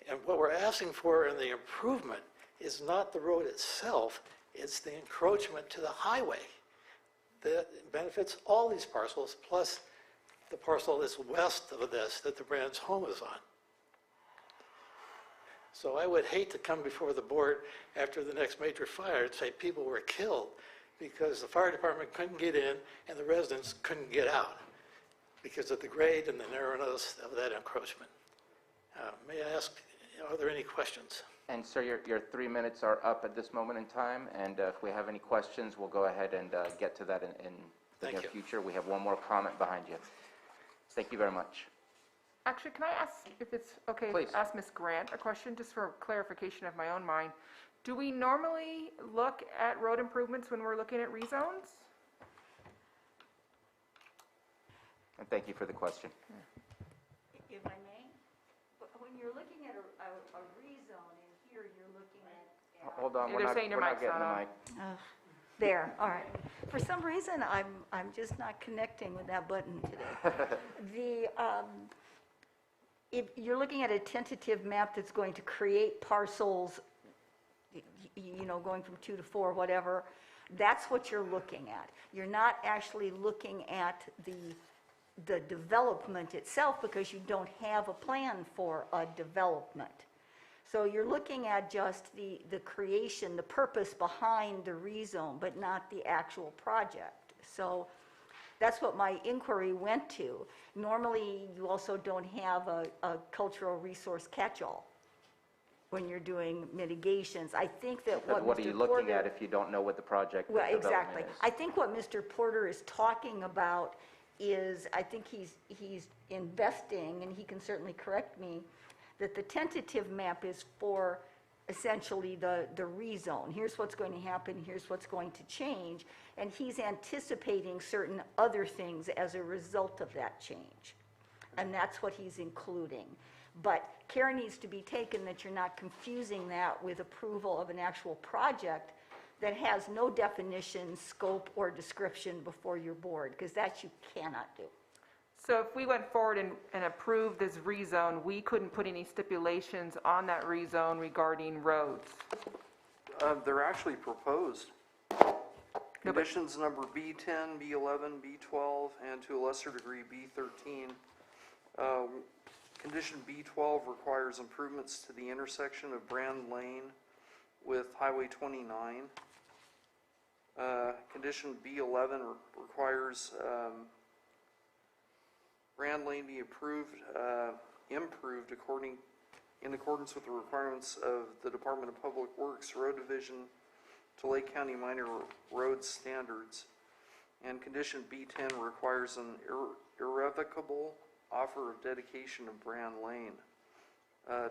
And what we're asking for in the improvement is not the road itself, it's the encroachment to the highway that benefits all these parcels, plus the parcel that's west of this that the brand's home is on. So I would hate to come before the board after the next major fire and say people were killed because the fire department couldn't get in and the residents couldn't get out because of the grade and the narrowness of that encroachment. May I ask, are there any questions? And sir, your 3 minutes are up at this moment in time, and if we have any questions, we'll go ahead and get to that in the near future. We have one more comment behind you. Thank you very much. Actually, can I ask, if it's okay, Please. ask Ms. Grant a question, just for clarification of my own mind? Do we normally look at road improvements when we're looking at rezones? And thank you for the question. If I may, when you're looking at a rezone, and here you're looking at. Hold on, we're They're not saying your getting mic's the not on. mic. There, all right. For some reason, I'm just not connecting with that button today. If you're looking at a tentative map that's going to create parcels, you know, going from 2 to 4, whatever, that's what you're looking at. You're not actually looking at the development itself because you don't have a plan for a development. So you're looking at just the creation, the purpose behind the rezone, but not the actual project. So that's what my inquiry went to. Normally, you also don't have a cultural resource catch-all when you're doing mitigations. I think that But what are you looking at if you don't know what the project well, development exactly. is? I think what Mr. Porter is talking about is, I think he's investing, and he can certainly correct me, that the tentative map is for essentially the rezone. Here's what's going to happen, here's what's going to change, and he's anticipating certain other things as a result of that change. And that's what he's including. But care needs to be taken that you're not confusing that with approval of an actual project that has no definition, scope, or description before your board, because that you cannot do. So if we went forward and approved this rezone, we couldn't put any stipulations on that rezone regarding roads? They're actually proposed. Conditions number B10, B11, B12, and to a lesser degree, B13. Condition B12 requires improvements to the intersection of Brand Lane with Highway 29. Condition B11 requires Brand Lane be improved in accordance with the requirements of the Department of Public Works Road Division to Lake County Minor Road Standards. And condition B10 requires an irrevocable offer of dedication of Brand Lane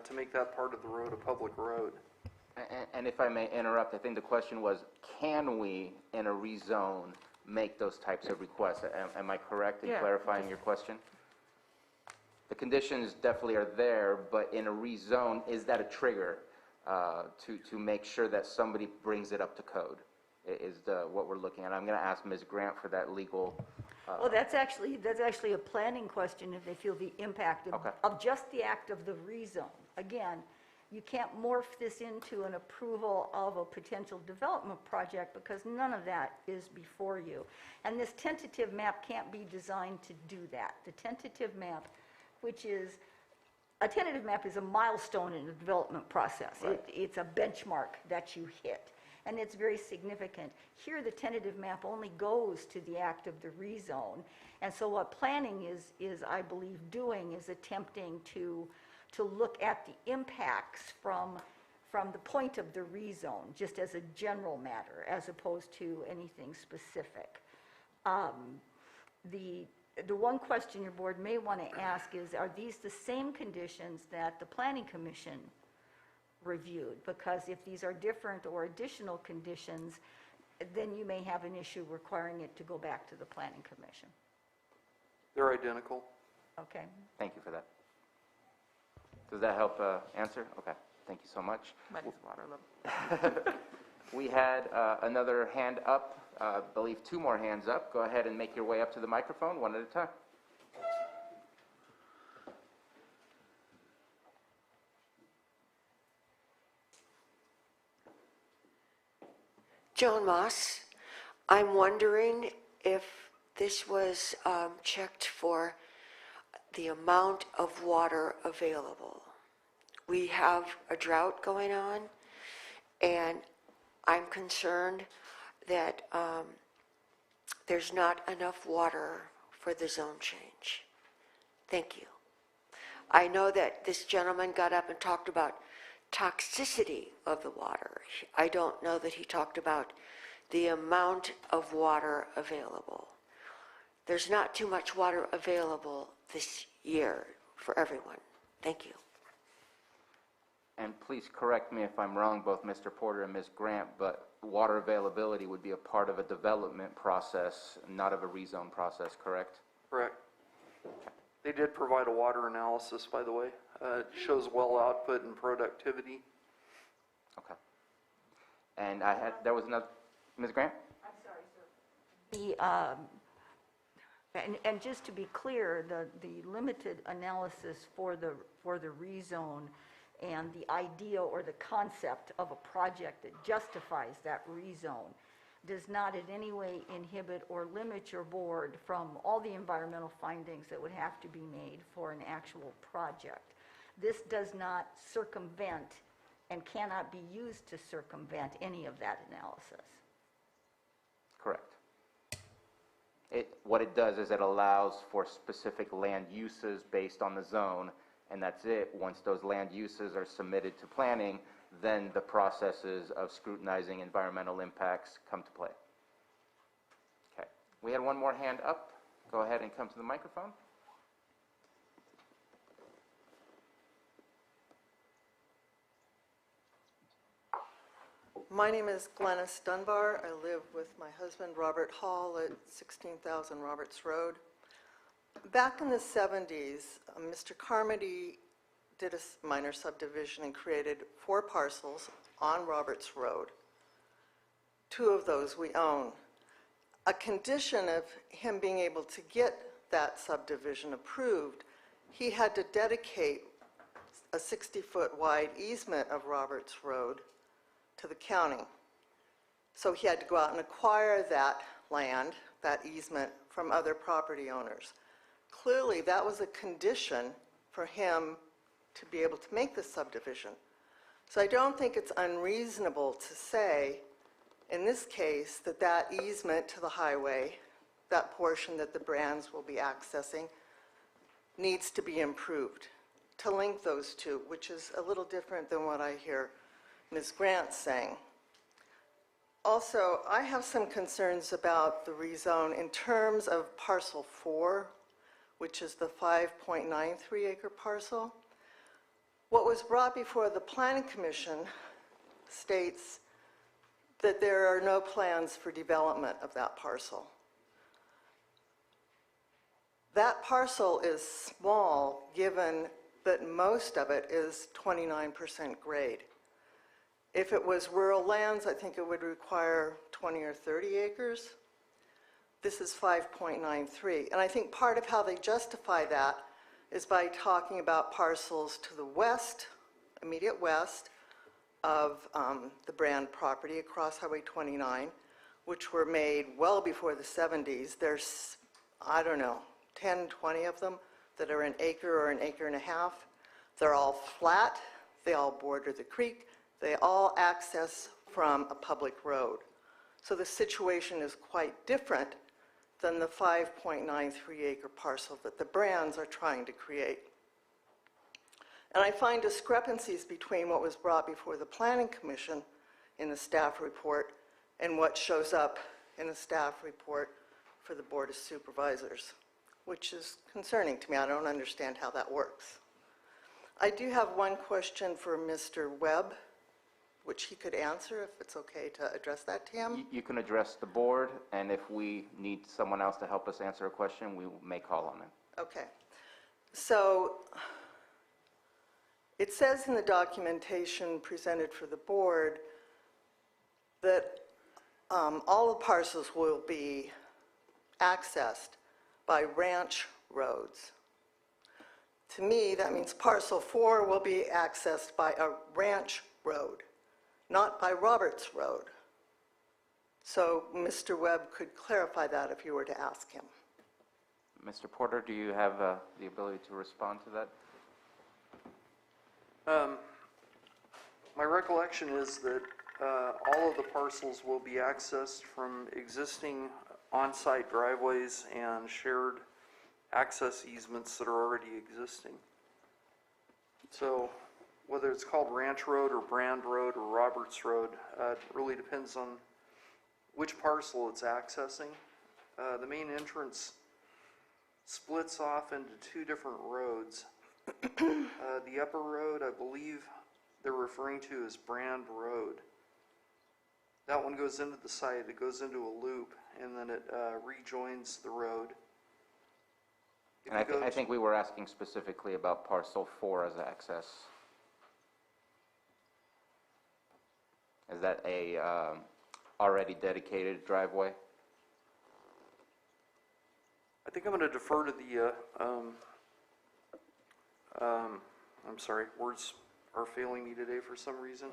to make that part of the road a public road. And if I may interrupt, I think the question was, can we, in a rezone, make those types of requests? Am I correct in clarifying your question? The conditions definitely are there, but in a rezone, is that a trigger to make sure that somebody brings it up to code? Is what we're looking at. I'm going to ask Ms. Grant for that legal. Well, that's actually a planning question if they feel the impact of just the act of the rezone. Again, you can't morph this into an approval of a potential development project because none of that is before you. And this tentative map can't be designed to do that. The tentative map, which is, a tentative map is a milestone in the development process. Right. It's a benchmark that you hit, and it's very significant. Here, the tentative map only goes to the act of the rezone. And so what planning is I believe, doing is attempting to look at the impacts from the point of the rezone, just as a general matter, as opposed to anything specific. The one question your board may want to ask is, are these the same conditions that the Planning Commission reviewed? Because if these are different or additional conditions, then you may have an issue requiring it to go back to the Planning Commission. They're identical. Okay. Thank you for that. Does that help answer? Okay, thank you so much. Minus water level. We had another hand up, I believe two more hands up. Go ahead and make your way up to the microphone, one at a time. Joan Moss, I'm wondering if this was checked for the amount of water available. We have a drought going on, and I'm concerned that there's not enough water for the zone change. Thank you. I know that this gentleman got up and talked about toxicity of the water. I don't know that he talked about the amount of water available. There's not too much water available this year for everyone. Thank you. And please correct me if I'm wrong, both Mr. Porter and Ms. Grant, but water availability would be a part of a development process, not of a rezone process, correct? Correct. They did provide a water analysis, by the way. It shows well output and productivity. Okay. And there was another, Ms. Grant? I'm sorry, sir. And just to be clear, the limited analysis for the rezone and the idea or the concept of a project that justifies that rezone does not in any way inhibit or limit your board from all the environmental findings that would have to be made for an actual project. This does not circumvent and cannot be used to circumvent any of that analysis. Correct. What it does is it allows for specific land uses based on the zone, and that's it. Once those land uses are submitted to planning, then the processes of scrutinizing environmental impacts come to play. Okay. We had one more hand up. Go ahead and come to the microphone. My name is Glennis Dunbar. I live with my husband, Robert Hall, at 16,000 Roberts Road. Back in the 70s, Mr. Carmody did a minor subdivision and created 4 parcels on Roberts Road. 2 of those we own. A condition of him being able to get that subdivision approved, he had to dedicate a 60-foot wide easement of Roberts Road to the county. So he had to go out and acquire that land, that easement, from other property owners. Clearly, that was a condition for him to be able to make this subdivision. So I don't think it's unreasonable to say, in this case, that that easement to the highway, that portion that the Brands will be accessing, needs to be improved to link those two, which is a little different than what I hear Ms. Grant saying. Also, I have some concerns about the rezone in terms of parcel 4, which is the 5.93 acre parcel. What was brought before the Planning Commission states that there are no plans for development of that parcel. That parcel is small, given that most of it is 29% grade. If it was rural lands, I think it would require 20 or 30 acres. This is 5.93. And I think part of how they justify that is by talking about parcels to the west, immediate west of the Brand property across Highway 29, which were made well before the 70s. There's, I don't know, 10, 20 of them that are an acre or an acre and a half. They're all flat. They all border the creek. They all access from a public road. So the situation is quite different than the 5.93 acre parcel that the Brands are trying to create. And I find discrepancies between what was brought before the Planning Commission in the staff report and what shows up in the staff report for the Board of Supervisors, which is concerning to me. I don't understand how that works. I do have one question for Mr. Webb, which he could answer if it's okay to address that to him. You can address the board, and if we need someone else to help us answer a question, we may call on them. Okay. So it says in the documentation presented for the board that all the parcels will be accessed by ranch roads. To me, that means parcel 4 will be accessed by a ranch road, not by Roberts Road. So Mr. Webb could clarify that if you were to ask him. Mr. Porter, do you have the ability to respond to that? My recollection is that all of the parcels will be accessed from existing on-site driveways and shared access easements that are already existing. So whether it's called Ranch Road or Brand Road or Roberts Road, it really depends on which parcel it's accessing. The main entrance splits off into 2 different roads. The upper road, I believe they're referring to as Brand Road. That one goes into the site, it goes into a loop, and then it rejoins the road. And I think we were asking specifically about parcel 4 as access. Is that a already dedicated driveway? I think I'm going to defer to the, I'm sorry, words are failing me today for some reason,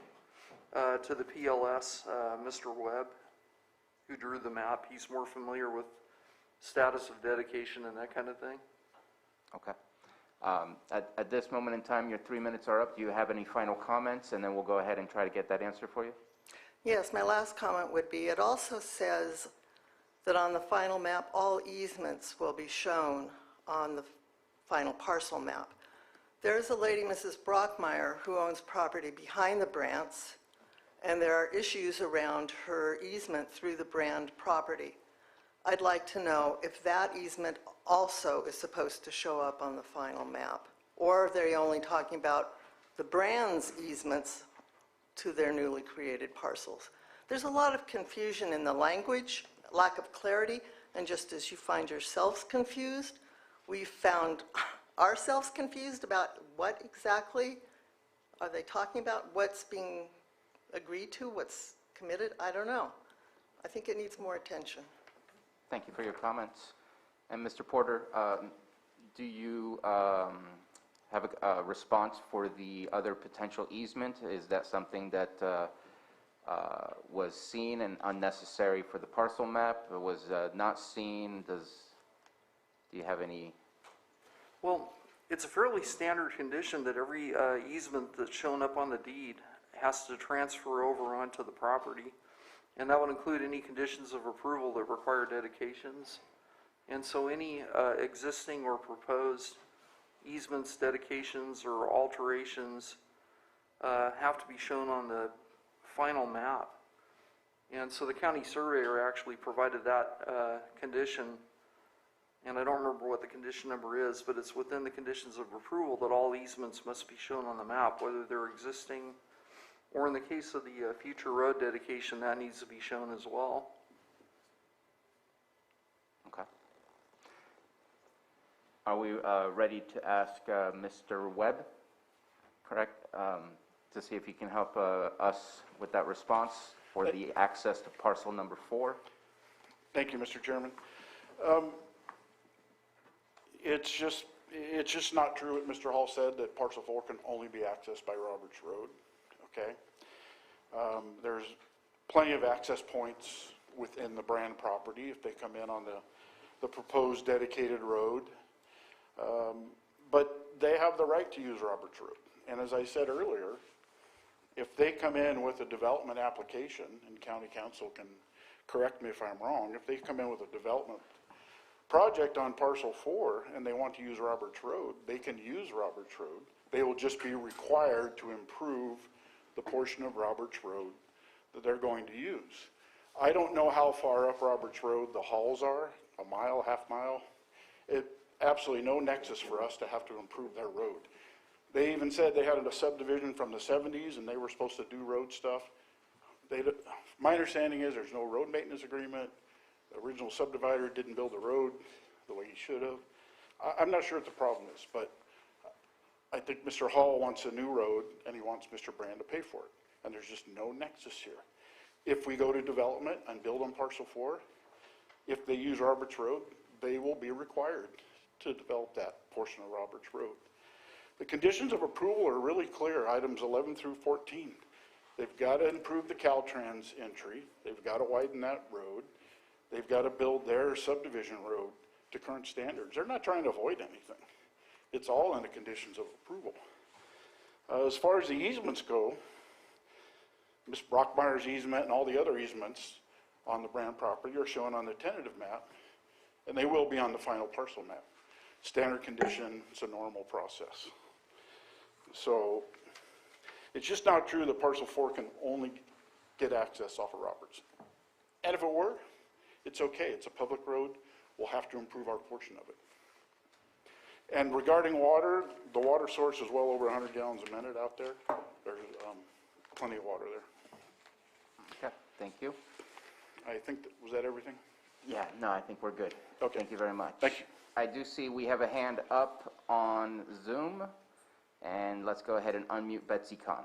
to the PLS, Mr. Webb, who drew the map. He's more familiar with status of dedication and that kind of thing. Okay. At this moment in time, your 3 minutes are up. Do you have any final comments? And then we'll go ahead and try to get that answer for you. Yes, my last comment would be, it also says that on the final map, all easements will be shown on the final parcel map. There's a lady, Mrs. Brockmeyer, who owns property behind the Brants, and there are issues around her easement through the Brand property. I'd like to know if that easement also is supposed to show up on the final map, or are they only talking about the Brand's easements to their newly created parcels. There's a lot of confusion in the language, lack of clarity, and just as you find yourselves confused, we found ourselves confused about what exactly are they talking about, what's being agreed to, what's committed. I don't know. I think it needs more attention. Thank you for your comments. And Mr. Porter, do you have a response for the other potential easement? Is that something that was seen and unnecessary for the parcel map? Or was not seen? Do you have any? Well, it's a fairly standard condition that every easement that's shown up on the deed has to transfer over onto the property. And that would include any conditions of approval that require dedications. And so any existing or proposed easements, dedications, or alterations have to be shown on the final map. And so the county surveyor actually provided that condition, and I don't remember what the condition number is, but it's within the conditions of approval that all easements must be shown on the map, whether they're existing, or in the case of the future road dedication, that needs to be shown as well. Okay. Are we ready to ask Mr. Webb, correct, to see if he can help us with that response for the access to parcel number 4? Thank you, Mr. Chairman. It's just not true what Mr. Hall said, that parcel 4 can only be accessed by Roberts Road, okay? There's plenty of access points within the Brand property if they come in on the proposed dedicated road. But they have the right to use Roberts Road. And as I said earlier, if they come in with a development application, and county council can correct me if I'm wrong, if they come in with a development project on parcel 4 and they want to use Roberts Road, they can use Roberts Road. They will just be required to improve the portion of Roberts Road that they're going to use. I don't know how far up Roberts Road the halls are, a mile, half mile. Absolutely no nexus for us to have to improve their road. They even said they had a subdivision from the 70s and they were supposed to do road stuff. My understanding is there's no road maintenance agreement. The original subdivider didn't build the road the way he should have. I'm not sure what the problem is, but I think Mr. Hall wants a new road and he wants Mr. Brand to pay for it. And there's just no nexus here. If we go to development and build on parcel 4, if they use Roberts Road, they will be required to develop that portion of Roberts Road. The conditions of approval are really clear, items 11 through 14. They've got to improve the Caltrans entry. They've got to widen that road. They've got to build their subdivision road to current standards. They're not trying to avoid anything. It's all in the conditions of approval. As far as the easements go, Ms. Brockmeyer's easement and all the other easements on the Brand property are shown on the tentative map, and they will be on the final parcel map. Standard condition, it's a normal process. So it's just not true that parcel 4 can only get access off of Roberts. And if it were, it's okay. It's a public road. We'll have to improve our portion of it. And regarding water, the water source is well over 100 gallons a minute out there. There's plenty of water there. Okay, thank you. I think, was that everything? Yeah, no, I think we're good. Okay. Thank you very much. Thank you. I do see we have a hand up on Zoom, and let's go ahead and unmute Betsy Kahn.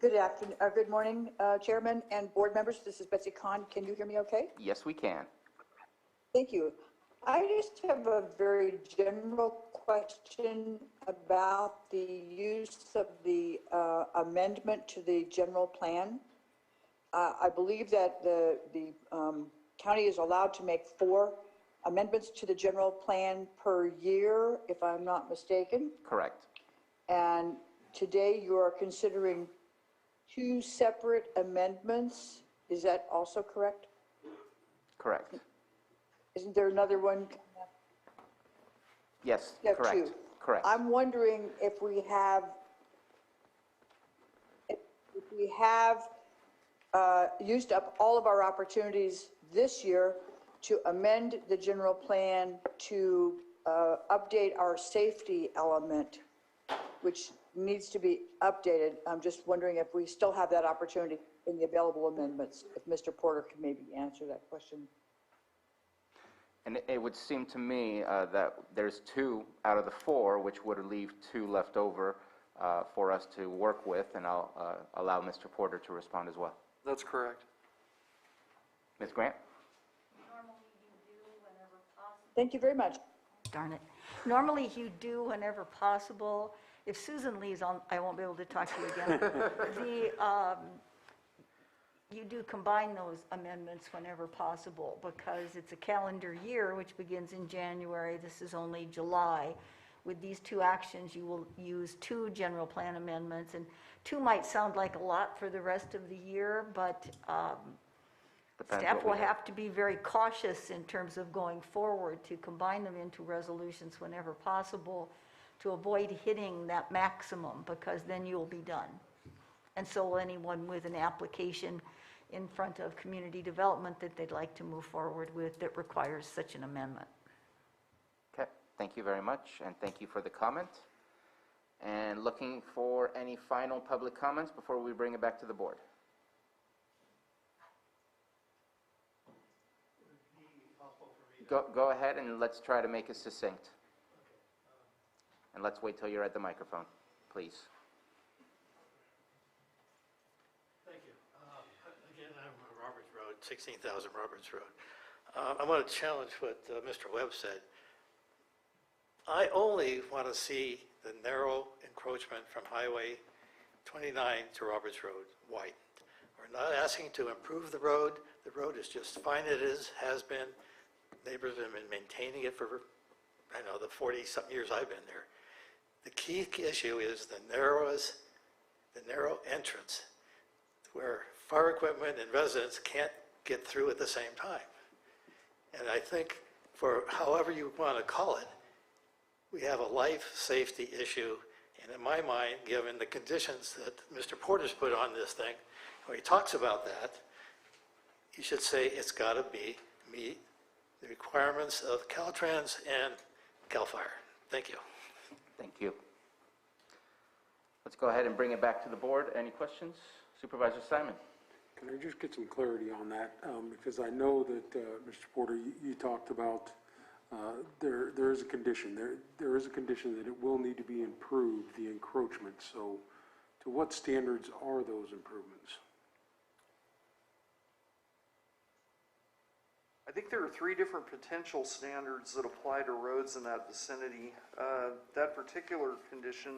Good morning, Chairman and board members. This is Betsy Kahn. Can you hear me okay? Yes, we can. Thank you. I just have a very general question about the use of the amendment to the general plan. I believe that the county is allowed to make 4 amendments to the general plan per year, if I'm not mistaken. Correct. And today you are considering 2 separate amendments. Is that also correct? Correct. Isn't there another one? Yes, Yeah, correct. 2. Correct. I'm wondering if we have used up all of our opportunities this year to amend the general plan to update our safety element, which needs to be updated. I'm just wondering if we still have that opportunity in the available amendments, if Mr. Porter could maybe answer that question. And it would seem to me that there's 2 out of the 4, which would leave 2 left over for us to work with, and I'll allow Mr. Porter to respond as well. That's correct. Ms. Grant? Thank you very much. Darn it. Normally you do whenever possible. If Susan leaves, I won't be able to talk to you again. You do combine those amendments whenever possible because it's a calendar year, which begins in January. This is only July. With these 2 actions, you will use 2 general plan amendments, and 2 might sound like a lot for the rest of the year, but staff will have to be very cautious in terms of going forward to combine them into resolutions whenever possible to avoid hitting that maximum, because then you'll be done. And so will anyone with an application in front of community development that they'd like to move forward with that requires such an amendment. Okay, thank you very much, and thank you for the comment. And looking for any final public comments before we bring it back to the board. Go ahead and let's try to make it succinct. And let's wait till you're at the microphone, please. Thank you. Again, I'm Roberts Road, 16,000 Roberts Road. I want to challenge what Mr. Webb said. I only want to see the narrow encroachment from Highway 29 to Roberts Road widened. We're not asking to improve the road. The road is just fine as it has been. Neighbors have been maintaining it for, I know, the 40-something years I've been there. The key issue is the narrow entrance where fire equipment and residents can't get through at the same time. And I think for however you want to call it, we have a life safety issue. And in my mind, given the conditions that Mr. Porter's put on this thing, when he talks about that, you should say it's got to meet the requirements of Caltrans and CAL FIRE. Thank you. Thank you. Let's go ahead and bring it back to the board. Any questions? Supervisor Simon. Can I just get some clarity on that? Because I know that, Mr. Porter, you talked about there is a condition. There is a condition that it will need to be improved, the encroachment. So to what standards are those improvements? I think there are 3 different potential standards that apply to roads in that vicinity. That particular condition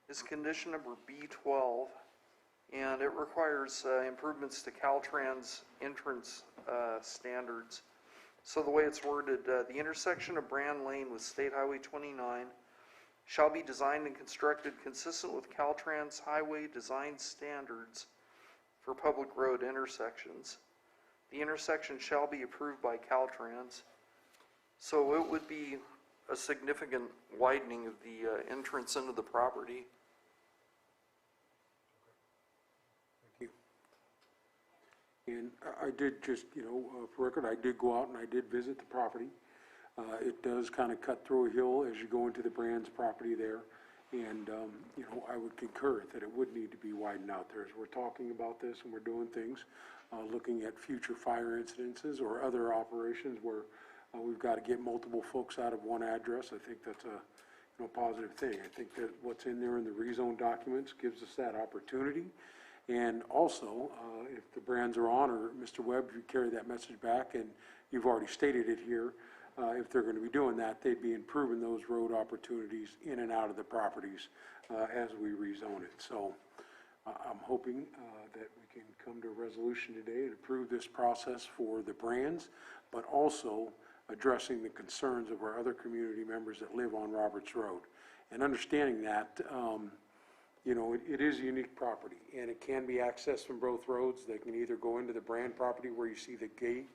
is condition number B12, and it requires improvements to Caltrans entrance standards. So the way it's worded, the intersection of Brand Lane with State Highway 29 shall be designed and constructed consistent with Caltrans highway design standards for public road intersections. The intersection shall be approved by Caltrans. So it would be a significant widening of the entrance into the property. Thank you. And I did just, for record, I did go out and I did visit the property. It does kind of cut through a hill as you go into the Brand's property there. And, I would concur that it would need to be widened out there. As we're talking about this and we're doing things, looking at future fire incidences or other operations where we've got to get multiple folks out of one address, I think that's a positive thing. I think that what's in there in the rezone documents gives us that opportunity. And also, if the Brands are on, or Mr. Webb, you carry that message back, and you've already stated it here, if they're going to be doing that, they'd be improving those road opportunities in and out of the properties as we rezone it. So I'm hoping that we can come to a resolution today and approve this process for the Brands, but also addressing the concerns of our other community members that live on Roberts Road. And understanding that, it is a unique property, and it can be accessed from both roads. They can either go into the Brand property where you see the gate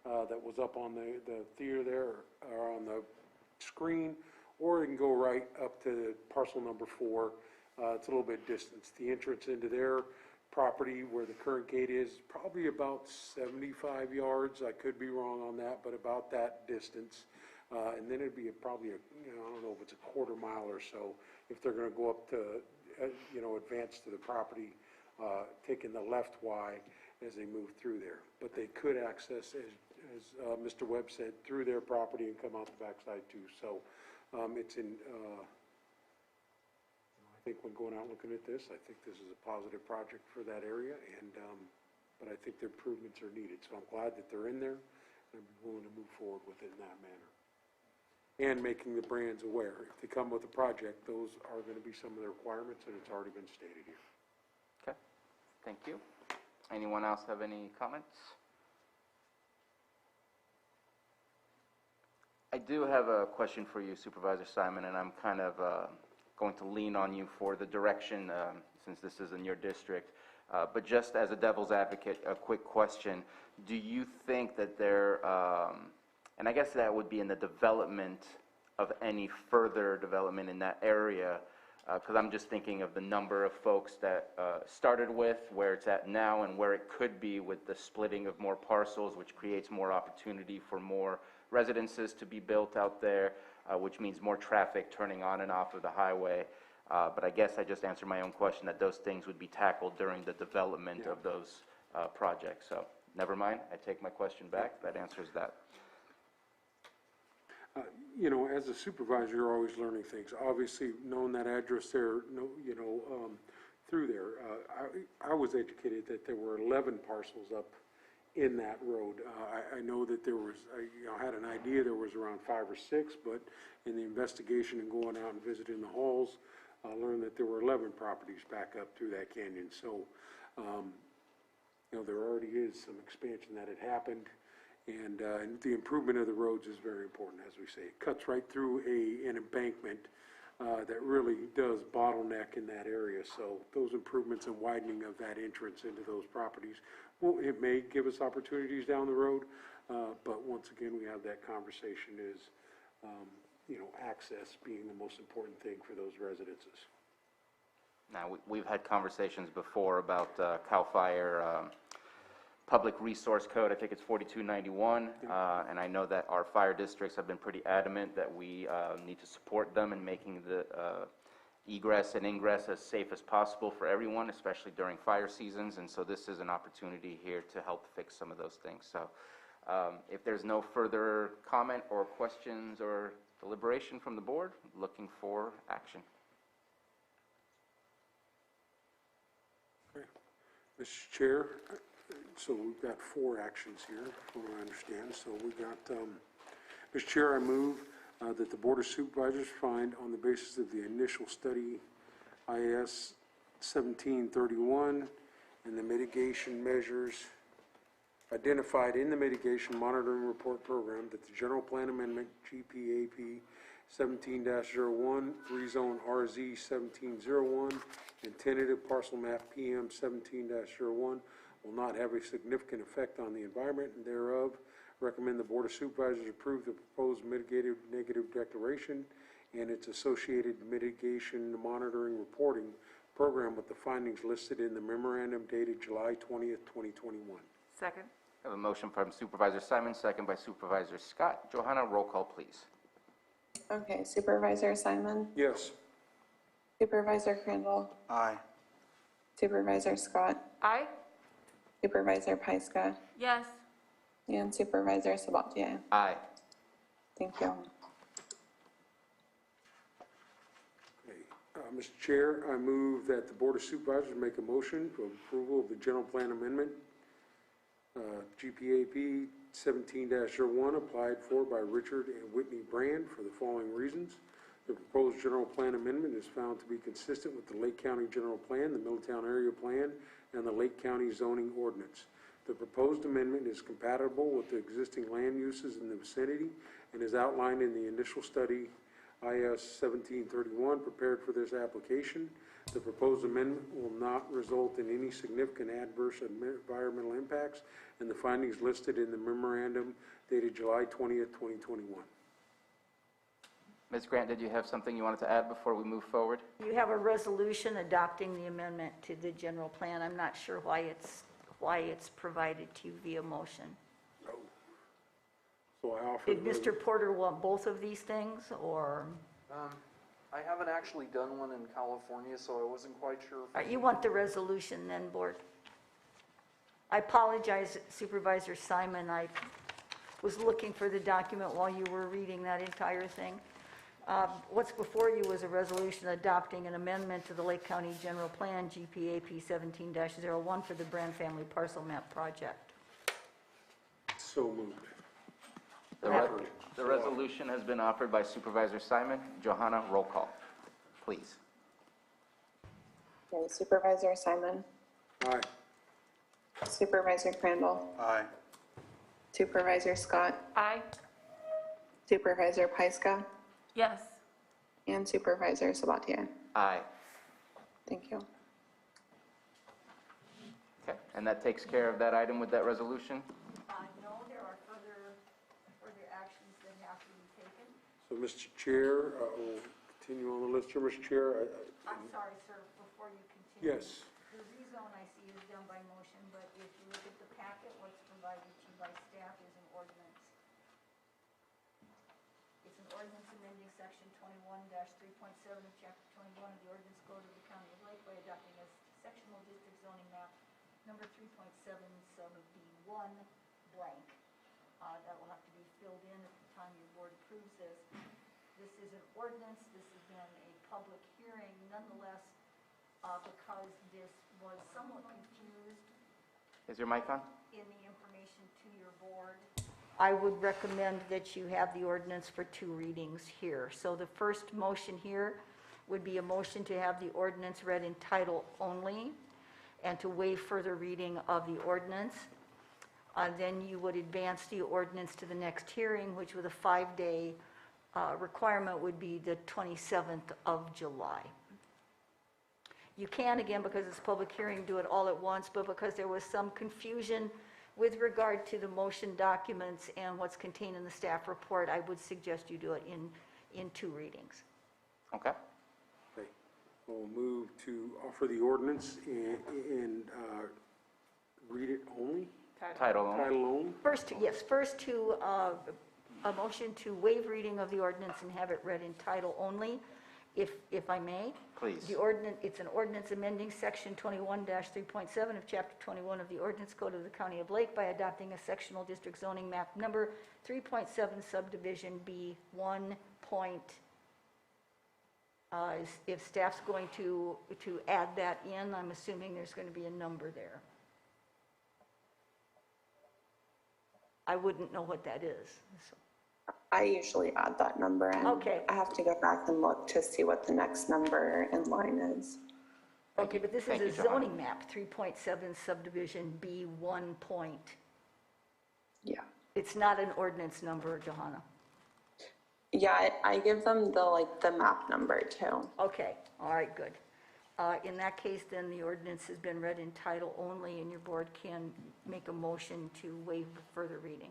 that was up on the theater there, or on the screen, or you can go right up to parcel number 4. It's a little bit distance. The entrance into there property where the current gate is, probably about 75 yards. I could be wrong on that, but about that distance. And then it'd be probably I don't know if it's a quarter mile or so, if they're gonna go up to, advance to the property, taking the left Y as they move through there. But they could access, as Mr. Webb said, through their property and come out the backside too. So it's in, I think when going out looking at this, I think this is a positive project for that area, and but I think the improvements are needed. So I'm glad that they're in there, and I'm willing to move forward with it in that manner. And making the brands aware. If they come with a project, those are going to be some of the requirements, and it's already been stated here. Okay, thank you. Anyone else have any comments? I do have a question for you, Supervisor Simon, and I'm kind of going to lean on you for the direction since this is in your district. But just as a devil's advocate, a quick question. Do you think that there, and I guess that would be in the development of any further development in that area, because I'm just thinking of the number of folks that started with, where it's at now, and where it could be with the splitting of more parcels, which creates more opportunity for more residences to be built out there, which means more traffic turning on and off of the highway. But I guess I just answered my own question that those things would be tackled during the development of those projects. So never mind, I take my question back. That answers that. As a supervisor, you're always learning things. Obviously, knowing that address there, through there, I was educated that there were 11 parcels up in that road. I know that there was, I had an idea there was around 5 or 6, but in the investigation and going out and visiting the halls, I learned that there were 11 properties back up through that canyon. So, there already is some expansion that had happened. And the improvement of the roads is very important, as we say. It cuts right through an embankment that really does bottleneck in that area. So those improvements and widening of that entrance into those properties, well, it may give us opportunities down the road, but once again, we have that conversation is, access being the most important thing for those residences. Now, we've had conversations before about CAL FIRE Public Resource Code. I think it's 4291, and I know that our fire districts have been pretty adamant that we need to support them in making the egress and ingress as safe as possible for everyone, especially during fire seasons, and so this is an opportunity here to help fix some of those things. So if there's no further comment or questions or deliberation from the board, looking for action. Okay. Mr. Chair, so we've got 4 actions here, from what I understand. So we got, Mr. Chair, I move that the Board of Supervisors find, on the basis of the initial study, IS 1731, and the mitigation measures identified in the Mitigation Monitoring Report Program, that the General Plan Amendment, GPAP 17-01, rezone RZ 1701, and tentative parcel map PM 17-01 will not have a significant effect on the environment, and thereof recommend the Board of Supervisors approve the proposed mitigated negative declaration and its associated mitigation monitoring reporting program with the findings listed in the memorandum dated July 20th, 2021. Second. I have a motion from Supervisor Simon, second by Supervisor Scott. Johanna, roll call, please. Okay, Supervisor Simon, Yes. Supervisor Crandall, Aye. Supervisor Scott, Aye. Supervisor Pyska, Yes. and Supervisor Sabatier. Aye. Thank you. Okay. Mr. Chair, I move that the Board of Supervisors make a motion for approval of the General Plan Amendment, GPAP 17-01, applied for by Richard and Whitney Brand for the following reasons. The proposed General Plan Amendment is found to be consistent with the Lake County General Plan, the Middletown Area Plan, and the Lake County Zoning Ordinance. The proposed amendment is compatible with the existing land uses in the vicinity and is outlined in the initial study IS 1731 prepared for this application. The proposed amendment will not result in any significant adverse environmental impacts, and the findings listed in the memorandum dated July 20th, 2021. Ms. Grant, did you have something you wanted to add before we move forward? You have a resolution adopting the amendment to the general plan. I'm not sure why it's provided to you via motion. So I offer. Did Mr. Porter want both of these things, or? I haven't actually done one in California, so I wasn't quite sure. You want the resolution then, Board? I apologize, Supervisor Simon. I was looking for the document while you were reading that entire thing. What's before you is a resolution adopting an amendment to the Lake County General Plan, GPAP 17-01 for the Brand Family Parcel Map Project. So moved. The resolution has been offered by Supervisor Simon. Johanna, roll call, please. Okay, Supervisor Simon, Aye. Supervisor Crandall, Aye. Supervisor Scott, Aye. Supervisor Pyska, Yes. and Supervisor Sabatier. Aye. Thank you. Okay, and that takes care of that item with that resolution? No, there are further actions that have to be taken. So, Mr. Chair, we'll continue on the list here. Mr. Chair, I'm sorry, sir, before you continue. yes. The rezone I see is done by motion, but if you look at the packet, what's provided to you by staff is an ordinance. It's an ordinance amending section 21-3.7 of chapter 21 of the ordinance code of the county of Lake by adopting a sectional district zoning map number 3.7 sub B1 blank. That will have to be filled in at the time your board approves this. This is an ordinance. This has been a public hearing. Nonetheless, because this was somewhat confused Is your mic on? in the information to your board, I would recommend that you have the ordinance for 2 readings here. So the first motion here would be a motion to have the ordinance read in title only and to waive further reading of the ordinance. Then you would advance the ordinance to the next hearing, which with a 5-day requirement would be the 27th of July. You can, again, because it's a public hearing, do it all at once, but because there was some confusion with regard to the motion documents and what's contained in the staff report, I would suggest you do it in 2 readings. Okay. Okay. We'll move to offer the ordinance and read it only? Title only. Title only? First to a motion to waive reading of the ordinance and have it read in title only, if I may. Please. It's an ordinance amending section 21-3.7 of chapter 21 of the ordinance code of the county of Lake by adopting a sectional district zoning map number 3.7 subdivision B1 point. If staff's going to add that in, I'm assuming there's going to be a number there. I wouldn't know what that is. So. I usually add that number in. Okay. I have to go back and look to see what the next number in line is. Okay, but this Thank is you, a Johanna. zoning map, 3.7 subdivision B1 point. Yeah. It's not an ordinance number, Johanna. Yeah, I give them the map number too. Okay, all right, good. In that case, then the ordinance has been read in title only, and your board can make a motion to waive further reading.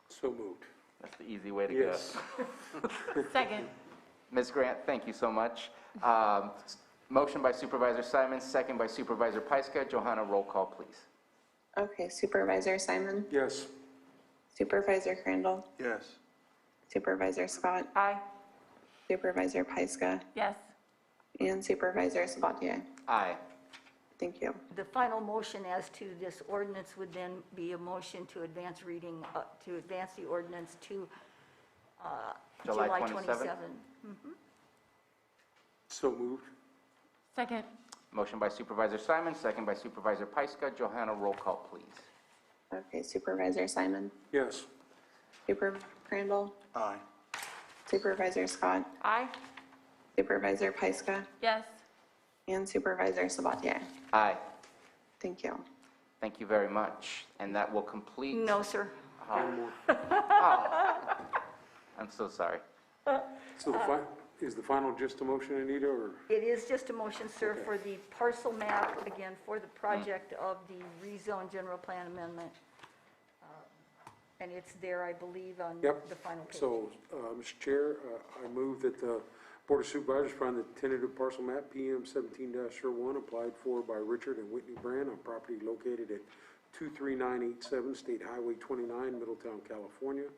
So moved. That's the easy way to Yes. go. Second. Ms. Grant, thank you so much. Motion by Supervisor Simon, second by Supervisor Pyska. Johanna, roll call, please. Okay, Supervisor Simon, Yes. Supervisor Crandall, Yes. Supervisor Scott, Aye. Supervisor Pyska, Yes. and Supervisor Sabatier. Aye. Thank you. The final motion as to this ordinance would then be a motion to advance reading, to advance the ordinance to July July 27th? 27. So moved. Second. Motion by Supervisor Simon, second by Supervisor Pyska. Johanna, roll call, please. Okay, Supervisor Simon, Yes. Supervisor Crandall, Aye. Supervisor Scott, Aye. Supervisor Pyska, Yes. and Supervisor Sabatier. Aye. Thank you. Thank you very much. And that will complete. No, sir. I'm so sorry. So is the final just a motion, Anita, or? It is just a motion, sir, Okay. for the parcel map, again, for the project of the rezone general plan amendment. And it's there, I believe, on Yep. the final page. So, Mr. Chair, I move that the Board of Supervisors find the tentative parcel map PM 17-01 applied for by Richard and Whitney Brand on property located at 23987 State Highway 29, Middletown, California,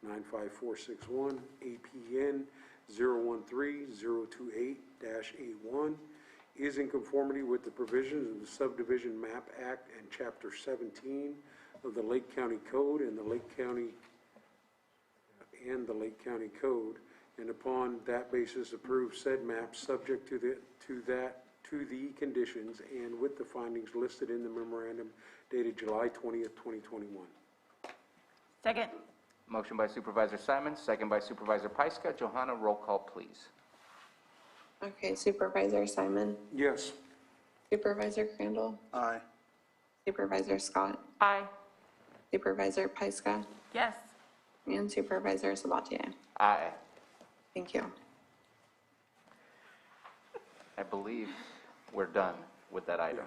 95461, APN 013028-A1, is in conformity with the provisions of the Subdivision Map Act and Chapter 17 of the Lake County Code and the Lake County Code, and upon that basis approve said map subject to the conditions and with the findings listed in the memorandum dated July 20th, 2021. Second. Motion by Supervisor Simon, second by Supervisor Pyska. Johanna, roll call, please. Okay, Supervisor Simon, Yes. Supervisor Crandall, Aye. Supervisor Scott, Aye. Supervisor Pyska, Yes. and Supervisor Sabatier. Aye. Thank you. I believe we're done with that item.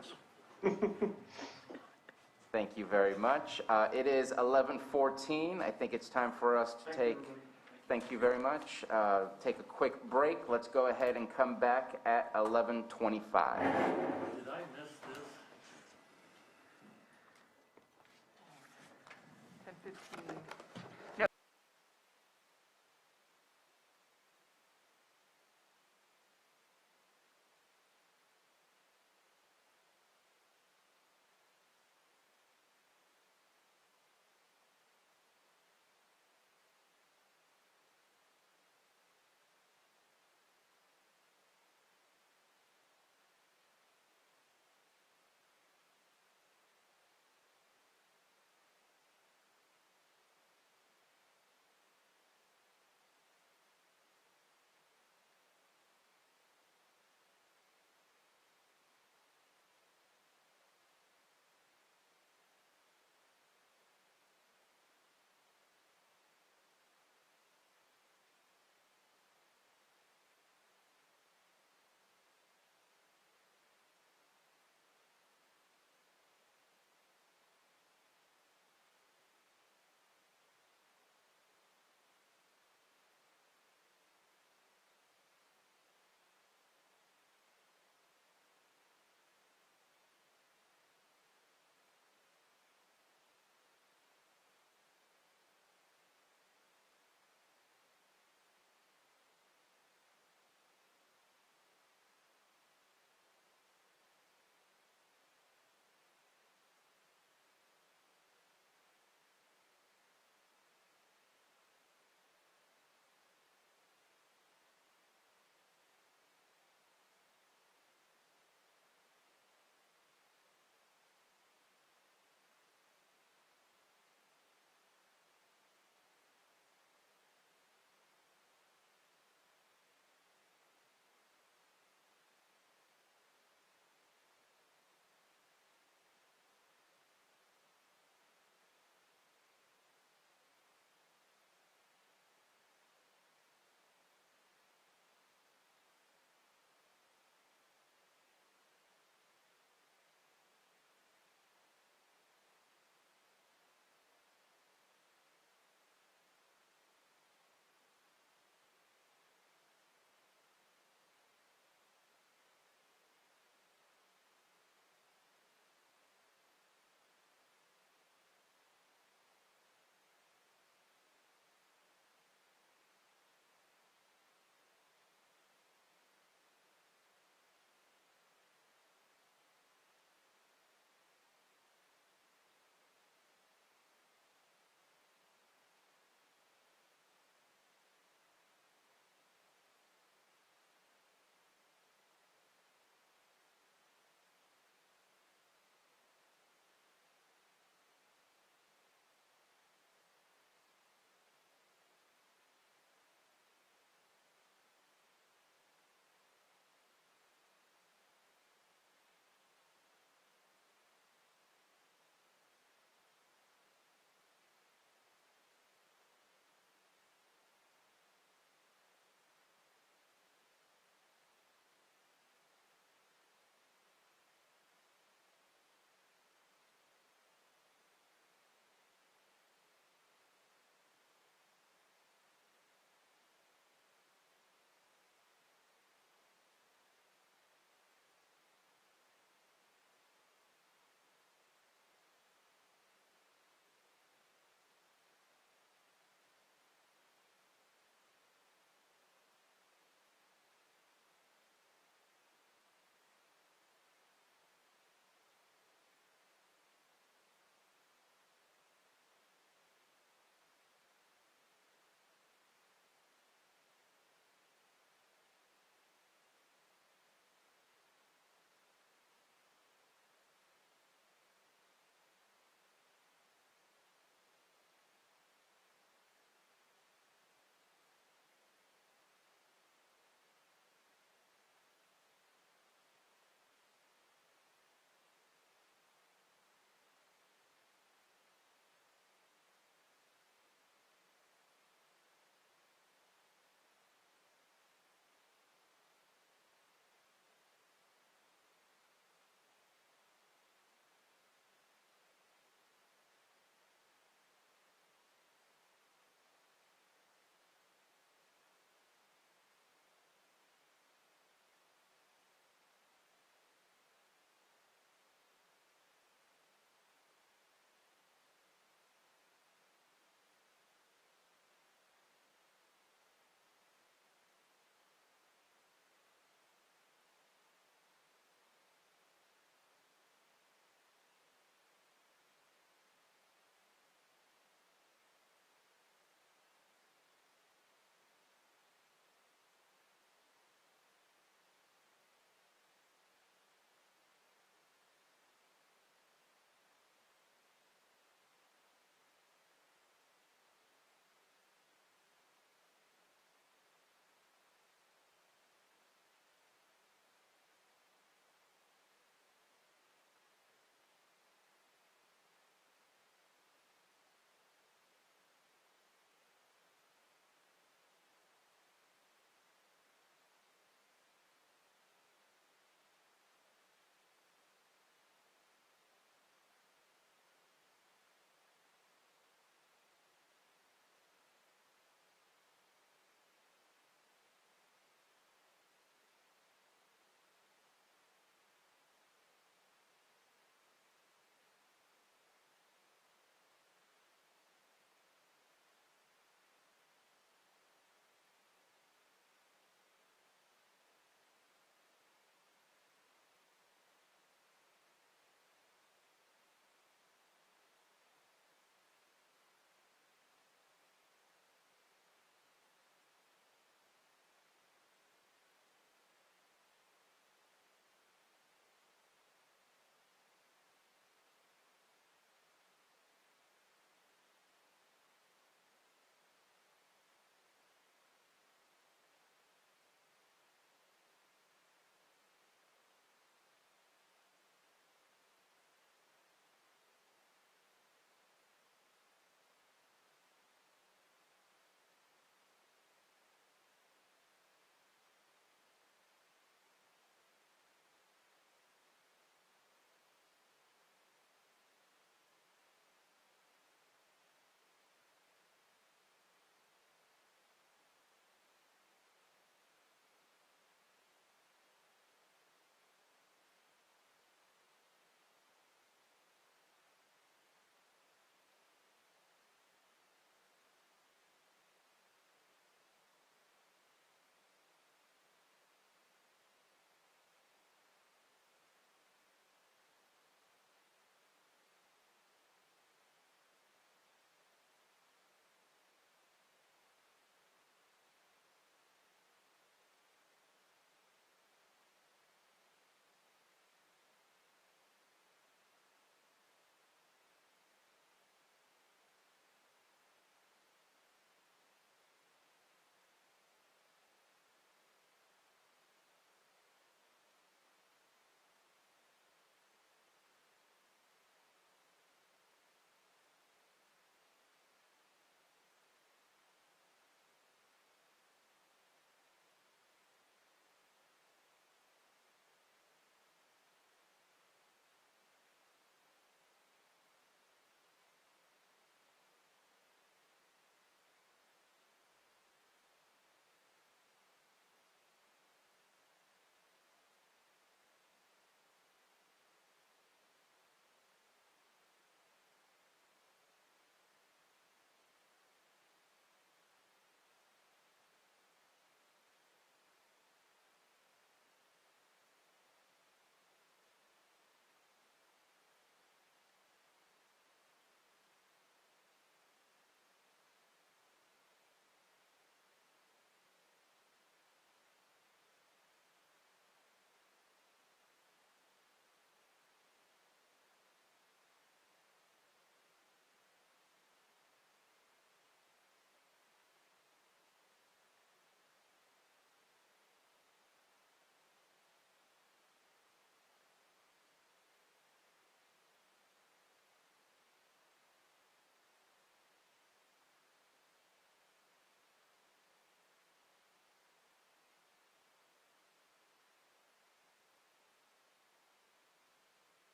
Thank you very much. It is 11:14. I think it's time for us to take, thank you very much, take a quick break. Let's go ahead and come back at 11:25. Did I miss this? 10:15.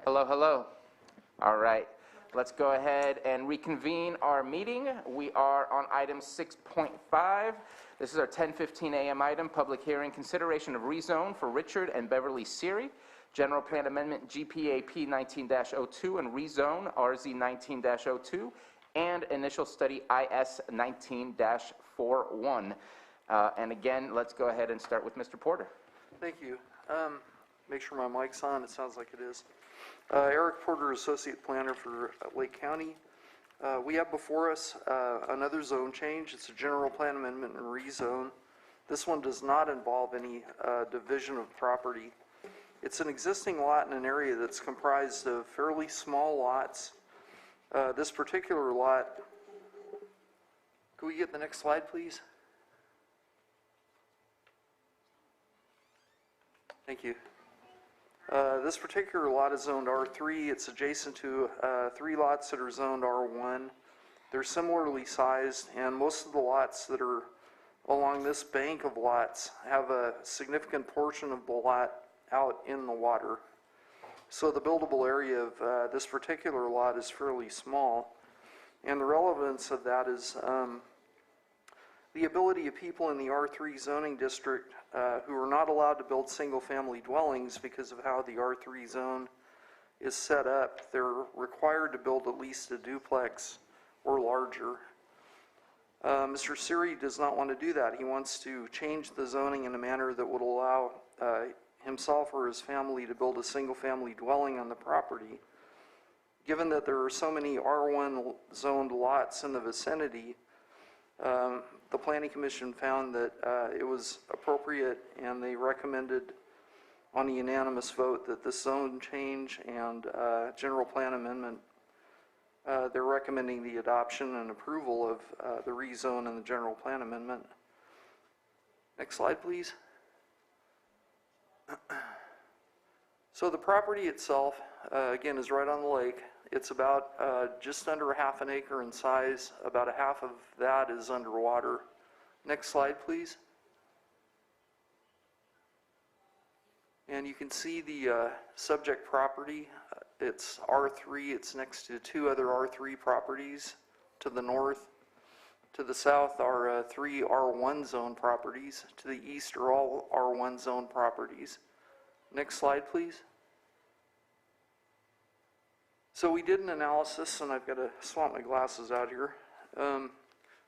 Hello, hello. All right, let's go ahead and reconvene our meeting. We are on item 6.5. This is our 10:15 a.m. item, public hearing, consideration of rezone for Richard and Beverly Siri, general plan amendment GPAP 19-02 and rezone RZ 19-02, and initial study IS 19-41. And again, let's go ahead and start with Mr. Porter. Thank you. Make sure my mic's on. It sounds like it is. Eric Porter, Associate Planner for Lake County. We have before us another zone change. It's a general plan amendment and rezone. This one does not involve any division of property. It's an existing lot in an area that's comprised of fairly small lots. This particular lot, could we get the next slide, please? Thank you. This particular lot is zoned R3. It's adjacent to 3 lots that are zoned R1. They're similarly sized, and most of the lots that are along this bank of lots have a significant portion of the lot out in the water. So the buildable area of this particular lot is fairly small, and the relevance of that is the ability of people in the R3 zoning district who are not allowed to build single-family dwellings because of how the R3 zone is set up. They're required to build at least a duplex or larger. Mr. Siri does not want to do that. He wants to change the zoning in a manner that would allow himself or his family to build a single-family dwelling on the property. Given that there are so many R1 zoned lots in the vicinity, the Planning Commission found that it was appropriate, and they recommended on a unanimous vote that the zone change and general plan amendment, they're recommending the adoption and approval of the rezone and the general plan amendment. Next slide, please. So the property itself, again, is right on the lake. It's about just under half an acre in size. About a half of that is underwater. Next slide, please. And you can see the subject property. It's R3. It's next to 2 other R3 properties to the north. To the south are 3 R1 zone properties. To the east are all R1 zone properties. Next slide, please. So we did an analysis, and I've got to swap my glasses out here.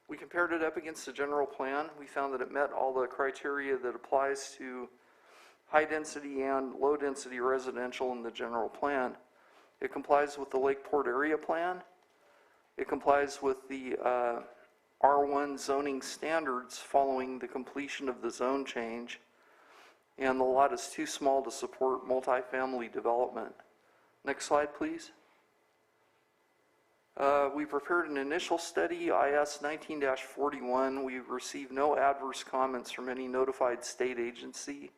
We compared it up against the general plan. We found that it met all the criteria that applies to high-density and low-density residential in the general plan. It complies with the Lakeport Area Plan. It complies with the R1 zoning standards following the completion of the zone change. And the lot is too small to support multifamily development. Next slide, please. We prepared an initial study, IS 19-41. We received no adverse comments from any notified state agency,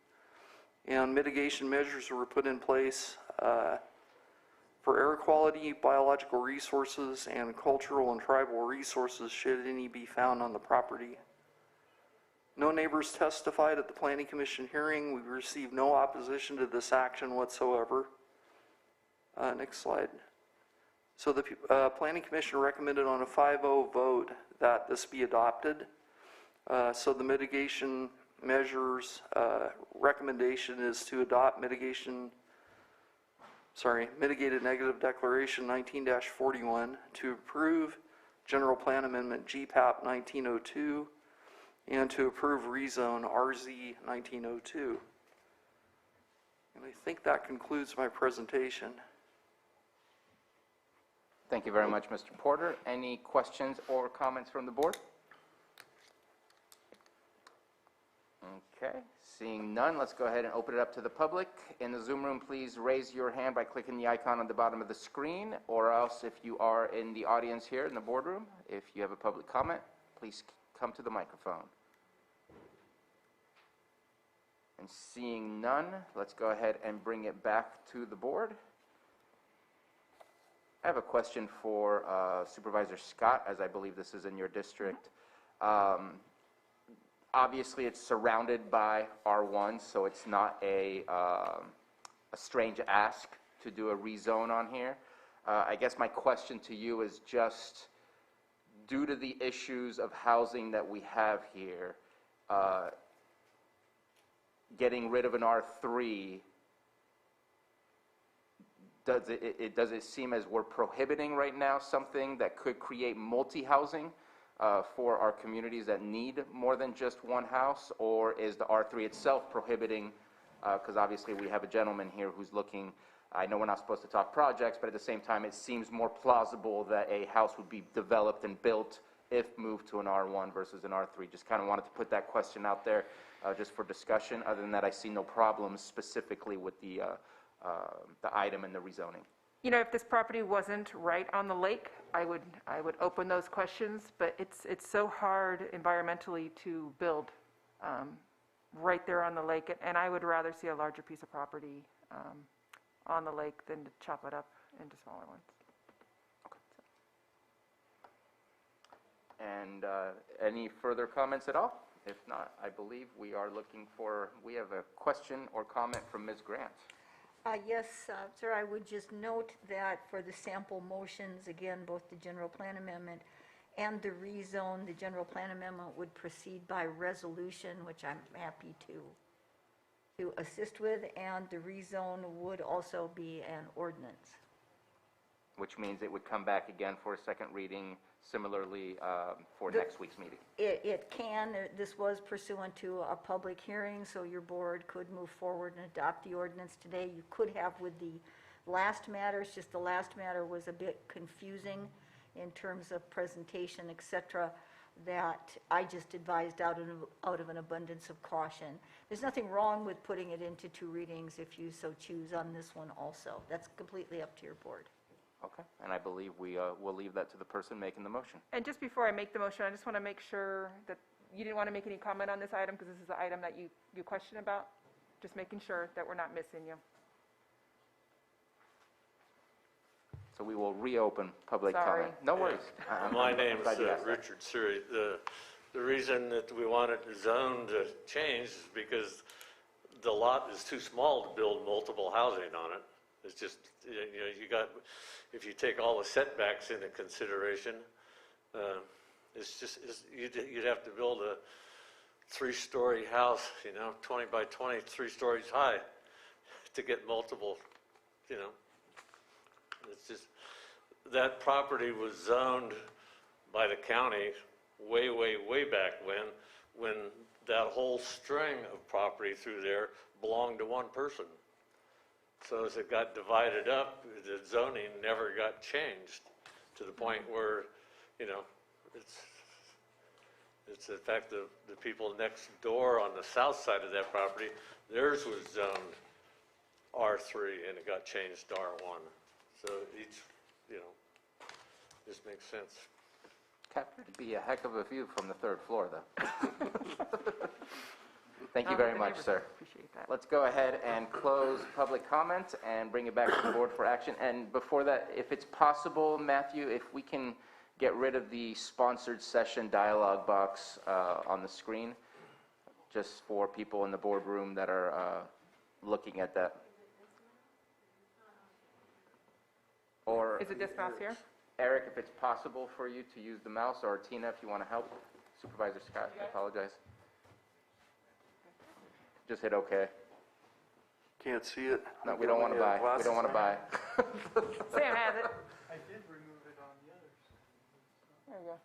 and mitigation measures were put in place for air quality, biological resources, and cultural and tribal resources should any be found on the property. No neighbors testified at the Planning Commission hearing. We received no opposition to this action whatsoever. Next slide. So the Planning Commission recommended on a 5-0 vote that this be adopted. So the mitigation measures recommendation is to adopt mitigated negative declaration 19-41, to approve general plan amendment GPAP 1902, and to approve rezone RZ 1902. And I think that concludes my presentation. Thank you very much, Mr. Porter. Any questions or comments from the board? Okay, seeing none, let's go ahead and open it up to the public. In the Zoom room, please raise your hand by clicking the icon on the bottom of the screen, or else if you are in the audience here in the boardroom, if you have a public comment, please come to the microphone. And seeing none, let's go ahead and bring it back to the board. I have a question for Supervisor Scott, as I believe this is in your district. Obviously, it's surrounded by R1, so it's not a strange ask to do a rezone on here. I guess my question to you is just, due to the issues of housing that we have here, getting rid of an R3, does it seem as we're prohibiting right now something that could create multi-housing for our communities that need more than just one house? Or is the R3 itself prohibiting, because obviously we have a gentleman here who's looking, I know we're not supposed to talk projects, but at the same time it seems more plausible that a house would be developed and built if moved to an R1 versus an R3. Just kind of wanted to put that question out there just for discussion. Other than that, I see no problems specifically with the item and the rezoning. You know, if this property wasn't right on the lake, I would open those questions, but it's so hard environmentally to build right there on the lake, and I would rather see a larger piece of property on the lake than to chop it up into smaller ones. And any further comments at all? If not, I believe we have a question or comment from Ms. Grant. Yes, sir, I would just note that for the sample motions, again, both the general plan amendment and the rezone, the general plan amendment would proceed by resolution, which I'm happy to assist with, and the rezone would also be an ordinance. Which means it would come back again for a second reading, similarly for next week's meeting. It can. This was pursuant to a public hearing, so your board could move forward and adopt the ordinance today. You could have with the last matters, just the last matter was a bit confusing in terms of presentation, et cetera, that I just advised out of an abundance of caution. There's nothing wrong with putting it into 2 readings if you so choose on this one also. That's completely up to your board. Okay, and I believe we'll leave that to the person making the motion. And just before I make the motion, I just want to make sure that you didn't want to make any comment on this item because this is the item that you question about. Just making sure that we're not missing you. So we will reopen public Sorry. comment. No worries. My name is Glad you asked that. Richard Siri. The reason that we wanted the zone to change is because the lot is too small to build multiple housing on it. It's just, if you take all the setbacks into consideration, you'd have to build a 3-story house, 20 by 20, 3 stories high to get multiple, It's just, that property was zoned by the county way, way, way back when that whole string of property through there belonged to one person. So as it got divided up, the zoning never got changed to the point where, it's in fact the people next door on the south side of that property, theirs was zoned R3 and it got changed to R1. So each, just makes sense. It'd be a heck of a view from the 3rd floor, though. Thank you very much, sir. Appreciate that. Let's go ahead and close public comment and bring it back to the board for action. And before that, if it's possible, Matthew, if we can get rid of the sponsored session dialogue box on the screen, just for people in the boardroom that are looking at that. Or Is it this mouse here? Eric, if it's possible for you to use the mouse, or Tina, if you want to help. Supervisor Scott, I apologize. Just hit OK. Can't see it. No, we don't want to buy. We don't want to buy. Sam has it. I did remove it on the others. There you go.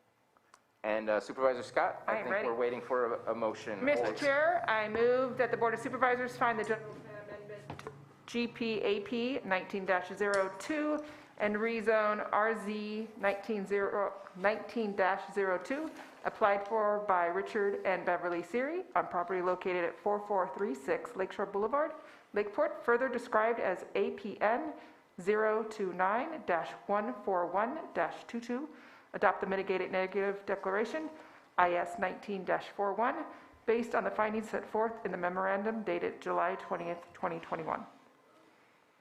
And Supervisor Scott, I I am think ready. we're waiting for a motion. Mr. Chair, I move that the Board of Supervisors find the general plan amendment GPAP 19-02 and rezone RZ 19-02 applied for by Richard and Beverly Siri on property located at 4436 Lakeshore Boulevard, Lakeport, further described as APN 029-141-22. Adopt the mitigated negative declaration, IS 19-41, based on the findings set forth in the memorandum dated July 20th, 2021.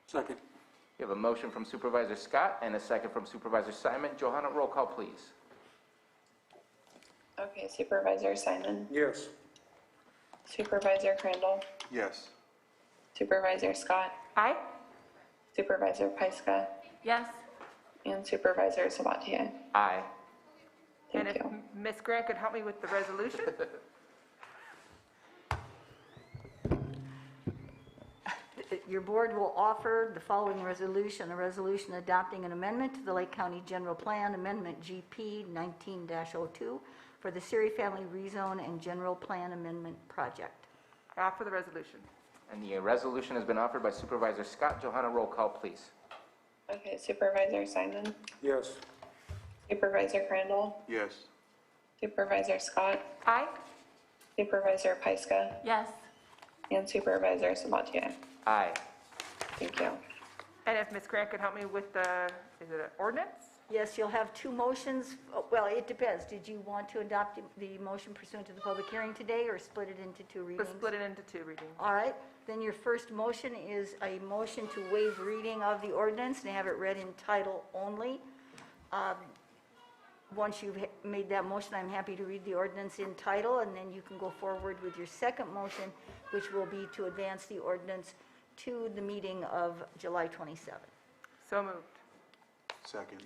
Second. You have a motion from Supervisor Scott and a second from Supervisor Simon. Johanna, roll call, please. Okay, Supervisor Simon, Yes. Supervisor Crandall, Yes. Supervisor Scott, Aye? Supervisor Pyska, Yes. and Supervisor Sabatier. Aye. And if Ms. Grant could help me with the resolution? Your board will offer the following resolution, a resolution adopting an amendment to the Lake County General Plan, Amendment GP 19-02, for the Siri Family Rezone and General Plan Amendment Project. I offer the resolution. And the resolution has been offered by Supervisor Scott. Johanna, roll call, please. Okay, Supervisor Simon, Yes. Supervisor Crandall, Yes. Supervisor Scott, Aye. Supervisor Pyska, Yes. and Supervisor Sabatier. Aye. Thank you. And if Ms. Grant could help me with the, is it an ordinance? Yes, you'll have two motions. Well, it depends. Did you want to adopt the motion pursuant to the public hearing today or split it into two readings? Let's split it into two readings. All right, then your first motion is a motion to waive reading of the ordinance and have it read in title only. Once you've made that motion, I'm happy to read the ordinance in title, and then you can go forward with your second motion, which will be to advance the ordinance to the meeting of July 27th. So moved. Second.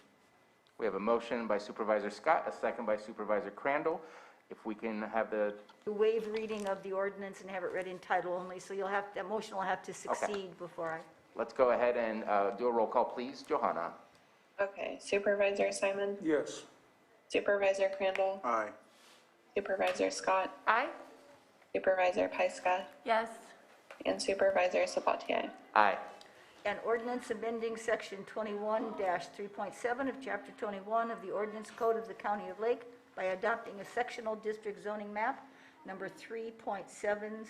We have a motion by Supervisor Scott, a second by Supervisor Crandall. If we can have the, To waive reading of the ordinance and have it read in title only, so you'll have, that motion will have to succeed before I... let's go ahead and do a roll call, please. Johanna? Okay, Supervisor Simon, Yes. Supervisor Crandall, Aye. Supervisor Scott, Aye. Supervisor Pyska, Yes. and Supervisor Sabatier. Aye. An ordinance amending Section 21-3.7 of Chapter 21 of the Ordinance Code of the County of Lake by adopting a sectional district zoning map, number 3.7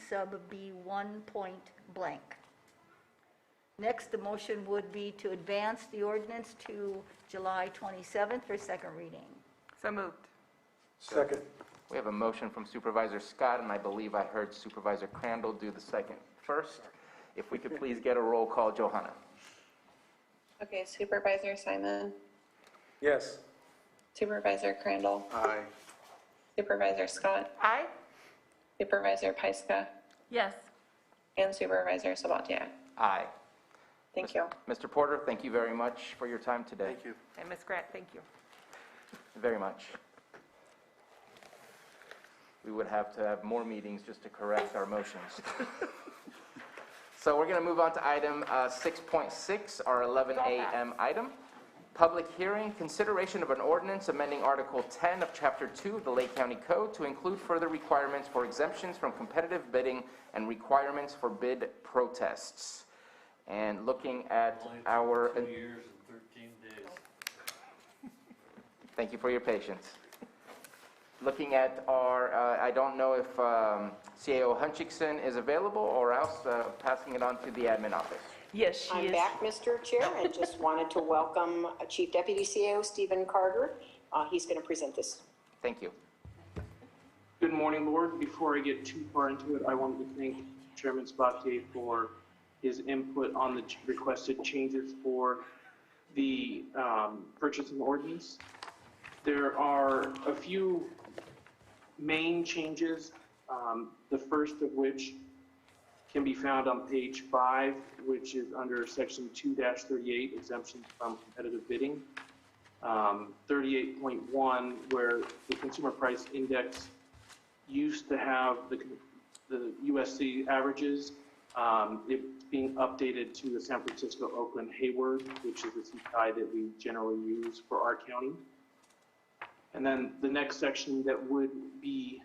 sub B1 point blank. Next, the motion would be to advance the ordinance to July 27th for second reading. So moved. Second. We have a motion from Supervisor Scott, and I believe I heard Supervisor Crandall do the second first. If we could please get a roll call, Johanna? Okay, Supervisor Simon, Yes. Supervisor Crandall, Aye. Supervisor Scott, Aye. Supervisor Pyska, Yes. and Supervisor Sabatier. Aye. Thank you. Mr. Porter, thank you very much for your time today. Thank you. And Ms. Grant, thank you. Very much. We would have to have more meetings just to correct our motions. So we're going to move on to item 6.6, our 11 a.m. item. Public hearing, consideration of an ordinance amending Article 10 of Chapter 2 of the Lake County Code to include further requirements for exemptions from competitive bidding and requirements for bid protests. And looking at our... 2 years and 13 days. Thank you for your patience. Looking at our, I don't know if CAO Hunchickson is available, or else passing it on to the admin office. Yes, she is. I'm back, Mr. Chair, and just wanted to welcome Chief Deputy CAO Stephen Carter. He's going to present this. Thank you. Good morning, Board. Before I get too far into it, I wanted to thank Chairman Sabatier for his input on the requested changes for the purchasing ordinance. There are a few main changes, the first of which can be found on page 5, which is under section 2-38, exemptions from competitive bidding. 38.1, where the consumer price index used to have the USC averages, it's being updated to the San Francisco, Oakland, Hayward, which is the CPI that we generally use for our county. And then the next section that would be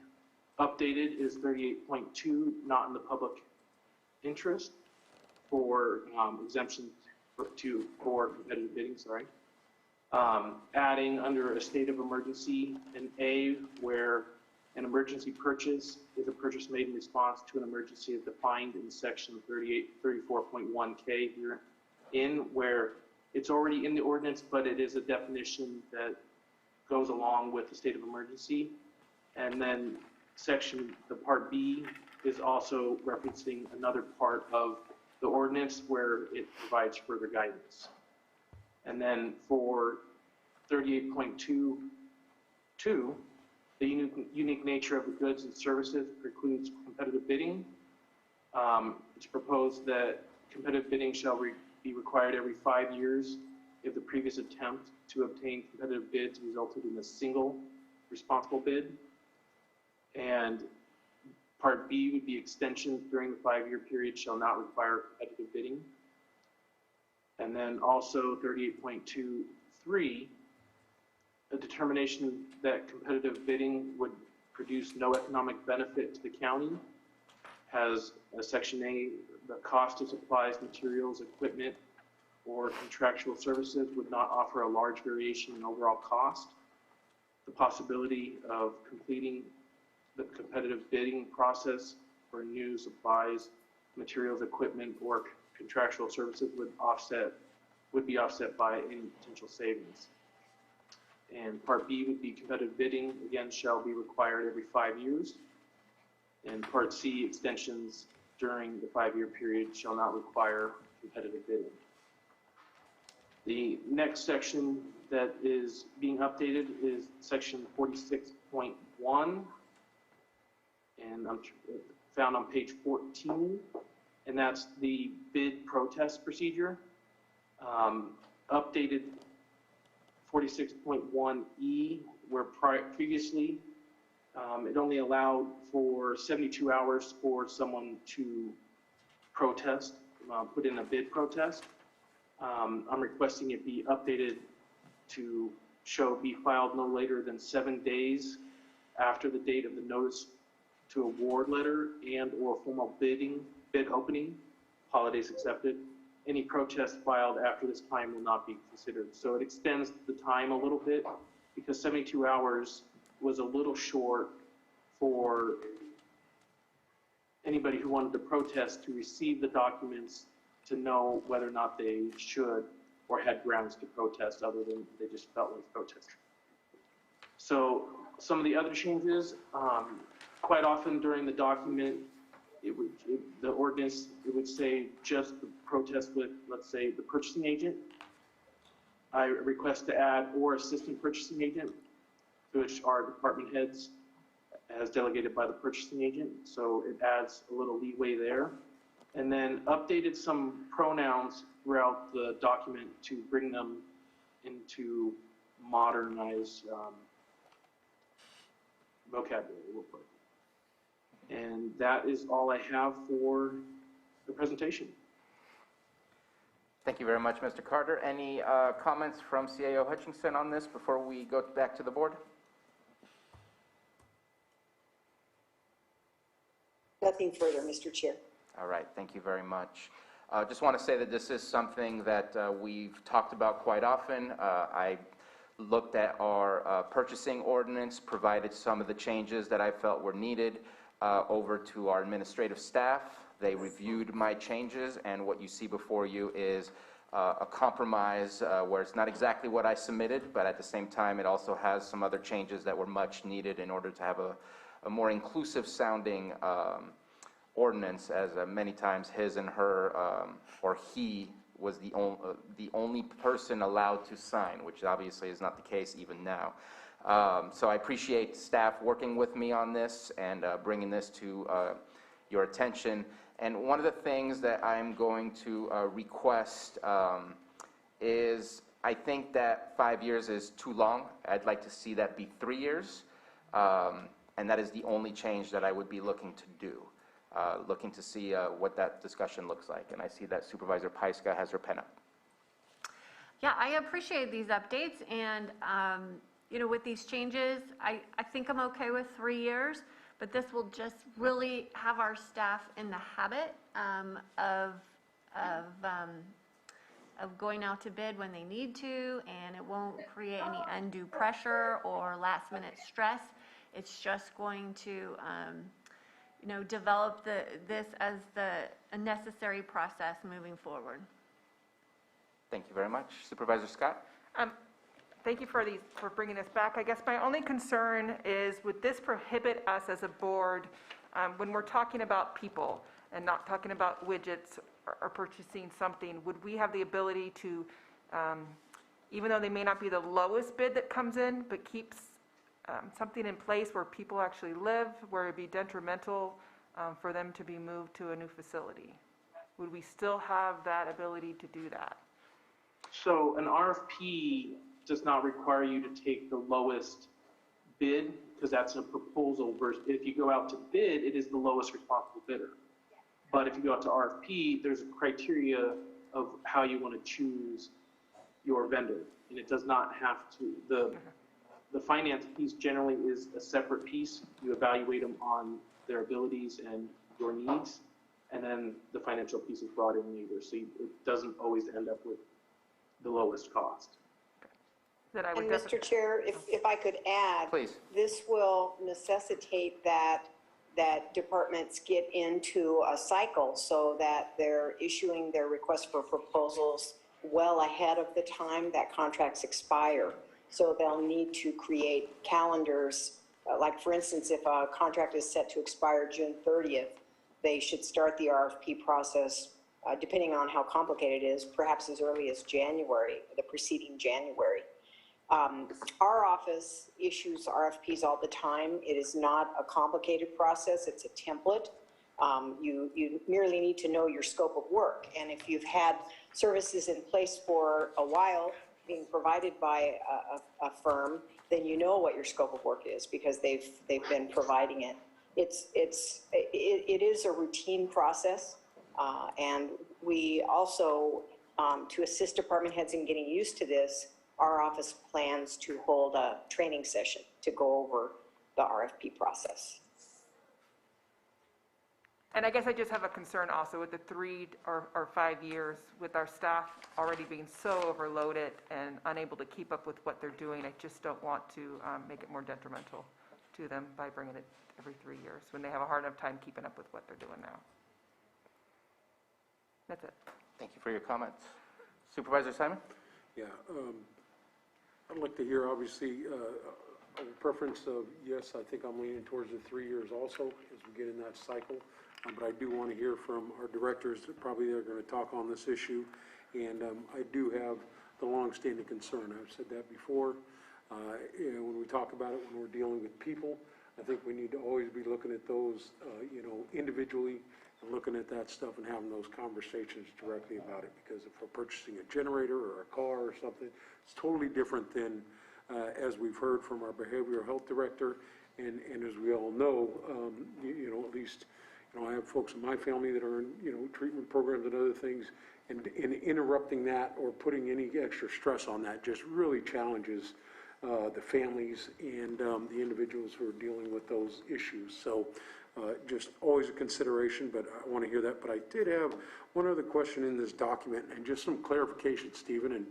updated is 38.2, not in the public interest, for exemption for competitive bidding, sorry. Adding under a state of emergency an A, where an emergency purchase is a purchase made in response to an emergency as defined in section 34.1K herein, where it's already in the ordinance, but it is a definition that goes along with the state of emergency. And then the part B is also referencing another part of the ordinance where it provides further guidance. And then for 38.22, the unique nature of the goods and services precludes competitive bidding. It's proposed that competitive bidding shall be required every 5 years if the previous attempt to obtain competitive bids resulted in a single responsible bid. And Part B would be extensions during the 5-year period shall not require competitive bidding. And then also 38.23, a determination that competitive bidding would produce no economic benefit to the county has a Section A, the cost of supplies, materials, equipment, or contractual services would not offer a large variation in overall cost. The possibility of completing the competitive bidding process for new supplies, materials, equipment, or contractual services would be offset by any potential savings. And Part B would be competitive bidding, again, shall be required every 5 years. And Part C, extensions during the 5-year period shall not require competitive bidding. The next section that is being updated is section 46.1, and I'm found on page 14, and that's the bid protest procedure. Updated 46.1E, where previously it only allowed for 72 hours for someone to protest, put in a bid protest. I'm requesting it be updated to show be filed no later than 7 days after the date of the notice to award letter and or formal bid opening, holidays accepted. Any protest filed after this time will not be considered. So it extends the time a little bit because 72 hours was a little short for anybody who wanted to protest to receive the documents to know whether or not they should or had grounds to protest other than they just felt like protesting. So some of the other changes, quite often during the document, the ordinance, it would say just the protest with, let's say, the purchasing agent. I request to add or assistant purchasing agent, which are department heads as delegated by the purchasing agent. So it adds a little leeway there. And then updated some pronouns throughout the document to bring them into modernized vocabulary, we'll put. And that is all I have for the presentation. Thank you very much, Mr. Carter. Any comments from CAO Hutchinson on this before we go back to the board? Nothing further, Mr. Chair. All right, thank you very much. Just want to say that this is something that we've talked about quite often. I looked at our purchasing ordinance, provided some of the changes that I felt were needed over to our administrative staff. They reviewed my changes, and what you see before you is a compromise where it's not exactly what I submitted, but at the same time it also has some other changes that were much needed in order to have a more inclusive sounding ordinance, as many times his and her or he was the only person allowed to sign, which obviously is not the case even now. So I appreciate staff working with me on this and bringing this to your attention. And one of the things that I'm going to request is, I think that 5 years is too long. I'd like to see that be 3 years. And that is the only change that I would be looking to do. Looking to see what that discussion looks like. And I see that Supervisor Pyska has her pen up. Yeah, I appreciate these updates, and you know, with these changes, I think I'm okay with 3 years, but this will just really have our staff in the habit of going out to bid when they need to, and it won't create any undue pressure or last minute stress. It's just going to you know, develop this as a necessary process moving forward. Thank you very much. Supervisor Scott? Thank you for bringing this back. I guess my only concern is, would this prohibit us as a board, when we're talking about people and not talking about widgets or purchasing something, would we have the ability to, even though they may not be the lowest bid that comes in, but keeps something in place where people actually live, where it'd be detrimental for them to be moved to a new facility? would we still have that ability to do that? So an RFP does not require you to take the lowest bid, because that's a proposal versus, if you go out to bid, it is the lowest responsible bidder. But if you go out to RFP, there's a criteria of how you want to choose your vendor. And it does not have to, the finance piece generally is a separate piece. You evaluate them on their abilities and your needs, and then the financial piece is brought in later. So it doesn't always end up with the lowest cost. That I would And Mr. Chair, if I could add. Please. This will necessitate that departments get into a cycle so that they're issuing their request for proposals well ahead of the time that contracts expire. So they'll need to create calendars, like for instance, if a contract is set to expire June 30th, they should start the RFP process, depending on how complicated it is, perhaps as early as January, the preceding January. Our office issues RFPs all the time. It is not a complicated process. It's a template. You merely need to know your scope of work. And if you've had services in place for a while being provided by a firm, then you know what your scope of work is because they've been providing it. It is a routine process. And we also, to assist department heads in getting used to this, our office plans to hold a training session to go over the RFP process. And I guess I just have a concern also with the 3 or 5 years with our staff already being so overloaded and unable to keep up with what they're doing. I just don't want to make it more detrimental to them by bringing it every 3 years when they have a hard enough time keeping up with what they're doing now. That's it. Thank you for your comments. Supervisor Simon? Yeah, I'd like to hear, obviously, a preference of, yes, I think I'm leaning towards the 3 years also as we get in that cycle. But I do want to hear from our directors that probably they're going to talk on this issue. And I do have the longstanding concern. I've said that before. When we talk about it, when we're dealing with people, I think we need to always be looking at those, individually and looking at that stuff and having those conversations directly about it. Because if we're purchasing a generator or a car or something, it's totally different than, as we've heard from our behavioral health director, and as we all know, at least, I have folks in my family that are in, treatment programs and other things, and interrupting that or putting any extra stress on that just really challenges the families and the individuals who are dealing with those issues. So just always a consideration, but I want to hear that. But I did have one other question in this document, and just some clarification, Stephen, and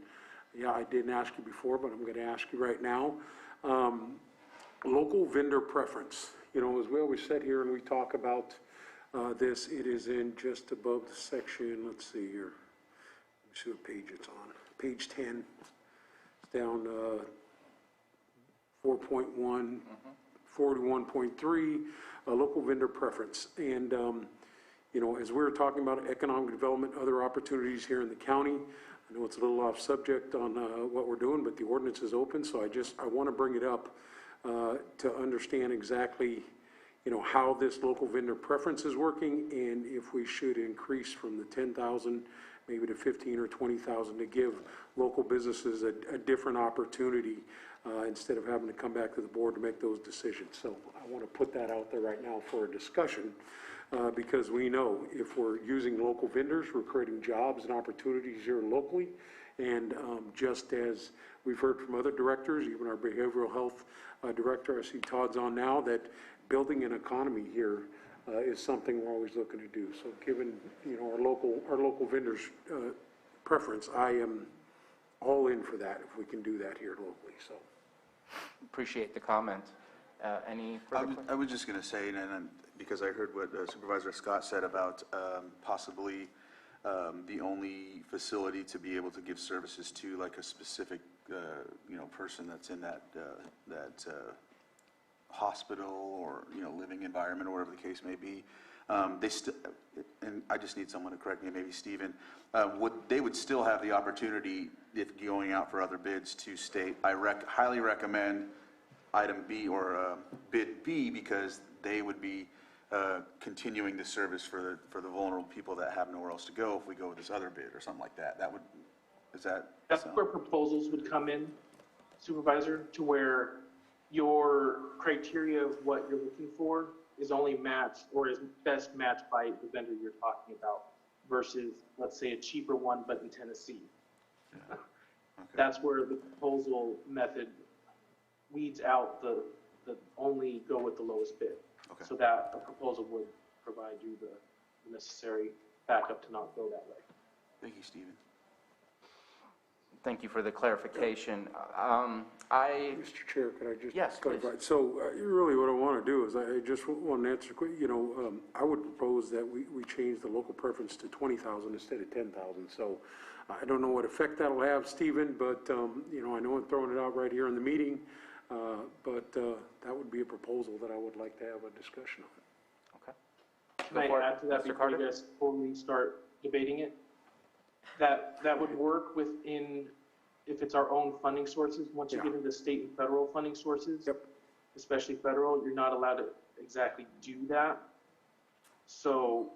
yeah, I didn't ask you before, but I'm going to ask you right now. Local vendor preference. As we always said here and we talk about this, it is in just above the section, let's see here. Let me see what page it's on. Page 10. It's down 4.1, 41.3, local vendor preference. And, as we were talking about economic development, other opportunities here in the county, I know it's a little off subject on what we're doing, but the ordinance is open, so I want to bring it up to understand exactly, how this local vendor preference is working, and if we should increase from the 10,000 maybe to 15 or 20,000 to give local businesses a different opportunity instead of having to come back to the board to make those decisions. So I want to put that out there right now for a discussion because we know if we're using local vendors, we're creating jobs and opportunities here locally. And just as we've heard from other directors, even our behavioral health director, I see Todd's on now, that building an economy here is something we're always looking to do. So given, our local vendors preference, I am all in for that if we can do that here locally. So appreciate the comment. Any further questions? I was just going to say, and because I heard what Supervisor Scott said about possibly the only facility to be able to give services to like a specific, person that's in that hospital or, living environment or whatever the case may be. And I just need someone to correct me, maybe Stephen, they would still have the opportunity, if going out for other bids, to state, I highly recommend item B or bid B, because they would be continuing the service for the vulnerable people that have nowhere else to go if we go with this other bid or something like that. That would, is that? That's where proposals would come in, Supervisor, to where your criteria of what you're looking for is only matched or is best matched by the vendor you're talking about versus, let's say, a cheaper one but in Tennessee. Okay. That's where the proposal method weeds out the only go with the lowest bid. Okay. So that a proposal would provide you the necessary backup to not go that way. Thank you, Stephen. Thank you for the clarification. Mr. Chair, could I just? Yes, please. clarify? So really what I want to do is I just want to answer quick, I would propose that we change the local preference to 20,000 instead of 10,000. So I don't know what effect that'll have, Stephen, but, I know I'm throwing it out right here in the meeting, but that would be a proposal that I would like to have a discussion on. Okay. Can I add to that before you guys fully start debating it? That would work within, if it's our own funding sources, once you get into state and federal funding sources, especially federal, you're not allowed to exactly do that. So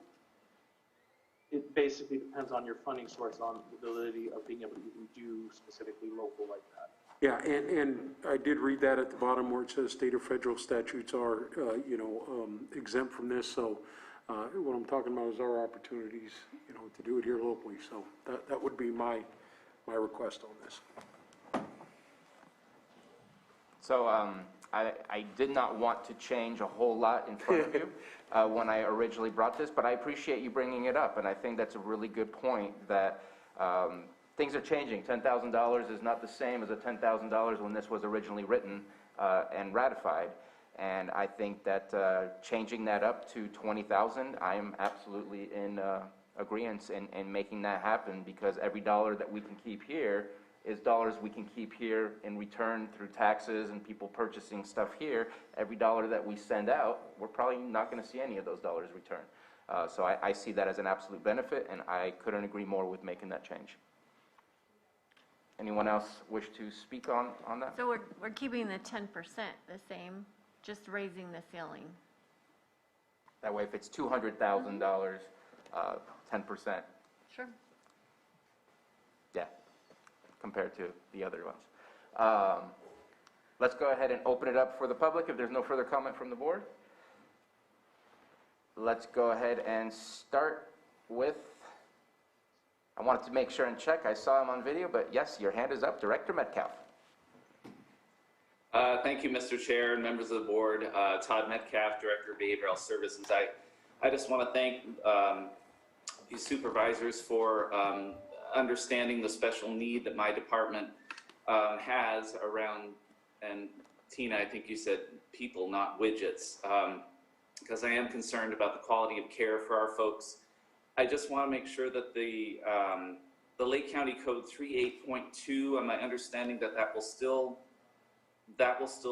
it basically depends on your funding source, on the ability of being able to even do specifically local like that. Yeah, and I did read that at the bottom where it says state or federal statutes are, exempt from this. So what I'm talking about is our opportunities, to do it here locally. So that would be my request on this. So I did not want to change a whole lot in front of you when I originally brought this, but I appreciate you bringing it up, and I think that's a really good point that things are changing. $10,000 is not the same as a $10,000 when this was originally written and ratified, and I think that changing that up to 20,000, I am absolutely in agreement in making that happen, because every dollar that we can keep here is dollars we can keep here in return through taxes and people purchasing stuff here. Every dollar that we send out, we're probably not going to see any of those dollars return. So I see that as an absolute benefit, and I couldn't agree more with making that change. Anyone else wish to speak on that? So we're keeping the 10% the same, just raising the ceiling. That way, if it's $200,000, 10%. Sure. Yeah, compared to the other ones. Let's go ahead and open it up for the public if there's no further comment from the board. Let's go ahead and start with, I wanted to make sure and check, I saw him on video, but yes, your hand is up, Director Metcalf. Thank you, Mr. Chair and members of the board. Todd Metcalf, Director of Behavioral Services. I just want to thank you supervisors for understanding the special need that my department has around, and Tina, I think you said people, not widgets, because I am concerned about the quality of care for our folks. I just want to make sure that the Lake County Code 38.2, my understanding that will still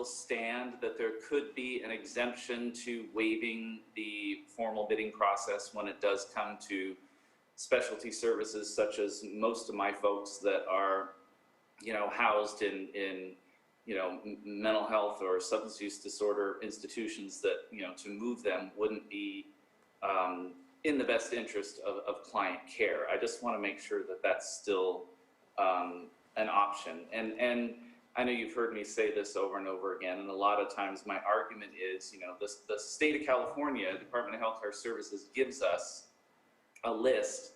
stand, that there could be an exemption to waiving the formal bidding process when it does come to specialty services, such as most of my folks that are, housed in mental health or substance use disorder institutions, that, to move them wouldn't be in the best interest of client care. I just want to make sure that that's still an option. And I know you've heard me say this over and over again, and a lot of times my argument is, the state of California, Department of Health Care Services, gives us a list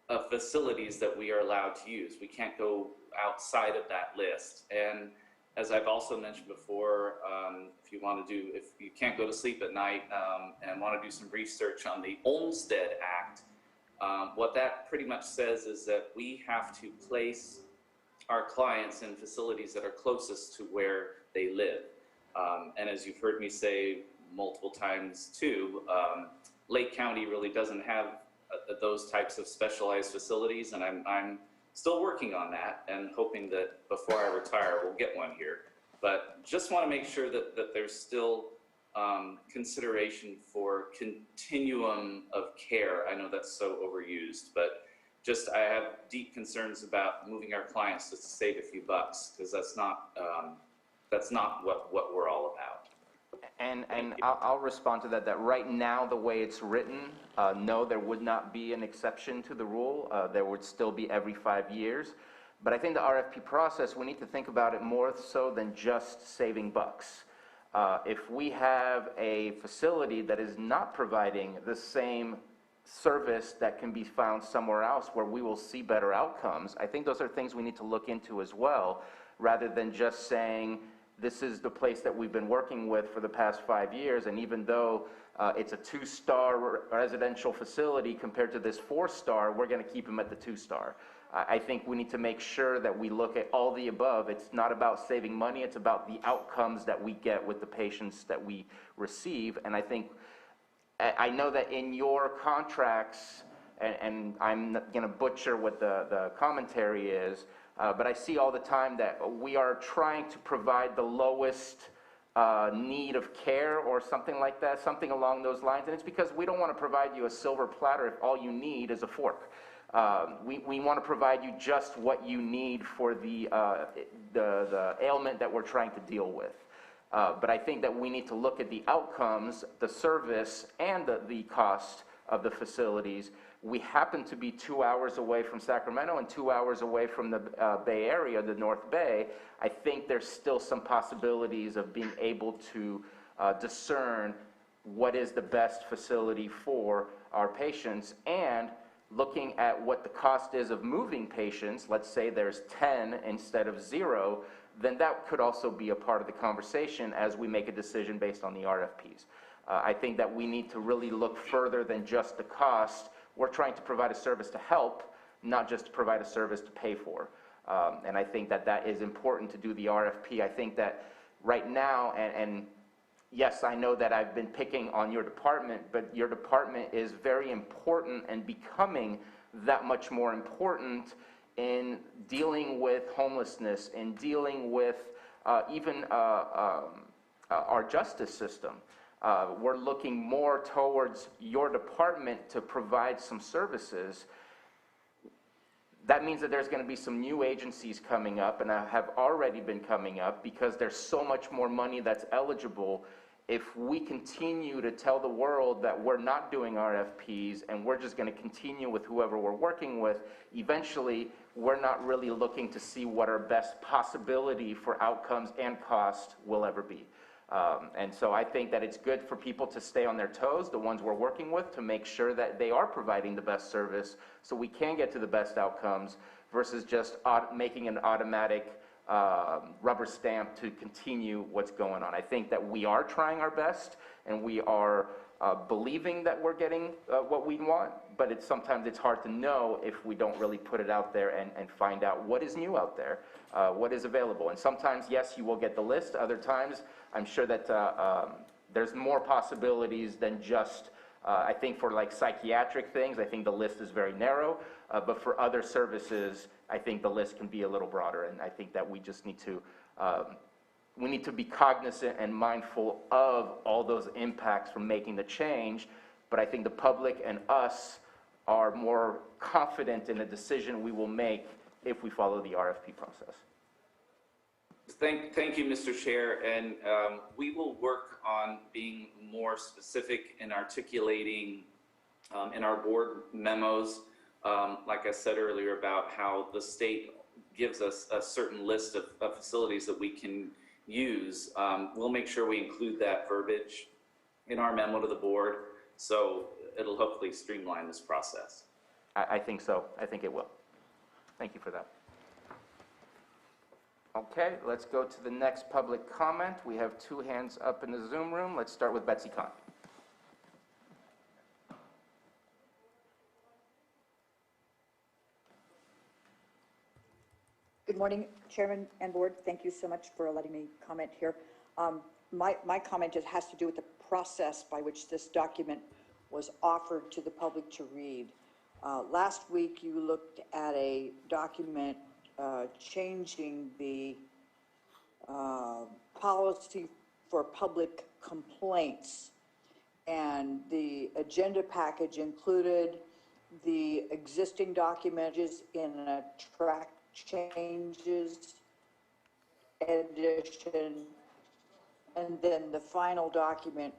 of facilities that we are allowed to use. We can't go outside of that list. And as I've also mentioned before, if you can't go to sleep at night and want to do some research on the Olmstead Act, what that pretty much says is that we have to place our clients in facilities that are closest to where they live. And as you've heard me say multiple times too, Lake County really doesn't have those types of specialized facilities, and I'm still working on that and hoping that before I retire we'll get one here. But just want to make sure that there's still consideration for continuum of care. I know that's so overused, but just I have deep concerns about moving our clients just to save a few bucks, because that's not what we're all about. And I'll respond to that, that right now, the way it's written, no, there would not be an exception to the rule. There would still be every 5 years. But I think the RFP process, we need to think about it more so than just saving bucks. If we have a facility that is not providing the same service that can be found somewhere else where we will see better outcomes, I think those are things we need to look into as well, rather than just saying, this is the place that we've been working with for the past 5 years, and even though it's a 2-star residential facility compared to this 4-star, we're going to keep them at the 2-star. I think we need to make sure that we look at all the above. It's not about saving money, it's about the outcomes that we get with the patients that we receive. And I know that in your contracts, and I'm going to butcher what the commentary is, but I see all the time that we are trying to provide the lowest need of care or something like that, something along those lines. And it's because we don't want to provide you a silver platter if all you need is a fork. We want to provide you just what you need for the ailment that we're trying to deal with. But I think that we need to look at the outcomes, the service, and the cost of the facilities. We happen to be 2 hours away from Sacramento and 2 hours away from the Bay Area, the North Bay. I think there's still some possibilities of being able to discern what is the best facility for our patients, and looking at what the cost is of moving patients. Let's say there's 10 instead of 0, then that could also be a part of the conversation as we make a decision based on the RFPs. I think that we need to really look further than just the cost. We're trying to provide a service to help, not just to provide a service to pay for. And I think that that is important to do the RFP. I think that right now, and yes, I know that I've been picking on your department, but your department is very important and becoming that much more important in dealing with homelessness, in dealing with even our justice system. We're looking more towards your department to provide some services. That means that there's going to be some new agencies coming up, and have already been coming up, because there's so much more money that's eligible. If we continue to tell the world that we're not doing RFPs and we're just going to continue with whoever we're working with, eventually we're not really looking to see what our best possibility for outcomes and cost will ever be. And so I think that it's good for people to stay on their toes, the ones we're working with, to make sure that they are providing the best service so we can get to the best outcomes, versus just making an automatic rubber stamp to continue what's going on. I think that we are trying our best, and we are believing that we're getting what we want, but sometimes it's hard to know if we don't really put it out there and find out what is new out there, what is available. And sometimes, yes, you will get the list. Other times, I'm sure that there's more possibilities than just, I think for like psychiatric things, I think the list is very narrow, but for other services, I think the list can be a little broader, and I think that we just need to, we need to be cognizant and mindful of all those impacts from making the change, but I think the public and us are more confident in the decision we will make if we follow the RFP process. Thank you, Mr. Chair, and we will work on being more specific in articulating in our board memos, like I said earlier, about how the state gives us a certain list of facilities that we can use. We'll make sure we include that verbiage in our memo to the board, so it'll hopefully streamline this process. I think so. I think it will. Thank you for that. Okay, let's go to the next public comment. We have 2 hands up in the Zoom room. Let's start with Betsy Kahn. Good morning, Chairman and Board. Thank you so much for letting me comment here. My comment just has to do with the process by which this document was offered to the public to read. Last week, you looked at a document changing the policy for public complaints, and the agenda package included the existing documents in a track changes edition and then the final document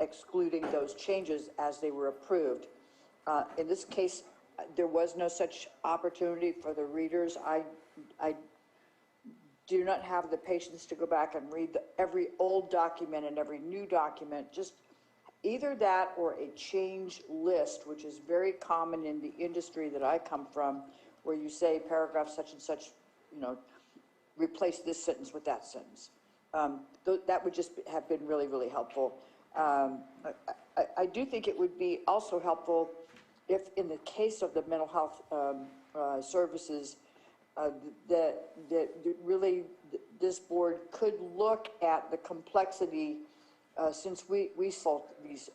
excluding those changes as they were approved. In this case, there was no such opportunity for the readers. I do not have the patience to go back and read every old document and every new document. Just either that or a change list, which is very common in the industry that I come from, where you say paragraph such and such, replace this sentence with that sentence. That would just have been really, really helpful. I do think it would be also helpful if, in the case of the mental health services, that really this board could look at the complexity, since we solve these,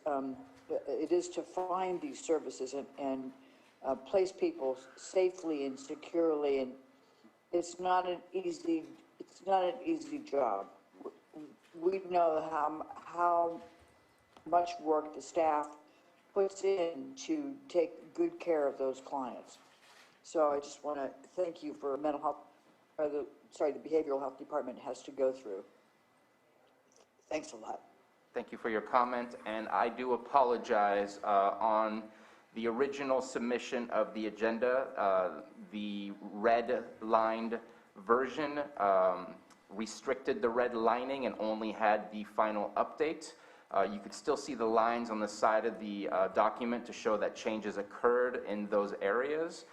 it is to find these services and place people safely and securely, and it's not an easy job. We know how much work the staff puts in to take good care of those clients. So I just want to thank you for mental health, the behavioral health department has to go through. Thanks a lot. Thank you for your comment, and I do apologize on the original submission of the agenda. The red-lined version restricted the red lining and only had the final update. You could still see the lines on the side of the document to show that changes occurred in those areas.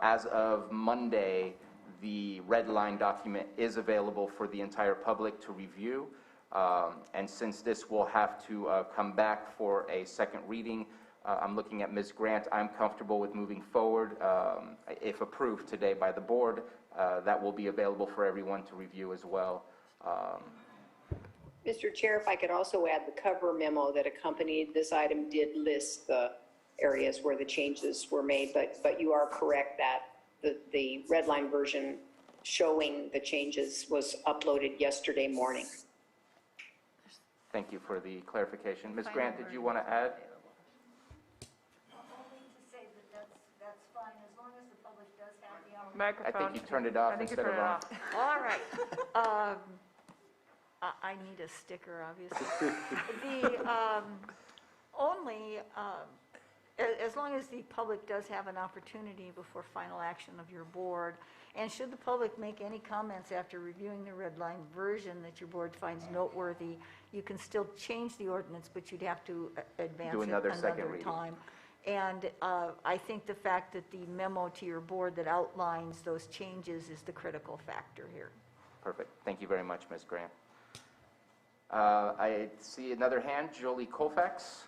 As of Monday, the red line document is available for the entire public to review. And since this will have to come back for a second reading, I'm looking at Ms. Grant. I'm comfortable with moving forward. If approved today by the board, that will be available for everyone to review as well. Mr. Chair, if I could also add, the cover memo that accompanied this item did list the areas where the changes were made, but you are correct that the red line version showing the changes was uploaded yesterday morning. Thank you for the clarification. Ms. Grant, did you want to add? Only to say that that's fine, as long as the public does have the opportunity. Microphone. I think you turned it off instead of on. All right. I need a sticker, obviously. As long as the public does have an opportunity before final action of your board, and should the public make any comments after reviewing the red line version that your board finds noteworthy, you can still change the ordinance, but you'd have to advance it another time. And I think the fact that the memo to your board that outlines those changes is the critical factor here. Perfect. Thank you very much, Ms. Grant. I see another hand, Jolie Colfax.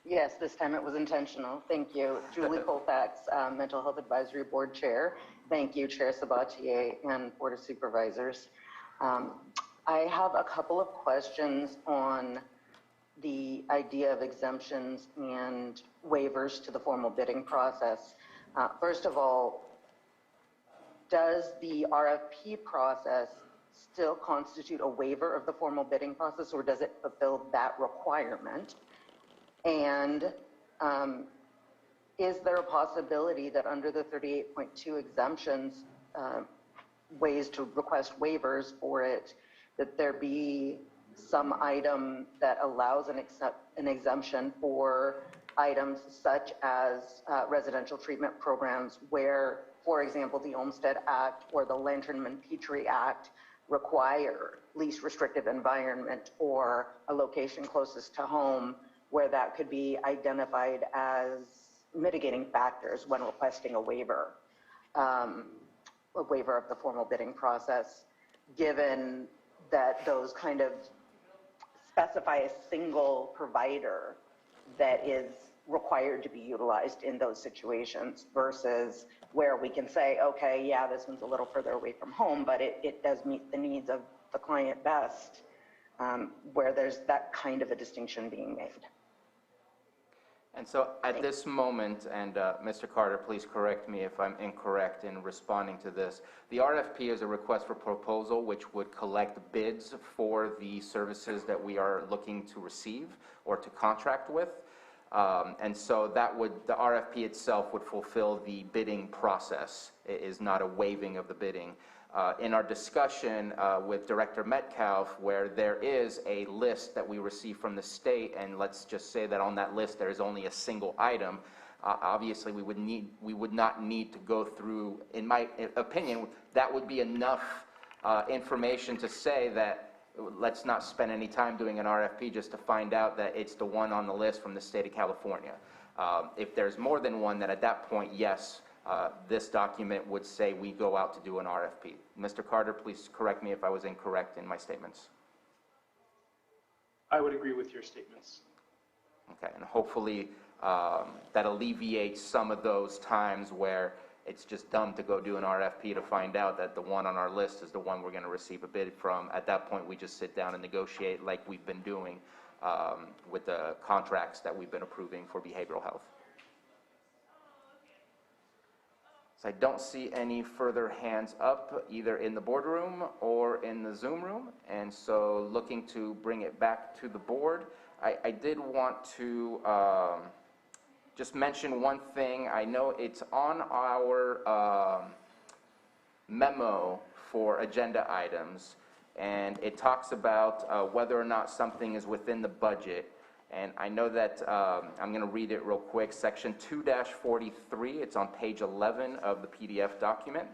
Yes, this time it was intentional. Thank you. Julie Colfax, Mental Health Advisory Board Chair. Thank you, Chair Sabatier and Board of Supervisors. I have a couple of questions on the idea of exemptions and waivers to the formal bidding process. First of all, does the RFP process still constitute a waiver of the formal bidding process, or does it fulfill that requirement? And is there a possibility that under the 38.2 exemptions, ways to request waivers for it, that there be some item that allows an exemption for items such as residential treatment programs where, for example, the Olmstead Act or the Lanternman-Petrie Act require least restrictive environment or a location closest to home, where that could be identified as mitigating factors when requesting a waiver of the formal bidding process, given that those kind of specify a single provider that is required to be utilized in those situations, versus where we can say, okay, yeah, this one's a little further away from home, but it does meet the needs of the client best, where there's that kind of a distinction being made. And so at this moment, and Mr. Carter, please correct me if I'm incorrect in responding to this, the RFP is a request for proposal which would collect bids for the services that we are looking to receive or to contract with. And so the RFP itself would fulfill the bidding process. It is not a waiving of the bidding. In our discussion with Director Metcalf, where there is a list that we receive from the state, and let's just say that on that list there is only a single item, obviously we would not need to go through, in my opinion, that would be enough information to say that let's not spend any time doing an RFP just to find out that it's the one on the list from the state of California. If there's more than one, then at that point, yes, this document would say we go out to do an RFP. Mr. Carter, please correct me if I was incorrect in my statements. I would agree with your statements. Okay, and hopefully that alleviates some of those times where it's just dumb to go do an RFP to find out that the one on our list is the one we're going to receive a bid from. At that point, we just sit down and negotiate like we've been doing with the contracts that we've been approving for behavioral health. So I don't see any further hands up either in the boardroom or in the Zoom room, and so looking to bring it back to the board. I did want to just mention one thing. I know it's on our memo for agenda items, and it talks about whether or not something is within the budget. And I know that, I'm going to read it real quick, section 2-43, it's on page 11 of the PDF document.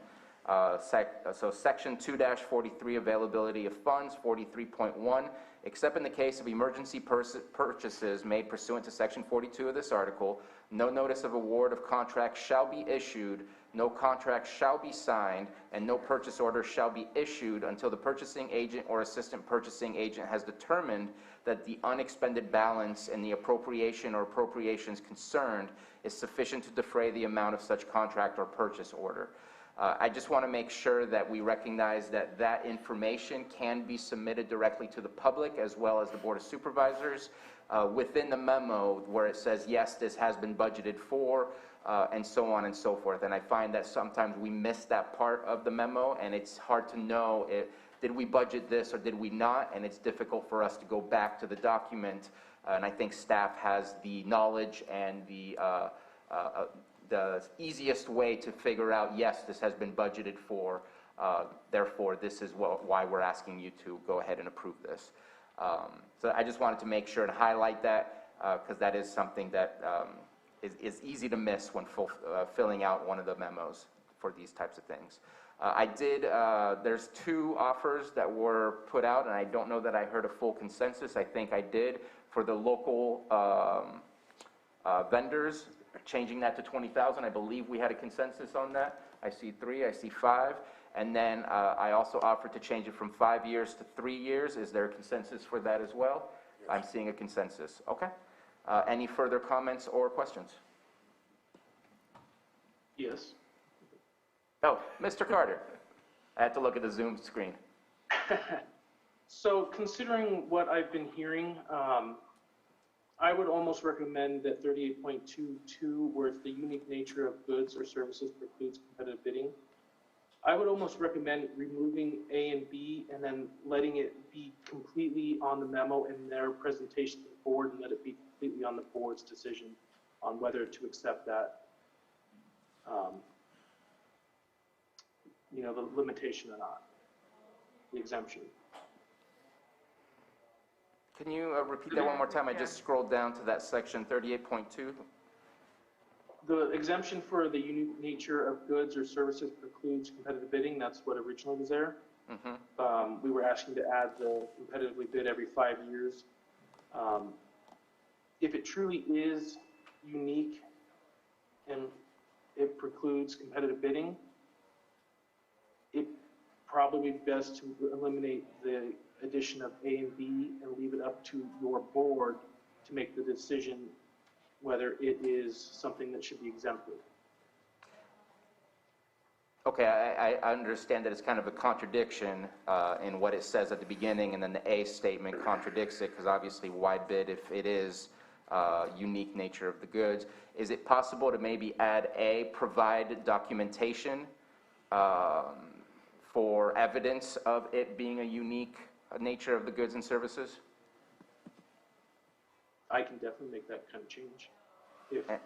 So section 2-43, availability of funds, 43.1, except in the case of emergency purchases made pursuant to section 42 of this article, no notice of award of contract shall be issued, no contract shall be signed, and no purchase order shall be issued until the purchasing agent or assistant purchasing agent has determined that the unexpended balance in the appropriation or appropriations concerned is sufficient to defray the amount of such contract or purchase order. I just want to make sure that we recognize that that information can be submitted directly to the public as well as the Board of Supervisors within the memo where it says, yes, this has been budgeted for, and so on and so forth. And I find that sometimes we miss that part of the memo, and it's hard to know if, did we budget this or did we not, and it's difficult for us to go back to the document, and I think staff has the knowledge and the easiest way to figure out, yes, this has been budgeted for, therefore this is why we're asking you to go ahead and approve this. So I just wanted to make sure and highlight that, because that is something that is easy to miss when filling out one of the memos for these types of things. There's 2 offers that were put out, and I don't know that I heard a full consensus. I think I did for the local vendors, changing that to 20,000. I believe we had a consensus on that. I see 3, I see 5. And then I also offered to change it from 5 years to 3 years. Is there a consensus for that as well? Yes. I'm seeing a consensus. Okay. Any further comments or questions? Yes. Oh, Mr. Carter. I had to look at the Zoom screen. So considering what I've been hearing, I would almost recommend that 38.22, where it's the unique nature of goods or services precludes competitive bidding. I would almost recommend removing A and B and then letting it be completely on the memo in their presentation to the board, and let it be completely on the board's decision on whether to accept that, the limitation or not, the exemption. Can you repeat that one more time? I just scrolled down to that section 38.2. The exemption for the unique nature of goods or services precludes competitive bidding. That's what originally was there. Mm-hmm. We were asking to add the competitively bid every 5 years. If it truly is unique and it precludes competitive bidding, it probably be best to eliminate the addition of A and B and leave it up to your board to make the decision whether it is something that should be exempted. Okay, I understand that it's kind of a contradiction in what it says at the beginning, and then the A statement contradicts it, because obviously wide bid if it is unique nature of the goods. Is it possible to maybe add A, provide documentation for evidence of it being a unique nature of the goods and services? I can definitely make that kind of change.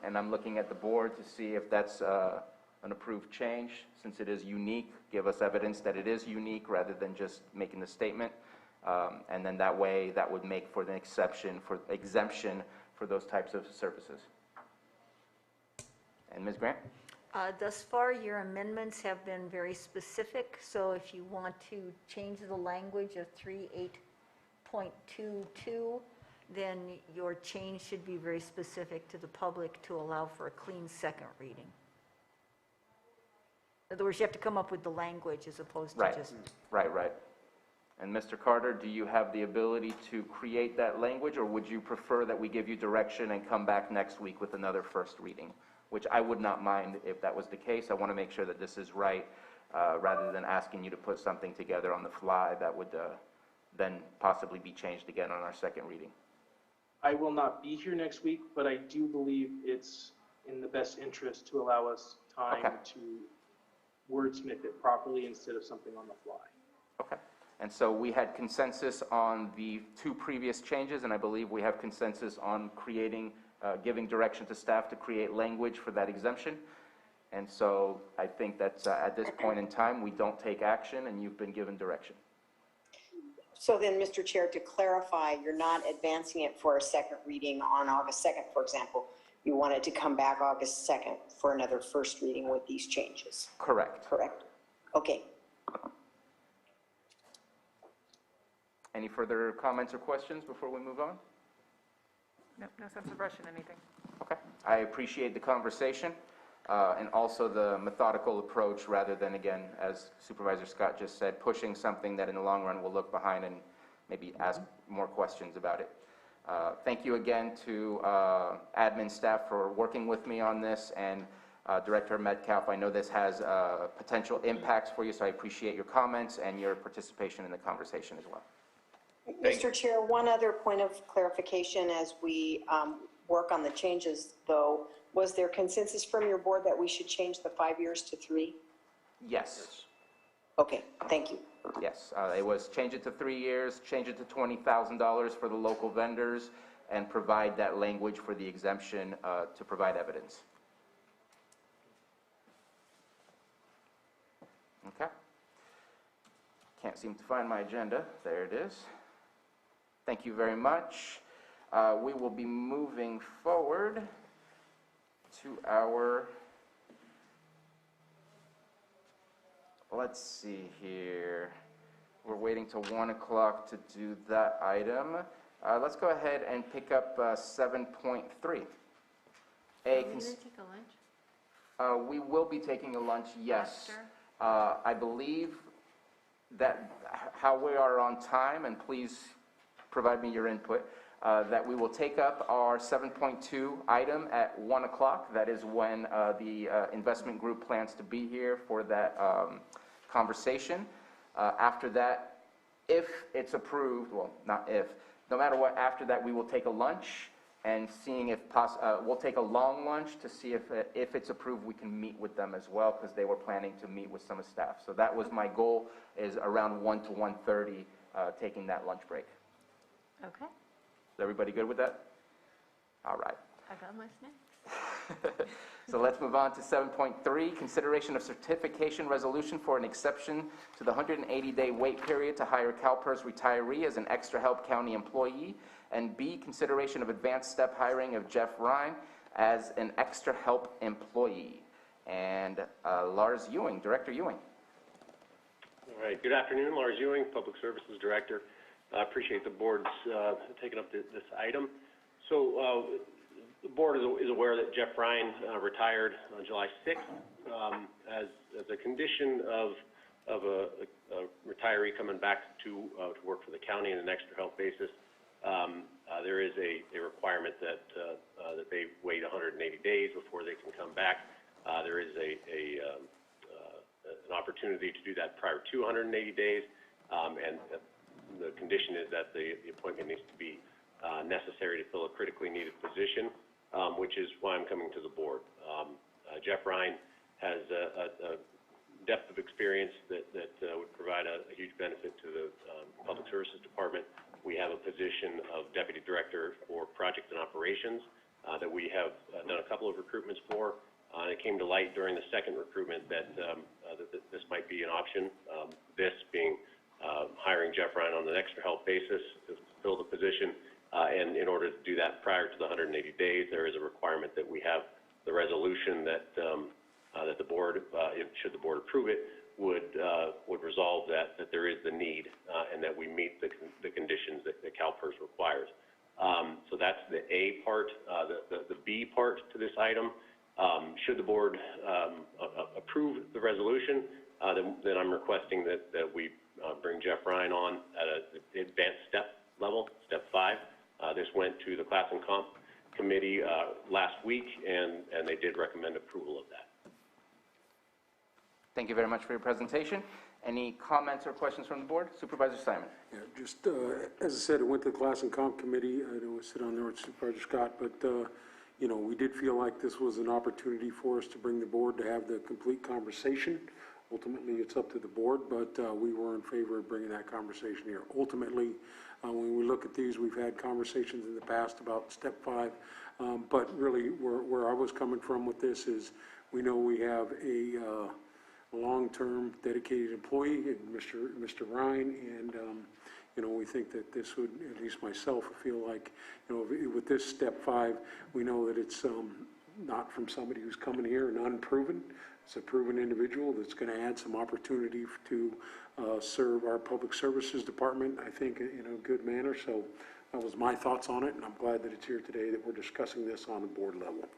And I'm looking at the board to see if that's an approved change. Since it is unique, give us evidence that it is unique rather than just making the statement. And then that way, that would make for the exemption for those types of services. And Ms. Grant? Thus far, your amendments have been very specific, so if you want to change the language of 38.22, then your change should be very specific to the public to allow for a clean second reading. In other words, you have to come up with the language as opposed to just... Right. And Mr. Carter, do you have the ability to create that language, or would you prefer that we give you direction and come back next week with another first reading? Which I would not mind if that was the case. I want to make sure that this is right, rather than asking you to put something together on the fly that would then possibly be changed again on our second reading. I will not be here next week, but I do believe it's in the best interest to allow us time to wordsmith it properly instead of something on the fly. Okay. And so we had consensus on the two previous changes, and I believe we have consensus on giving direction to staff to create language for that exemption. And so I think that's at this point in time, we don't take action, and you've been given direction. So then, Mr. Chair, to clarify, you're not advancing it for a second reading on August 2nd, for example. You want it to come back August 2nd for another first reading with these changes? Correct. Correct. Okay. Any further comments or questions before we move on? No sense of rushing anything. Okay. I appreciate the conversation and also the methodical approach rather than, again, as Supervisor Scott just said, pushing something that in the long run will look behind and maybe ask more questions about it. Thank you again to admin staff for working with me on this, and Director Metcalf, I know this has potential impacts for you, so I appreciate your comments and your participation in the conversation as well. Mr. Chair, one other point of clarification as we work on the changes, though. Was there consensus from your board that we should change the 5 years to 3? Yes. Okay, thank you. Yes, it was change it to 3 years, change it to $20,000 for the local vendors, and provide that language for the exemption to provide evidence. Okay. Can't seem to find my agenda. There it is. Thank you very much. We will be moving forward to our, let's see here. We're waiting till 1 o'clock to do that item. Let's go ahead and pick up 7.3. Are we going to take a lunch? We will be taking a lunch, yes. I believe that how we are on time, and please provide me your input, that we will take up our 7.2 item at 1 o'clock. That is when the investment group plans to be here for that conversation. After that, if it's approved, well, not if, no matter what, after that we will take a lunch and seeing if we'll take a long lunch to see if it's approved, we can meet with them as well, because they were planning to meet with some staff. So that was my goal, is around 1 to 1:30, taking that lunch break. Okay. Is everybody good with that? All right. I got my snacks. So let's move on to 7.3, consideration of certification resolution for an exception to the 180-day wait period to hire CalPERS retiree as an extra help county employee, and B, consideration of advanced step hiring of Jeff Ryan as an extra help employee. And Lars Ewing, Director Ewing. All right, good afternoon, Lars Ewing, Public Services Director. I appreciate the board's taking up this item. So the board is aware that Jeff Ryan retired on July 6th. As a condition of a retiree coming back to work for the county on an extra help basis, there is a requirement that they wait 180 days before they can come back. There is an opportunity to do that prior to 180 days, and the condition is that the appointment needs to be necessary to fill a critically needed position, which is why I'm coming to the board. Jeff Ryan has a depth of experience that would provide a huge benefit to the Public Services Department. We have a position of Deputy Director for Project and operations that we have done a couple of recruitments for. It came to light during the second recruitment that this might be an option, this being hiring Jeff Ryan on an extra help basis to fill the position. And in order to do that prior to the 180 days, there is a requirement that we have the resolution that that the board, should the board approve it, would resolve that there is the need and that we meet the conditions that CalPERS requires. So that's the A part. The B part to this item, should the board approve the resolution, then I'm requesting that we bring Jeff Ryan on at an advanced step level, step 5. This went to the Class and Comp Committee last week, and they did recommend approval of that. Thank you very much for your presentation. Any comments or questions from the board? Supervisor Simon. Yeah, just, as I said, it went to the Class and Comp Committee. I don't sit on there with Supervisor Scott, but, you know, we did feel like this was an opportunity for us to bring the board to have the complete conversation. Ultimately, it's up to the board, but we were in favor of bringing that conversation here. Ultimately, when we look at these, we've had conversations in the past about step 5, but really where I was coming from with this is we know we have a long-term dedicated employee, Mr. Ryan, and you know, we think that this would, at least myself, feel like, you know, with this step 5, we know that it's not from somebody who's coming here and unproven. It's a proven individual that's going to add some opportunity to serve our public services department, I think, in a good manner. So that was my thoughts on it, and I'm glad that it's here today, that we're discussing this on the board level.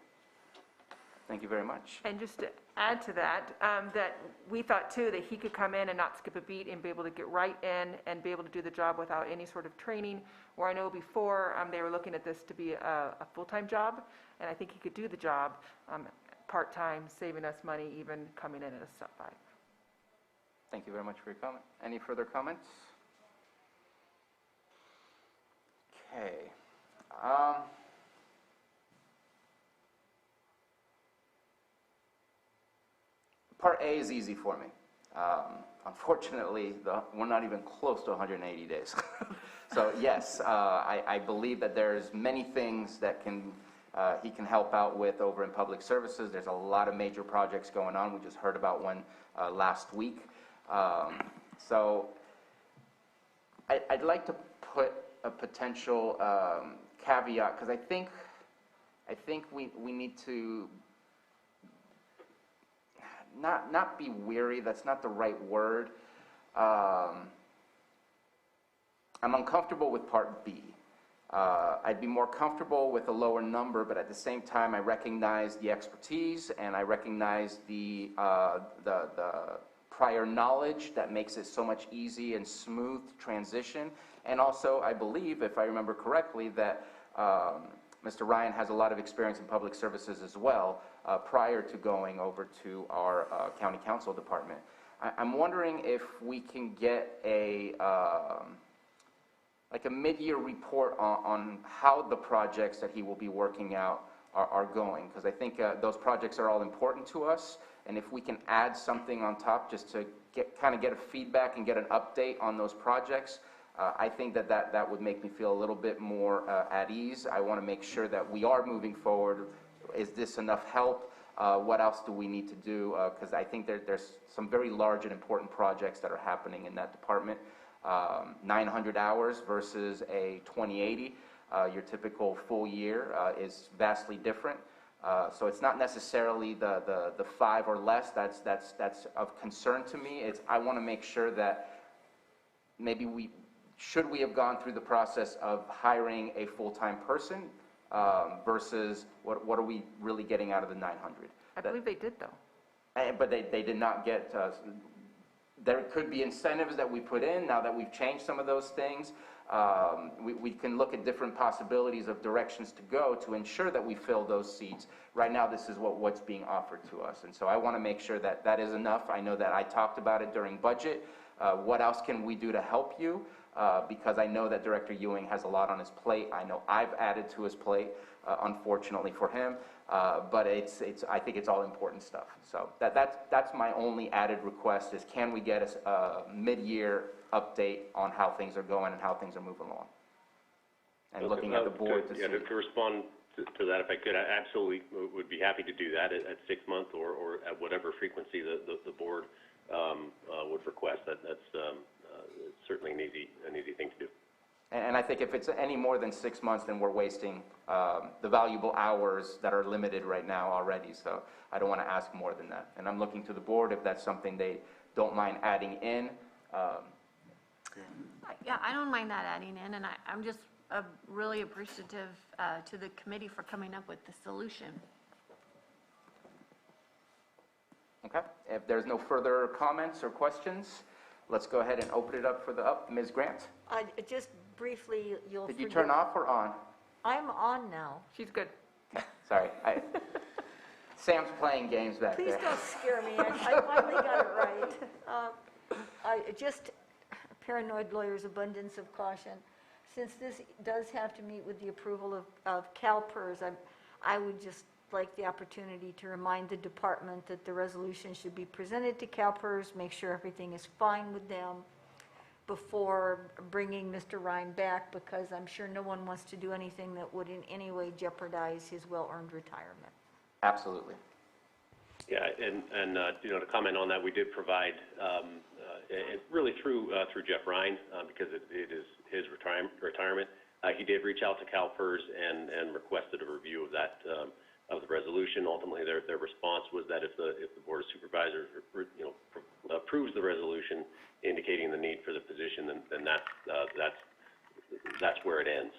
Thank you very much. And just to add to that, that we thought too that he could come in and not skip a beat and be able to get right in and be able to do the job without any sort of training, where I know before they were looking at this to be a full-time job, and I think he could do the job part-time, saving us money even coming in at a step 5. Thank you very much for your comment. Any further comments? Okay. Part A is easy for me. Unfortunately, we're not even close to 180 days. So yes, I believe that there's many things that he can help out with over in public services. There's a lot of major projects going on. We just heard about one last week. So I'd like to put a potential caveat, because I think we need to not be weary. That's not the right word. I'm uncomfortable with part B. I'd be more comfortable with a lower number, but at the same time, I recognize the expertise and I recognize the prior knowledge that makes it so much easy and smooth transition. And also, I believe, if I remember correctly, that Mr. Ryan has a lot of experience in public services as well, prior to going over to our county council department. I'm wondering if we can get like a mid-year report on how the projects that he will be working out are going, because I think those projects are all important to us, and if we can add something on top just to kind of get a feedback and get an update on those projects, I think that would make me feel a little bit more at ease. I want to make sure that we are moving forward. Is this enough help? What else do we need to do? Because I think there's some very large and important projects that are happening in that department. 900 hours versus a 2080, your typical full year, is vastly different. So it's not necessarily the 5 or less that's of concern to me. I want to make sure that maybe should we have gone through the process of hiring a full-time person versus what are we really getting out of the 900? I believe they did, though. But they did not get, there could be incentives that we put in now that we've changed some of those things. We can look at different possibilities of directions to go to ensure that we fill those seats. Right now, this is what's being offered to us. And so I want to make sure that that is enough. I know that I talked about it during budget. What else can we do to help you? Because I know that Director Ewing has a lot on his plate. I know I've added to his plate, unfortunately for him. But I think it's all important stuff. So that's my only added request is, can we get a mid-year update on how things are going and how things are moving along? And looking at the board to see. To respond to that, if I could, I absolutely would be happy to do that at 6 months or at whatever frequency the board would request. That's certainly an easy thing to do. And I think if it's any more than 6 months, then we're wasting the valuable hours that are limited right now already. So I don't want to ask more than that. And I'm looking to the board if that's something they don't mind adding in. Yeah, I don't mind that adding in, and I'm just really appreciative to the committee for coming up with the solution. Okay, if there's no further comments or questions, let's go ahead and open it up for Ms. Grant. Just briefly, you'll Did you forgive- turn off or on? I'm on now. She's good. Sorry, Sam's playing games back Please there. don't scare me. I finally got it right. Just paranoid lawyer's abundance of caution. Since this does have to meet with the approval of CalPERS, I would just like the opportunity to remind the department that the resolution should be presented to CalPERS, make sure everything is fine with them before bringing Mr. Ryan back, because I'm sure no one wants to do anything that would in any way jeopardize his well-earned retirement. Absolutely. Yeah, and to comment on that, we did provide, really through Jeff Ryan, because it is his retirement. He did reach out to CalPERS and requested a review of that of the resolution. Ultimately, their response was that if the Board of Supervisors approves the resolution indicating the need for the position, then that's where it ends.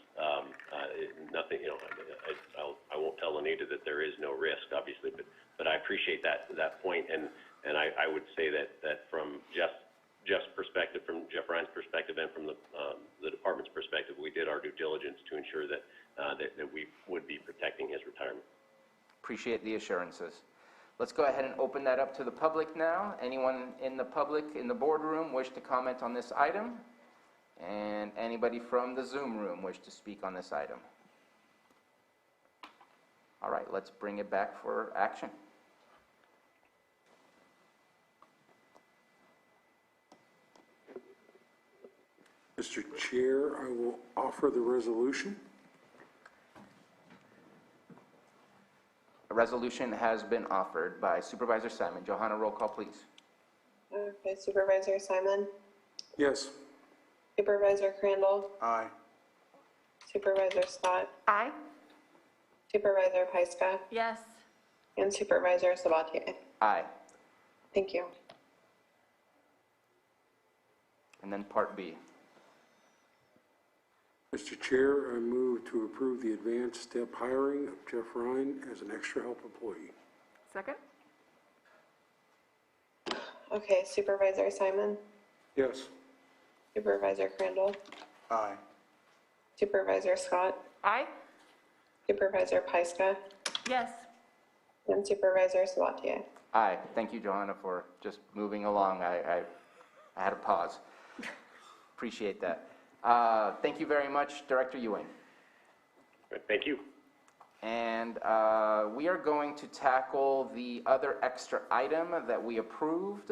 Nothing, I won't tell Anita that there is no risk, obviously, but I appreciate that point, and I would say that from Jeff's perspective, from Jeff Ryan's perspective, and from the department's perspective, we did our due diligence to ensure that we would be protecting his retirement. Appreciate the assurances. Let's go ahead and open that up to the public now. Anyone in the public in the boardroom wish to comment on this item? And anybody from the Zoom room wish to speak on this item? All right, let's bring it back for action. Mr. Chair, I will offer the resolution. A resolution has been offered by Supervisor Simon. Johanna, roll call, please. Okay, Supervisor Simon, Yes. Supervisor Crandall, Aye. Supervisor Scott, Aye. Supervisor Pyska, Yes. and Supervisor Sabatier. Aye. Thank you. And then Part B. Mr. Chair, I move to approve the advanced step hiring of Jeff Ryan as an extra help employee. Second? Okay, Supervisor Simon, Yes. Supervisor Crandall, Aye. Supervisor Scott, Aye. Supervisor Pyska, Yes. and Supervisor Sabatier. Aye. Thank you, Johanna, for just moving along. I had a pause. Appreciate that. Thank you very much, Director Ewing. Thank you. And we are going to tackle the other extra item that we approved,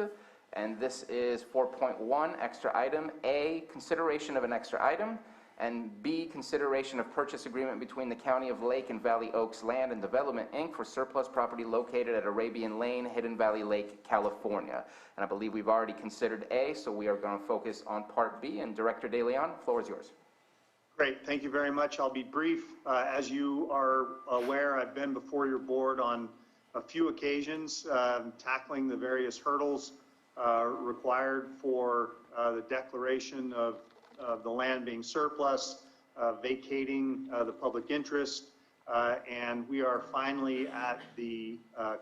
and this is 4.1, extra item. A, consideration of an extra item, and B, consideration of purchase agreement between the County of Lake and Valley Oaks Land and Development, Inc. for surplus property located at Arabian Lane, Hidden Valley Lake, California. And I believe we've already considered A, so we are going to focus on Part B. And Director De Leon, floor is yours. Great, thank you very much. I'll be brief. As you are aware, I've been before your board on a few occasions tackling the various hurdles required for the declaration of the land being surplus, vacating the public interest, and we are finally at the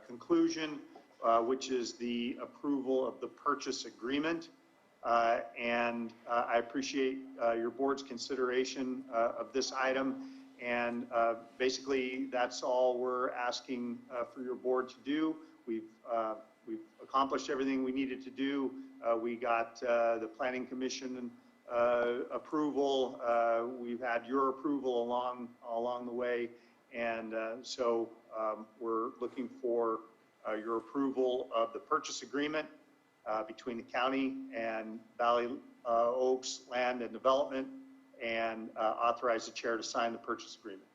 conclusion, which is the approval of the purchase agreement. And I appreciate your board's consideration of this item. And basically, that's all we're asking for your board to do. We've accomplished everything we needed to do. We got the Planning Commission approval. We've had your approval along the way. And so we're looking for your approval of the purchase agreement between the county and Valley Oaks Land and Development, and authorize the chair to sign the purchase agreement.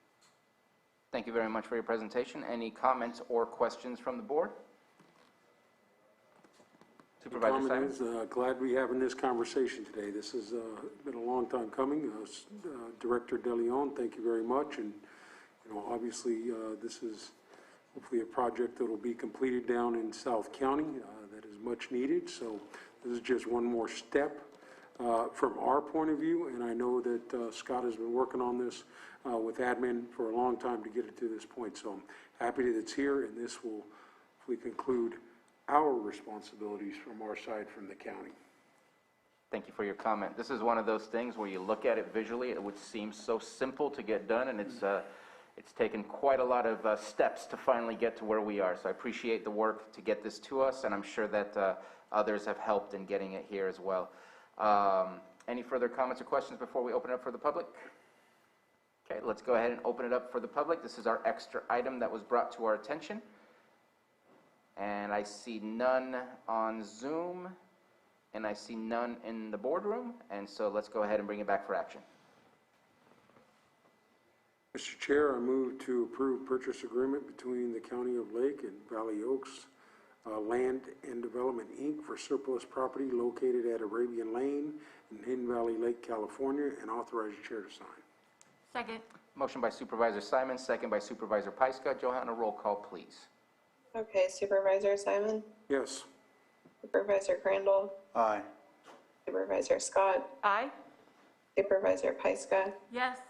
Thank you very much for your presentation. Any comments or questions from the board? Supervisor Comment Simon? is, glad we're having this conversation today. This has been a long time coming. Director DeLeon, thank you very much. And, you know, obviously, this is hopefully a project that will be completed down in South County that is much needed. So this is just one more step from our point of view. And I know that Scott has been working on this with admin for a long time to get it to this point. So I'm happy that it's here, and this will hopefully conclude our responsibilities from our side from the county. Thank you for your comment. This is one of those things where you look at it visually, it would seem so simple to get done, and it's taken quite a lot of steps to finally get to where we are. So I appreciate the work to get this to us, and I'm sure that others have helped in getting it here as well. Any further comments or questions before we open it up for the public? Okay, let's go ahead and open it up for the public. This is our extra item that was brought to our attention. And I see none on Zoom, and I see none in the boardroom, and so let's go ahead and bring it back for action. Mr. Chair, I move to approve purchase agreement between the County of Lake and Valley Oaks Land and Development, Inc. for surplus property located at Arabian Lane in Hidden Valley Lake, California, and authorize the chair to sign. Second. Motion by Supervisor Simon, second by Supervisor Pyska. Johanna, roll call, please. Okay, Supervisor Simon, Yes. Supervisor Crandall, Aye. Supervisor Scott, Aye. Supervisor Pyska, Yes.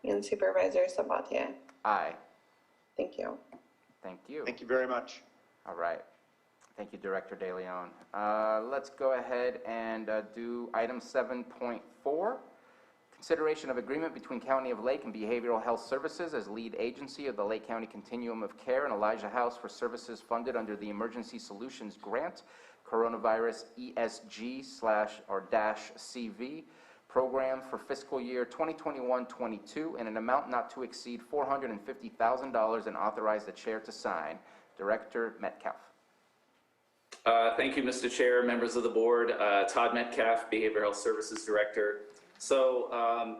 and Supervisor Sabatier. Aye. Thank you. Thank you. Thank you very much. All right. Thank you, Director DeLeon. Let's go ahead and do item 7.4. Consideration of agreement between County of Lake and Behavioral Health Services as lead agency of the Lake County Continuum of Care and Elijah House for services funded under the Emergency Solutions Grant, Coronavirus ESG/CV program for fiscal year 2021-22 in an amount not to exceed $450,000 and authorize the chair to sign. Director Metcalf. Thank you, Mr. Chair, members of the board. Todd Metcalf, Behavioral Health Services Director. So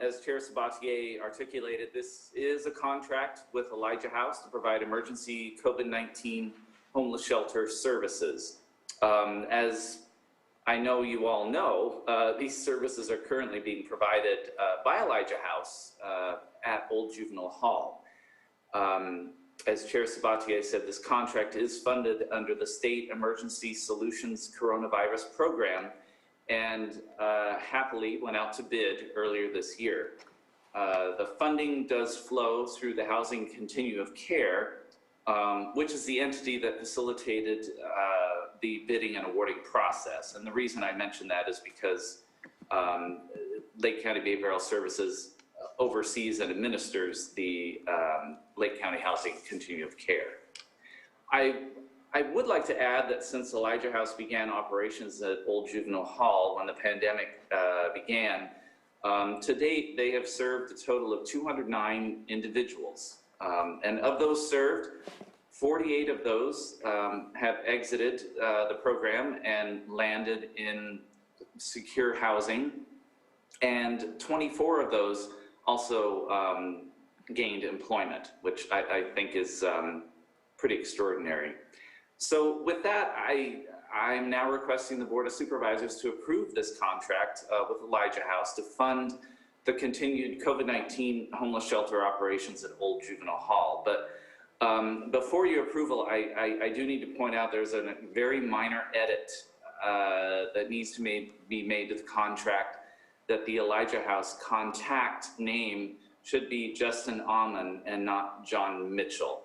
as Chair Sabatier articulated, this is a contract with Elijah House to provide emergency COVID-19 homeless shelter services. As I know you all know, these services are currently being provided by Elijah House at Old Juvenile Hall. As Chair Sabatier said, this contract is funded under the State Emergency Solutions Coronavirus Program, and happily went out to bid earlier this year. The funding does flow through the Housing Continuum of Care, which is the entity that facilitated the bidding and awarding process. And the reason I mention that is because Lake County Behavioral Services oversees and administers the Lake County Housing Continuum of Care. I would like to add that since Elijah House began operations at Old Juvenile Hall when the pandemic began, to date they have served a total of 209 individuals. And of those served, 48 of those have exited the program and landed in secure housing, and 24 of those also gained employment, which I think is pretty extraordinary. So with that, I'm now requesting the Board of Supervisors to approve this contract with Elijah House to fund the continued COVID-19 homeless shelter operations at Old Juvenile Hall. But before your approval, I do need to point out there's a very minor edit that needs to be made to the contract, that the Elijah House contact name should be Justin Amman and not John Mitchell.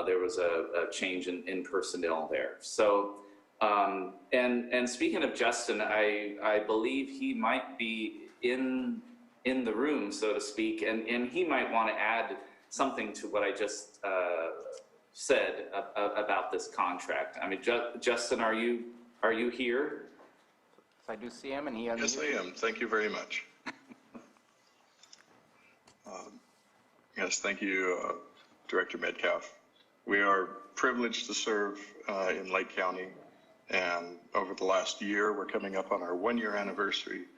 There was a change in personnel there. So, and speaking of Justin, I believe he might be in the room, so to speak, and he might want to add something to what I just said about this contract. I mean, Justin, are you here? I do see him, and he Yes, I am. Thank you very much. Yes, thank you, Director Metcalf. We are privileged to serve in Lake County, and over the last year, we're coming up on our 1-year anniversary.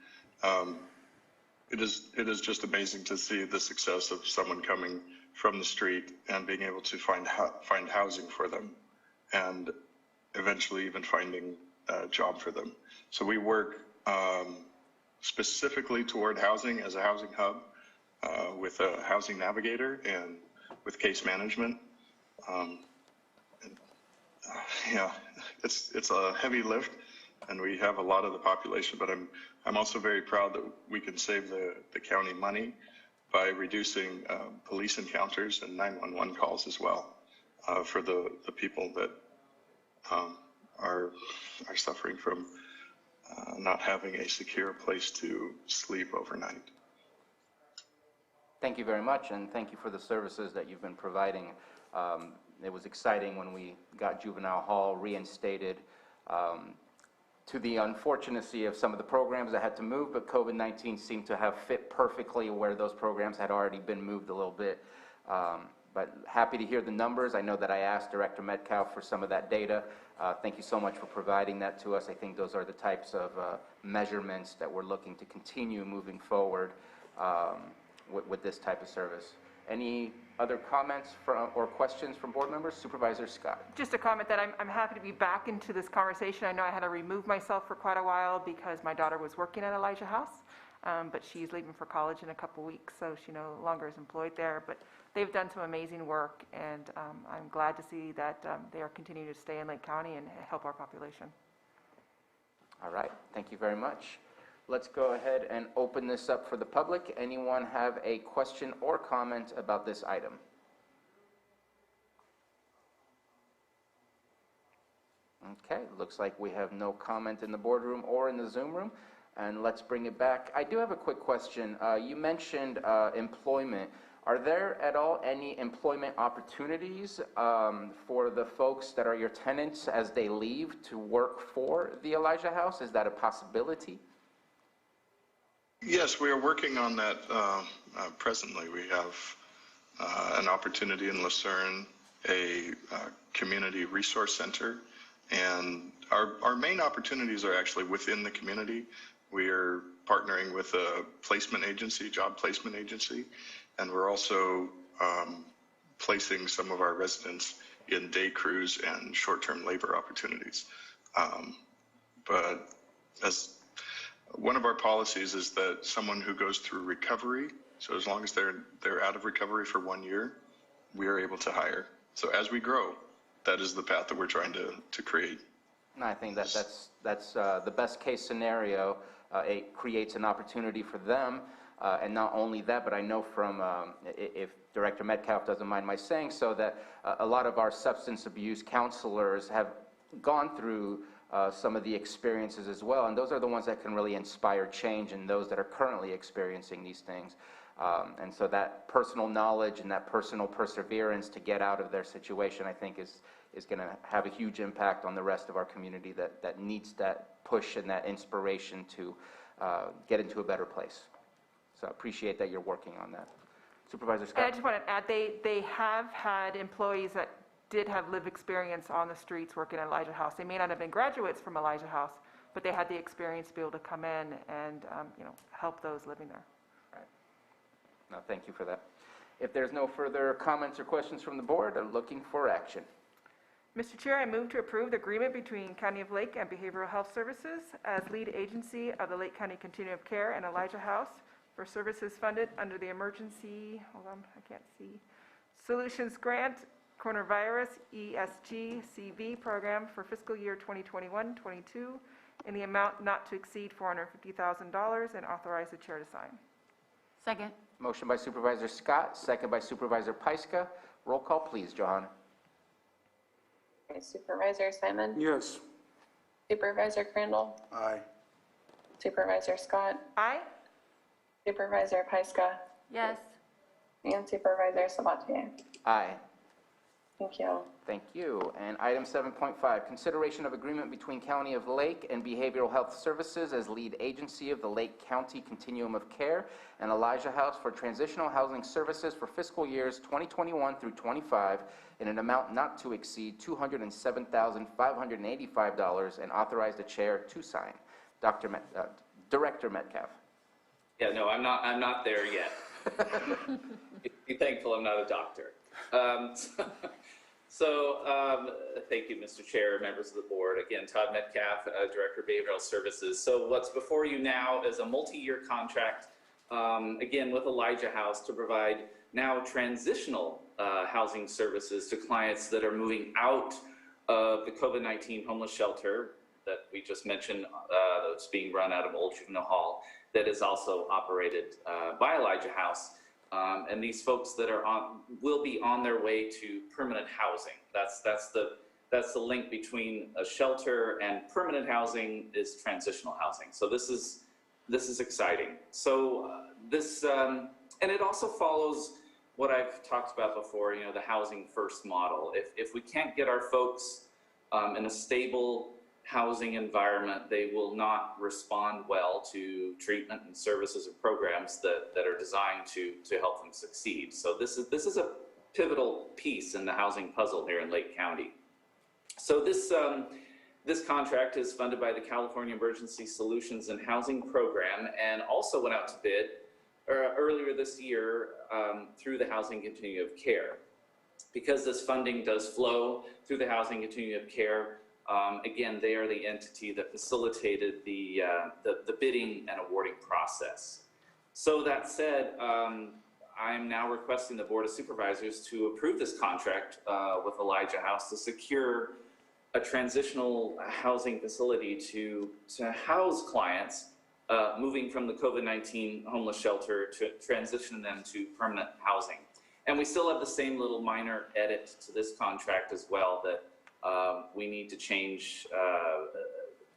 It is just amazing to see the success of someone coming from the street and being able to find housing for them, and eventually even finding a job for them. So we work specifically toward housing as a housing hub with a housing navigator and with case management. Yeah, it's a heavy lift, and we have a lot of the population, but I'm also very proud that we can save the county money by reducing police encounters and 911 calls as well for the people that are suffering from not having a secure place to sleep overnight. Thank you very much, and thank you for the services that you've been providing. It was exciting when we got Juvenile Hall reinstated, to the unfortunacy of some of the programs that had to move, but COVID-19 seemed to have fit perfectly where those programs had already been moved a little bit. But happy to hear the numbers. I know that I asked Director Metcalf for some of that data. Thank you so much for providing that to us. I think those are the types of measurements that we're looking to continue moving forward with this type of service. Any other comments or questions from board members? Supervisor Scott. Just a comment that I'm happy to be back into this conversation. I know I had to remove myself for quite a while because my daughter was working at Elijah House, but she's leaving for college in a couple weeks, so she no longer is employed there. But they've done some amazing work, and I'm glad to see that they are continuing to stay in Lake County and help our population. All right, thank you very much. Let's go ahead and open this up for the public. Anyone have a question or comment about this item? Okay, looks like we have no comment in the boardroom or in the Zoom room, and let's bring it back. I do have a quick question. You mentioned employment. Are there at all any employment opportunities for the folks that are your tenants as they leave to work for the Elijah House? Is that a possibility? Yes, we are working on that presently. We have an opportunity in Lucerne, a community resource center, and our main opportunities are actually within the community. We are partnering with a placement agency, job placement agency, and we're also placing some of our residents in day crews and short-term labor opportunities. But as one of our policies is that someone who goes through recovery, so as long as they're out of recovery for 1 year, we are able to hire. So as we grow, that is the path that we're trying to create. And I think that's the best case scenario. It creates an opportunity for them, and not only that, but I know from, if Director Metcalf doesn't mind my saying so, that a lot of our substance abuse counselors have gone through some of the experiences as well, and those are the ones that can really inspire change in those that are currently experiencing these things. And so that personal knowledge and that personal perseverance to get out of their situation, I think, is going to have a huge impact on the rest of our community that needs that push and that inspiration to get into a better place. So I appreciate that you're working on that. Supervisor Scott. And I just want to add, they have had employees that did have lived experience on the streets working at Elijah House. They may not have been graduates from Elijah House, but they had the experience to be able to come in and help those living there. Right. No, thank you for that. If there's no further comments or questions from the board, I'm looking for action. Mr. Chair, I move to approve the agreement between County of Lake and Behavioral Health Services as lead agency of the Lake County Continuum of Care and Elijah House for services funded under the Emergency, Solutions Grant Coronavirus ESG CV program for fiscal year 2021-22 in the amount not to exceed $450,000 and authorize the chair to sign. Second. Motion by Supervisor Scott, second by Supervisor Pyska. Roll call, please, Johanna. Okay, Supervisor Simon? Yes. Supervisor Crandall? Aye. Supervisor Scott? Aye. Supervisor Pyska? Yes. And Supervisor Sabatier? Aye. Thank you. Thank you. And item 7.5, consideration of agreement between County of Lake and Behavioral Health Services as lead agency of the Lake County Continuum of Care and Elijah House for transitional housing services for fiscal years 2021 through 25 in an amount not to exceed $207,585 and authorize the chair to sign. Director Metcalf. Yeah, no, I'm not there yet. Be thankful I'm not a doctor. Thank you, Mr. Chair, members of the board. Again, Todd Metcalf, Director of Behavioral Services. So what's before you now is a multi-year contract, again, with Elijah House to provide now transitional housing services to clients that are moving out of the COVID-19 homeless shelter that we just mentioned, that's being run out of Old Juvenile Hall, that is also operated by Elijah House. And these folks that are will be on their way to permanent housing. That's the link between a shelter and permanent housing is transitional housing. So this is exciting. So and it also follows what I've talked about before. You know, the housing first model. If we can't get our folks in a stable housing environment, they will not respond well to treatment and services or programs that are designed to help them succeed. So this is a pivotal piece in the housing puzzle here in Lake County. So this contract is funded by the California Emergency Solutions and Housing Program, and also went out to bid earlier this year through the Housing Continuum of Care. Because this funding does flow through the Housing Continuum of Care, again, they are the entity that facilitated the bidding and awarding process. So that said, I'm now requesting the Board of Supervisors to approve this contract with Elijah House to secure a transitional housing facility to house clients moving from the COVID-19 homeless shelter to transition them to permanent housing. And we still have the same little minor edit to this contract as well, that we need to change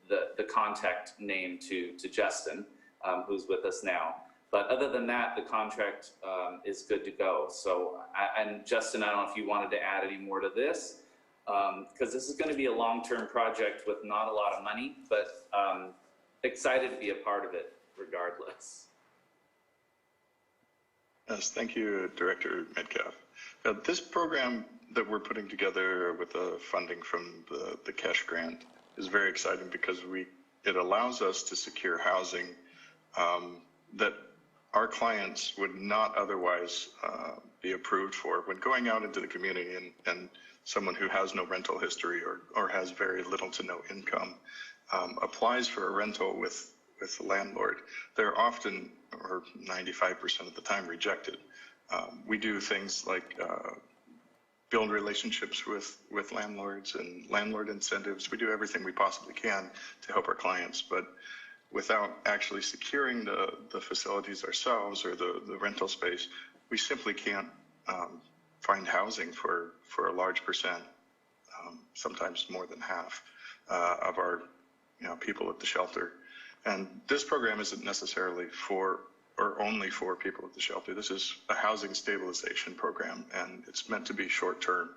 the contact name to Justin, who's with us now. But other than that, the contract is good to go. So, and Justin, I don't know if you wanted to add any more to this, because this is going to be a long-term project with not a lot of money, but excited to be a part of it regardless. Yes, thank you, Director Metcalf. This program that we're putting together with the funding from the cash grant is very exciting because it allows us to secure housing that our clients would not otherwise be approved for when going out into the community, and someone who has no rental history or has very little to no income applies for a rental with the landlord. They're often, or 95% of the time, rejected. We do things like build relationships with landlords and landlord incentives. We do everything we possibly can to help our clients, but without actually securing the facilities ourselves or the rental space, we simply can't find housing for a large percent, sometimes more than half of our people at the shelter. And this program isn't necessarily for or only for people at the shelter. This is a housing stabilization program, and it's meant to be short-term.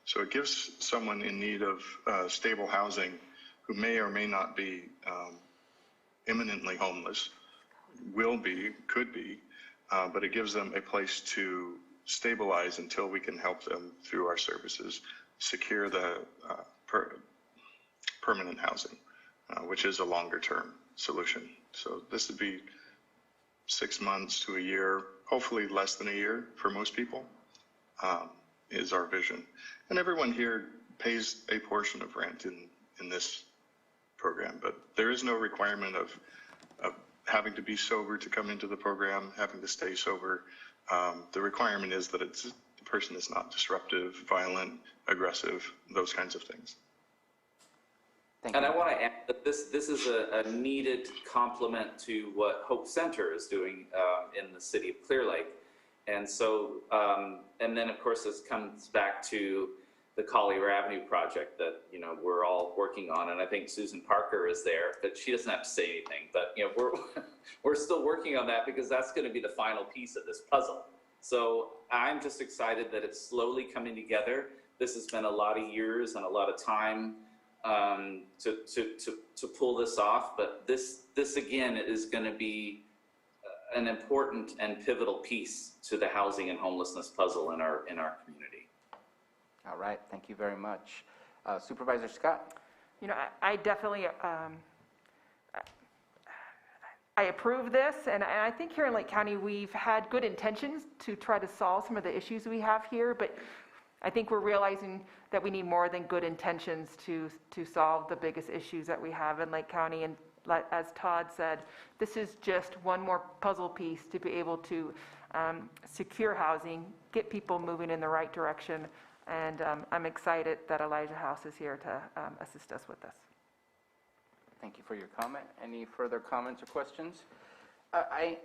So it gives someone in need of stable housing who may or may not be imminently homeless, could be, but it gives them a place to stabilize until we can help them through our services secure the permanent housing, which is a longer-term solution. So this would be 6 months to a year, hopefully less than a year for most people, is our vision. And everyone here pays a portion of rent in this program, but there is no requirement of having to be sober to come into the program, having to stay sober. The requirement is that the person is not disruptive, violent, aggressive, those kinds of things. And I want to add that this is a needed complement to what Hope Center is doing in the city of Clear Lake. And so, and then of course this comes back to the Collier Avenue project that, we're all working on. And I think Susan Parker is there, but she doesn't have to say anything. But, we're still working on that because that's going to be the final piece of this puzzle. So I'm just excited that it's slowly coming together. This has been a lot of years and a lot of time to pull this off, but this again is going to be an important and pivotal piece to the housing and homelessness puzzle in our community. All right, thank you very much. Supervisor Scott? I definitely, I approve this, and I think here in Lake County, we've had good intentions to try to solve some of the issues we have here, but I think we're realizing that we need more than good intentions to solve the biggest issues that we have in Lake County. And as Todd said, this is just one more puzzle piece to be able to secure housing, get people moving in the right direction, and I'm excited that Elijah House is here to assist us with this. Thank you for your comment. Any further comments or questions? I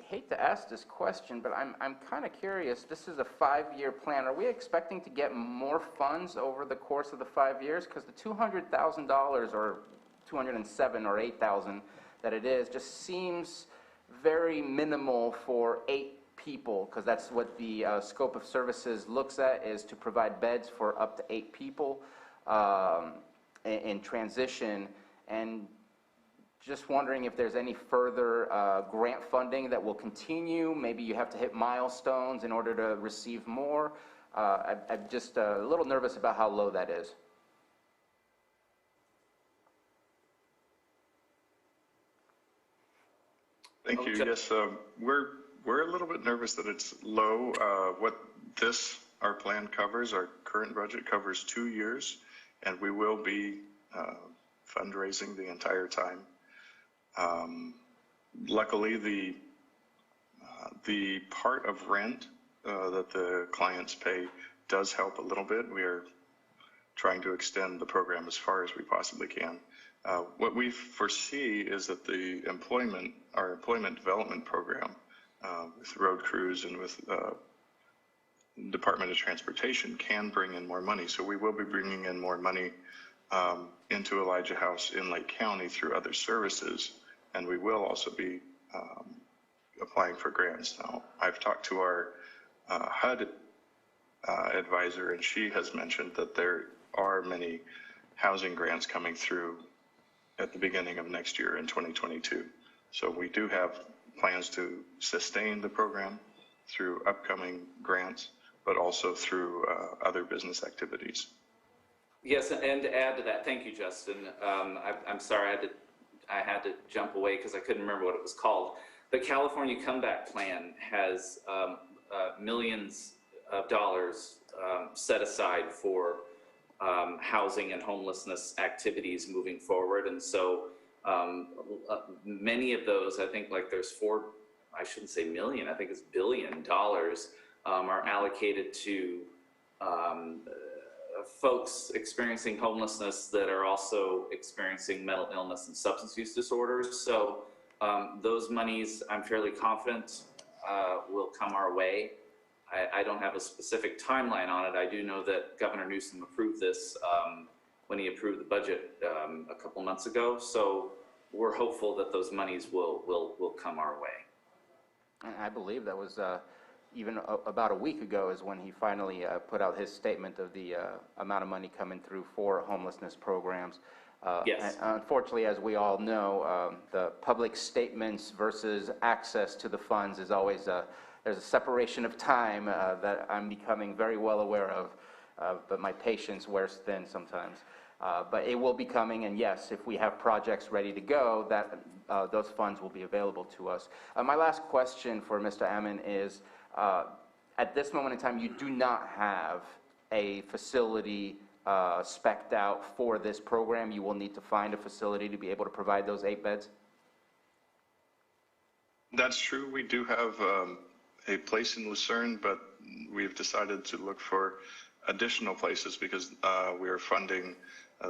hate to ask this question, but I'm kind of curious. This is a 5-year plan. Are we expecting to get more funds over the course of the 5 years? Because the $200,000 or 207 or 8,000 that it is just seems very minimal for 8 people, because that's what the scope of services looks at, is to provide beds for up to 8 people in transition. And just wondering if there's any further grant funding that will continue. Maybe you have to hit milestones in order to receive more. I'm just a little nervous about how low that is. Thank you. Yes, we're a little bit nervous that it's low. What our plan covers, our current budget covers 2 years, and we will be fundraising the entire time. Luckily, the part of rent that the clients pay does help a little bit. We are trying to extend the program as far as we possibly can. What we foresee is that our employment development program with road crews and with Department of Transportation can bring in more money. So we will be bringing in more money into Elijah House in Lake County through other services, and we will also be applying for grants. Now, I've talked to our HUD advisor, and she has mentioned that there are many housing grants coming through at the beginning of next year in 2022. So we do have plans to sustain the program through upcoming grants, but also through other business activities. Yes, and to add to that, thank you, Justin. I'm sorry, I had to jump away because I couldn't remember what it was called. The California Comeback Plan has millions of dollars set aside for housing and homelessness activities moving forward. And so many of those, I think like there's I shouldn't say million, I think it's $1 billion are allocated to folks experiencing homelessness that are also experiencing mental illness and substance use disorders. So those monies, I'm fairly confident, will come our way. I don't have a specific timeline on it. I do know that Governor Newsom approved this when he approved the budget a couple months ago. So we're hopeful that those monies will come our way. I believe that was even about a week ago is when he finally put out his statement of the amount of money coming through for homelessness programs. Yes. And unfortunately, as we all know, the public statements versus access to the funds is always there's a separation of time that I'm becoming very well aware of, but my patience wears thin sometimes. But it will be coming, and yes, if we have projects ready to go, that those funds will be available to us. My last question for Mr. Ammon is, at this moment in time, you do not have a facility spec'd out for this program. You will need to find a facility to be able to provide those 8 beds? That's true. We do have a place in Lucerne, but we've decided to look for additional places because we are funding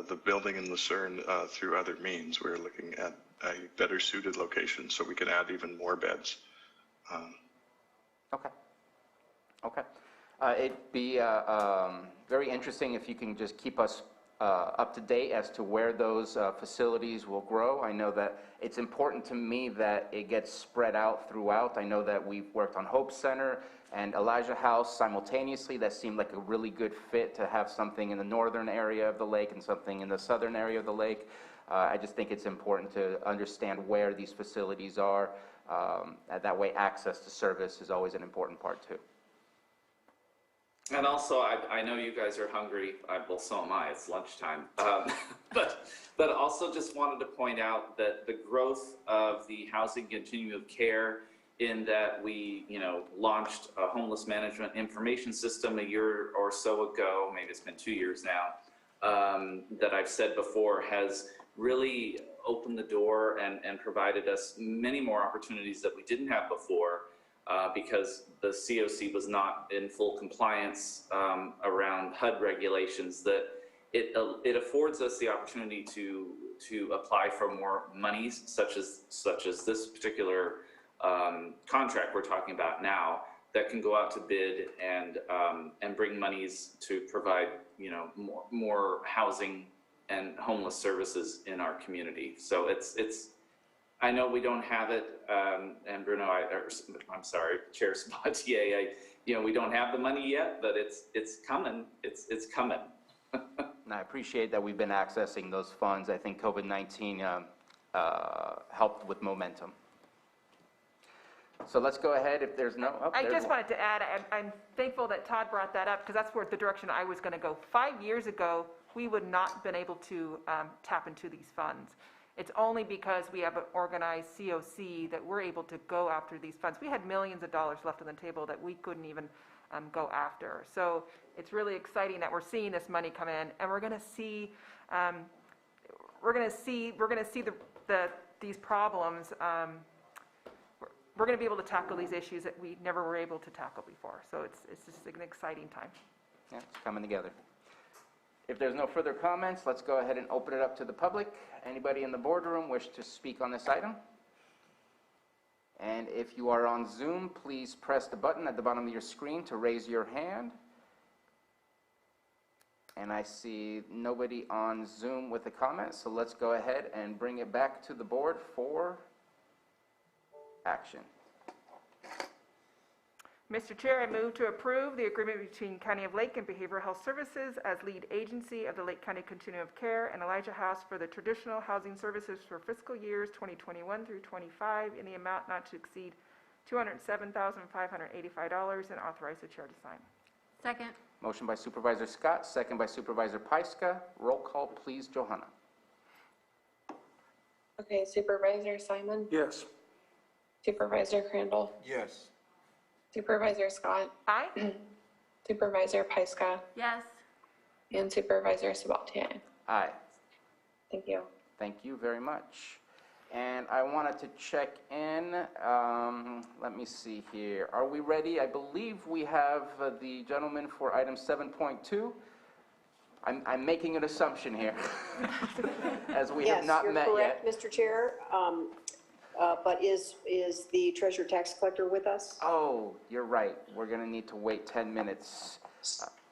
the building in Lucerne through other means. We're looking at a better suited location so we can add even more beds. Okay. It'd be very interesting if you can just keep us up to date as to where those facilities will grow. I know that it's important to me that it gets spread out throughout. I know that we've worked on Hope Center and Elijah House simultaneously. That seemed like a really good fit to have something in the northern area of the lake and something in the southern area of the lake. I just think it's important to understand where these facilities are. That way access to service is always an important part too. And also, I know you guys are hungry. Well, so am I. It's lunchtime. But also just wanted to point out that the growth of the housing continuum of care, in that we, launched a homeless management information system a year or so ago, maybe it's been 2 years now, that I've said before, has really opened the door and provided us many more opportunities that we didn't have before. Because the COC was not in full compliance around HUD regulations, that it affords us the opportunity to apply for more monies, such as this particular contract we're talking about now, that can go out to bid and bring monies to provide more housing and homeless services in our community. So it's I know we don't have it, and Bruno, I'm sorry, Chair Sabatier, we don't have the money yet, but it's coming. It's coming. And I appreciate that we've been accessing those funds. I think COVID-19 helped with momentum. So let's go ahead. If there's no, I just wanted to add, I'm thankful that Todd brought that up, because that's where the direction I was going to go. 5 years ago, we would not have been able to tap into these funds. It's only because we have an organized COC that we're able to go after these funds. We had millions of dollars left on the table that we couldn't even go after. So it's really exciting that we're seeing this money come in, and we're going to see these problems. We're going to be able to tackle these issues that we never were able to tackle before. So it's just an exciting time. Yeah, it's coming together. If there's no further comments, let's go ahead and open it up to the public. Anybody in the boardroom wish to speak on this item? And if you are on Zoom, please press the button at the bottom of your screen to raise your hand. And I see nobody on Zoom with a comment, so let's go ahead and bring it back to the board for action. Mr. Chair, I move to approve the agreement between County of Lake and Behavioral Health Services as lead agency of the Lake County Continuum of Care and Elijah House for the traditional housing services for fiscal years 2021 through 25 in the amount not to exceed $207,585, and authorize the chair to sign. Second. Motion by Supervisor Scott, second by Supervisor Pyska. Roll call, please, Johanna. Okay, Supervisor Simon? Yes. Supervisor Crandall? Yes. Supervisor Scott? Aye. Supervisor Pyska? Yes. And Supervisor Sabatier? Aye. Thank you. Thank you very much. And I wanted to check in. Let me see here. Are we ready? I believe we have the gentleman for item 7.2. I'm making an assumption here, as we have not met yet. Yes, you're correct, Mr. Chair. But is the treasurer tax collector with us? Oh, you're right. We're going to need to wait 10 minutes.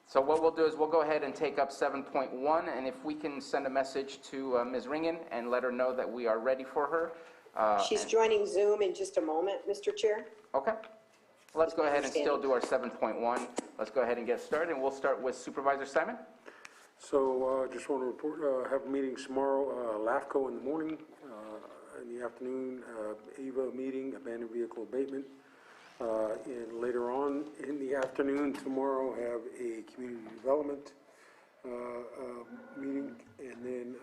So what we'll do is we'll go ahead and take up 7.1, and if we can send a message to Ms. Ringen and let her know that we are ready for her. She's joining Zoom in just a moment, Mr. Chair. Okay. Let's go ahead and still do our 7.1. Let's go ahead and get started, and we'll start with Supervisor Simon. So just want to report, have a meeting tomorrow, LAFCO in the morning, in the afternoon, AVA meeting, abandoned vehicle abatement. And later on in the afternoon tomorrow, have a community development meeting. And then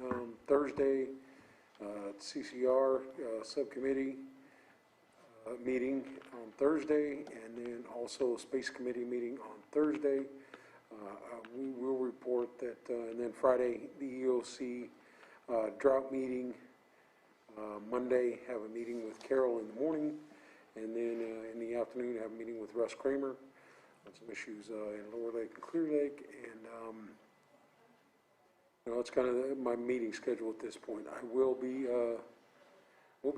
Thursday, CCR subcommittee meeting on Thursday, and then also Space Committee meeting on Thursday. We will report that, and then Friday, the EOC drought meeting. Monday, have a meeting with Carol in the morning, and then in the afternoon, have a meeting with Russ Kramer on some issues in Lower Lake and Clear Lake, and that's kind of my meeting schedule at this point. I will be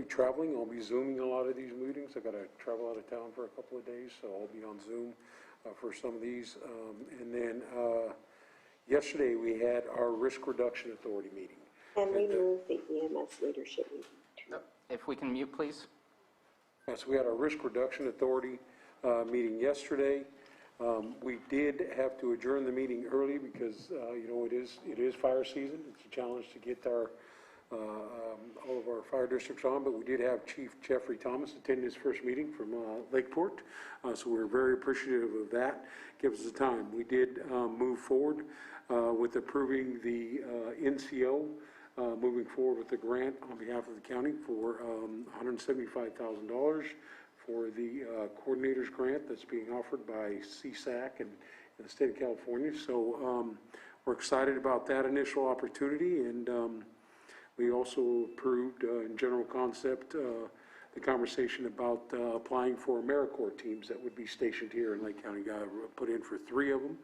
traveling. I'll be Zooming a lot of these meetings. I got to travel out of town for a couple of days, so I'll be on Zoom for some of these. And then yesterday, we had our Risk Reduction Authority meeting. And we move the EMS leadership meeting too. If we can mute, please. So we had our Risk Reduction Authority meeting yesterday. We did have to adjourn the meeting early because, it is fire season. It's a challenge to get our all of our fire districts on, but we did have Chief Jeffrey Thomas attend his first meeting from Lakeport, so we're very appreciative of that. Gives us the time. We did move forward with approving the NCO, moving forward with the grant on behalf of the county for $175,000 for the coordinators grant that's being offered by CSAC and the state of California. So we're excited about that initial opportunity, and we also approved in general concept the conversation about applying for AmeriCorps teams that would be stationed here in Lake County. Got put in for 3 of them.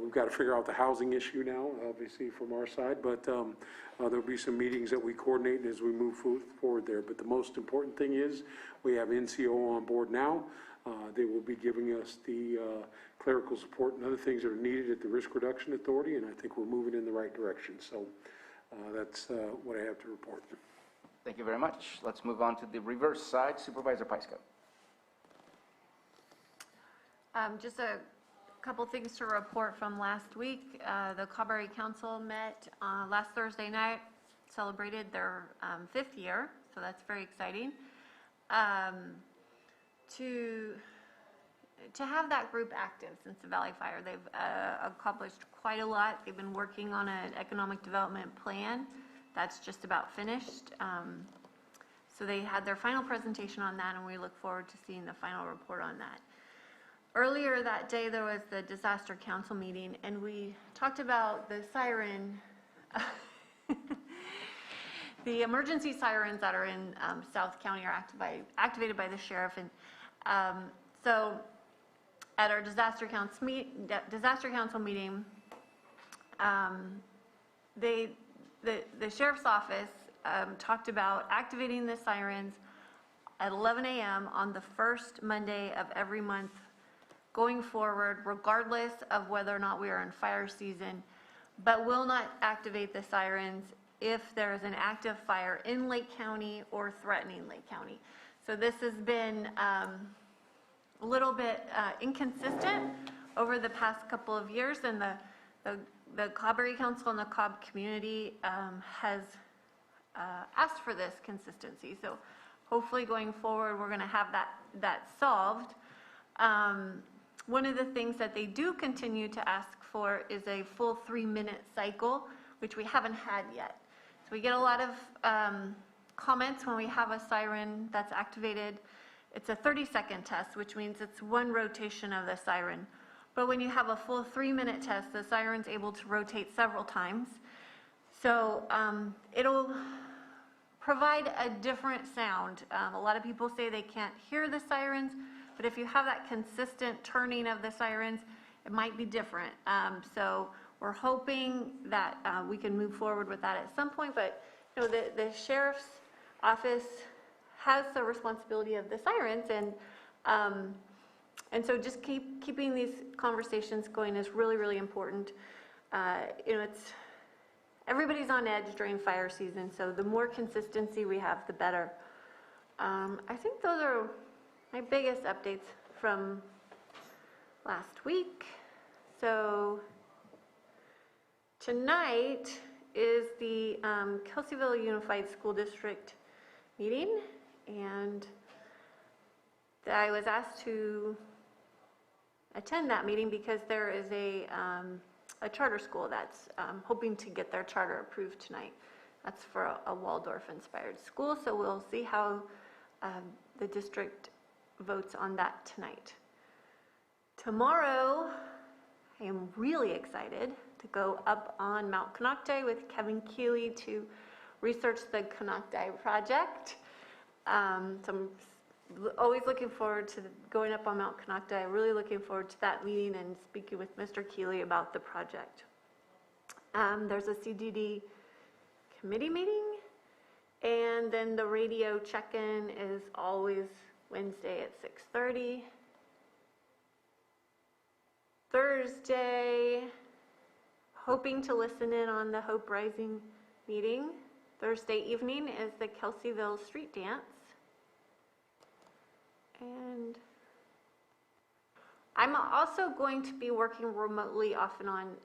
We've got to figure out the housing issue now, obviously, from our side, but there'll be some meetings that we coordinate as we move forward there. But the most important thing is we have NCO on board now. They will be giving us the clerical support and other things that are needed at the Risk Reduction Authority, and I think we're moving in the right direction. So that's what I have to report. Thank you very much. Let's move on to the reverse side. Supervisor Pyska. Just a couple things to report from last week. The Cauberry Council met last Thursday night, celebrated their 5th year, so that's very exciting. To have that group active since the Valley Fire, they've accomplished quite a lot. They've been working on an economic development plan that's just about finished. So they had their final presentation on that, and we look forward to seeing the final report on that. Earlier that day, there was the Disaster Council meeting, and we talked about the siren, the emergency sirens that are in South County are activated by the sheriff. And so at our Disaster Council meeting, the sheriff's office talked about activating the sirens at 11 a.m. on the first Monday of every month going forward, regardless of whether or not we are in fire season, but will not activate the sirens if there is an active fire in Lake County or threatening Lake County. So this has been a little bit inconsistent over the past couple of years, and the Cauberry Council and the Cobb community has asked for this consistency. So hopefully going forward, we're going to have that solved. One of the things that they do continue to ask for is a full 3-minute cycle, which we haven't had yet. So we get a lot of comments when we have a siren that's activated. It's a 30-second test, which means it's 1 rotation of the siren. But when you have a full 3-minute test, the siren's able to rotate several times. So it'll provide a different sound. A lot of people say they can't hear the sirens, but if you have that consistent turning of the sirens, it might be different. So we're hoping that we can move forward with that at some point, but you know, the sheriff's office has the responsibility of the sirens, and so just keeping these conversations going is really, really important. You know, everybody's on edge during fire season, so the more consistency we have, the better. I think those are my biggest updates from last week. So tonight is the Kelseyville Unified School District meeting, and I was asked to attend that meeting because there is a charter school that's hoping to get their charter approved tonight. That's for a Waldorf-inspired school, so we'll see how the district votes on that tonight. Tomorrow, I am really excited to go up on Mount Konocti with Kevin Keeley to research the Konocti project. So I'm always looking forward to going up on Mount Konocti. Really looking forward to that meeting and speaking with Mr. Keeley about the project. There's a CDD committee meeting, and then the radio check-in is always Wednesday at 6:30. Thursday, hoping to listen in on the Hope Rising meeting. Thursday evening is the Kelseyville Street Dance. And I'm also going to be working remotely off and on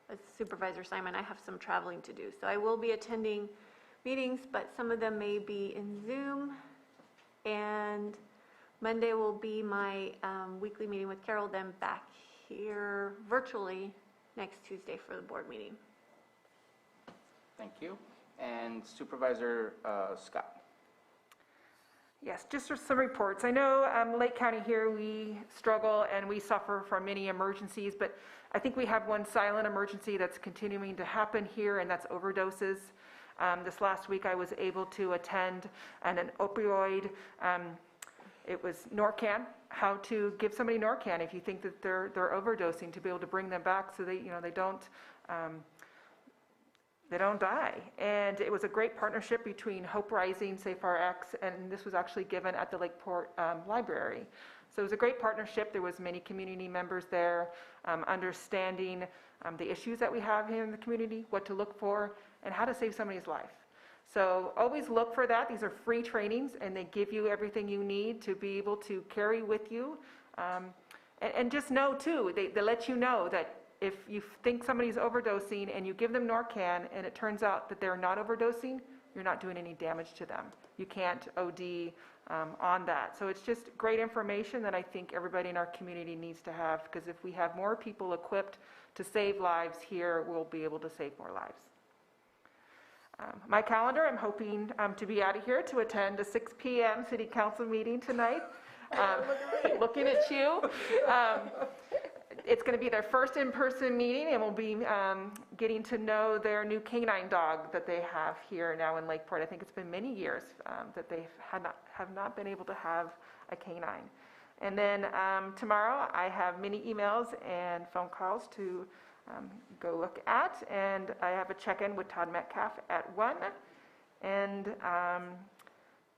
as Supervisor Simon. I have some traveling to do. So I will be attending meetings, but some of them may be in Zoom. And Monday will be my weekly meeting with Carol, then back here virtually next Tuesday for the board meeting. Thank you. And Supervisor Scott. Yes, just some reports. I know Lake County here, we struggle and we suffer from many emergencies, but I think we have one silent emergency that's continuing to happen here, and that's overdoses. This last week I was able to attend an opioid, it was Narcan, how to give somebody Narcan if you think that they're overdosing, to be able to bring them back so they don't die. And it was a great partnership between Hope Rising, SafeRx, and this was actually given at the Lakeport Library. So it was a great partnership. There was many community members there, understanding the issues that we have here in the community, what to look for, and how to save somebody's life. So always look for that. These are free trainings, and they give you everything you need to be able to carry with you. And just know, too, they let you know that if you think somebody's overdosing and you give them Narcan and it turns out that they're not overdosing, you're not doing any damage to them. You can't OD on that. So it's just great information that I think everybody in our community needs to have, because if we have more people equipped to save lives here, we'll be able to save more lives. My calendar, I'm hoping to be out of here to attend a 6 p.m. City Council meeting tonight. Looking at you. It's going to be their first in-person meeting, and we'll be getting to know their new canine dog that they have here now in Lakeport. I think it's been many years that they have not been able to have a canine. And then tomorrow I have many emails and phone calls to go look at, and I have a check-in with Todd Metcalf at 1. And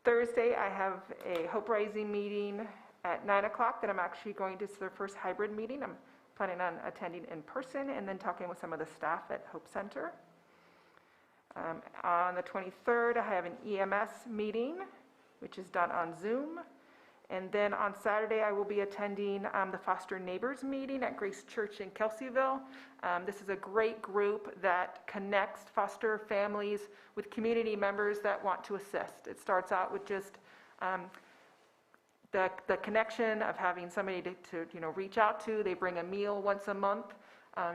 Thursday I have a Hope Rising meeting at 9 o'clock that I'm actually going to their first hybrid meeting. I'm planning on attending in person and then talking with some of the staff at Hope Center. On the 23rd, I have an EMS meeting, which is done on Zoom. And then on Saturday, I will be attending the Foster Neighbors meeting at Grace Church in Kelseyville. This is a great group that connects foster families with community members that want to assist. It starts out with just the connection of having somebody to reach out to. They bring a meal once a month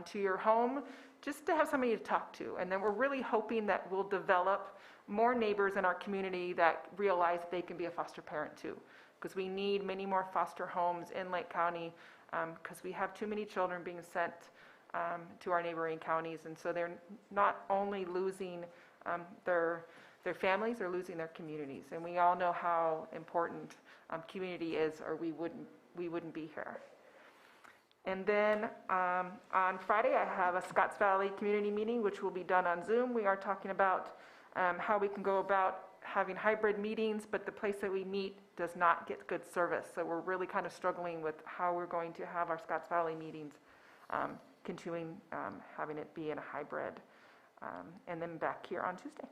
to your home, just to have somebody to talk to. And then we're really hoping that we'll develop more neighbors in our community that realize they can be a foster parent too, because we need many more foster homes in Lake County, because we have too many children being sent to our neighboring counties. And so they're not only losing their families, they're losing their communities. And we all know how important community is, or we wouldn't be here. And then on Friday, I have a Scotts Valley community meeting, which will be done on Zoom. We are talking about how we can go about having hybrid meetings, but the place that we meet does not get good service. So we're really kind of struggling with how we're going to have our Scotts Valley meetings, continuing having it be in a hybrid, and then back here on Tuesday.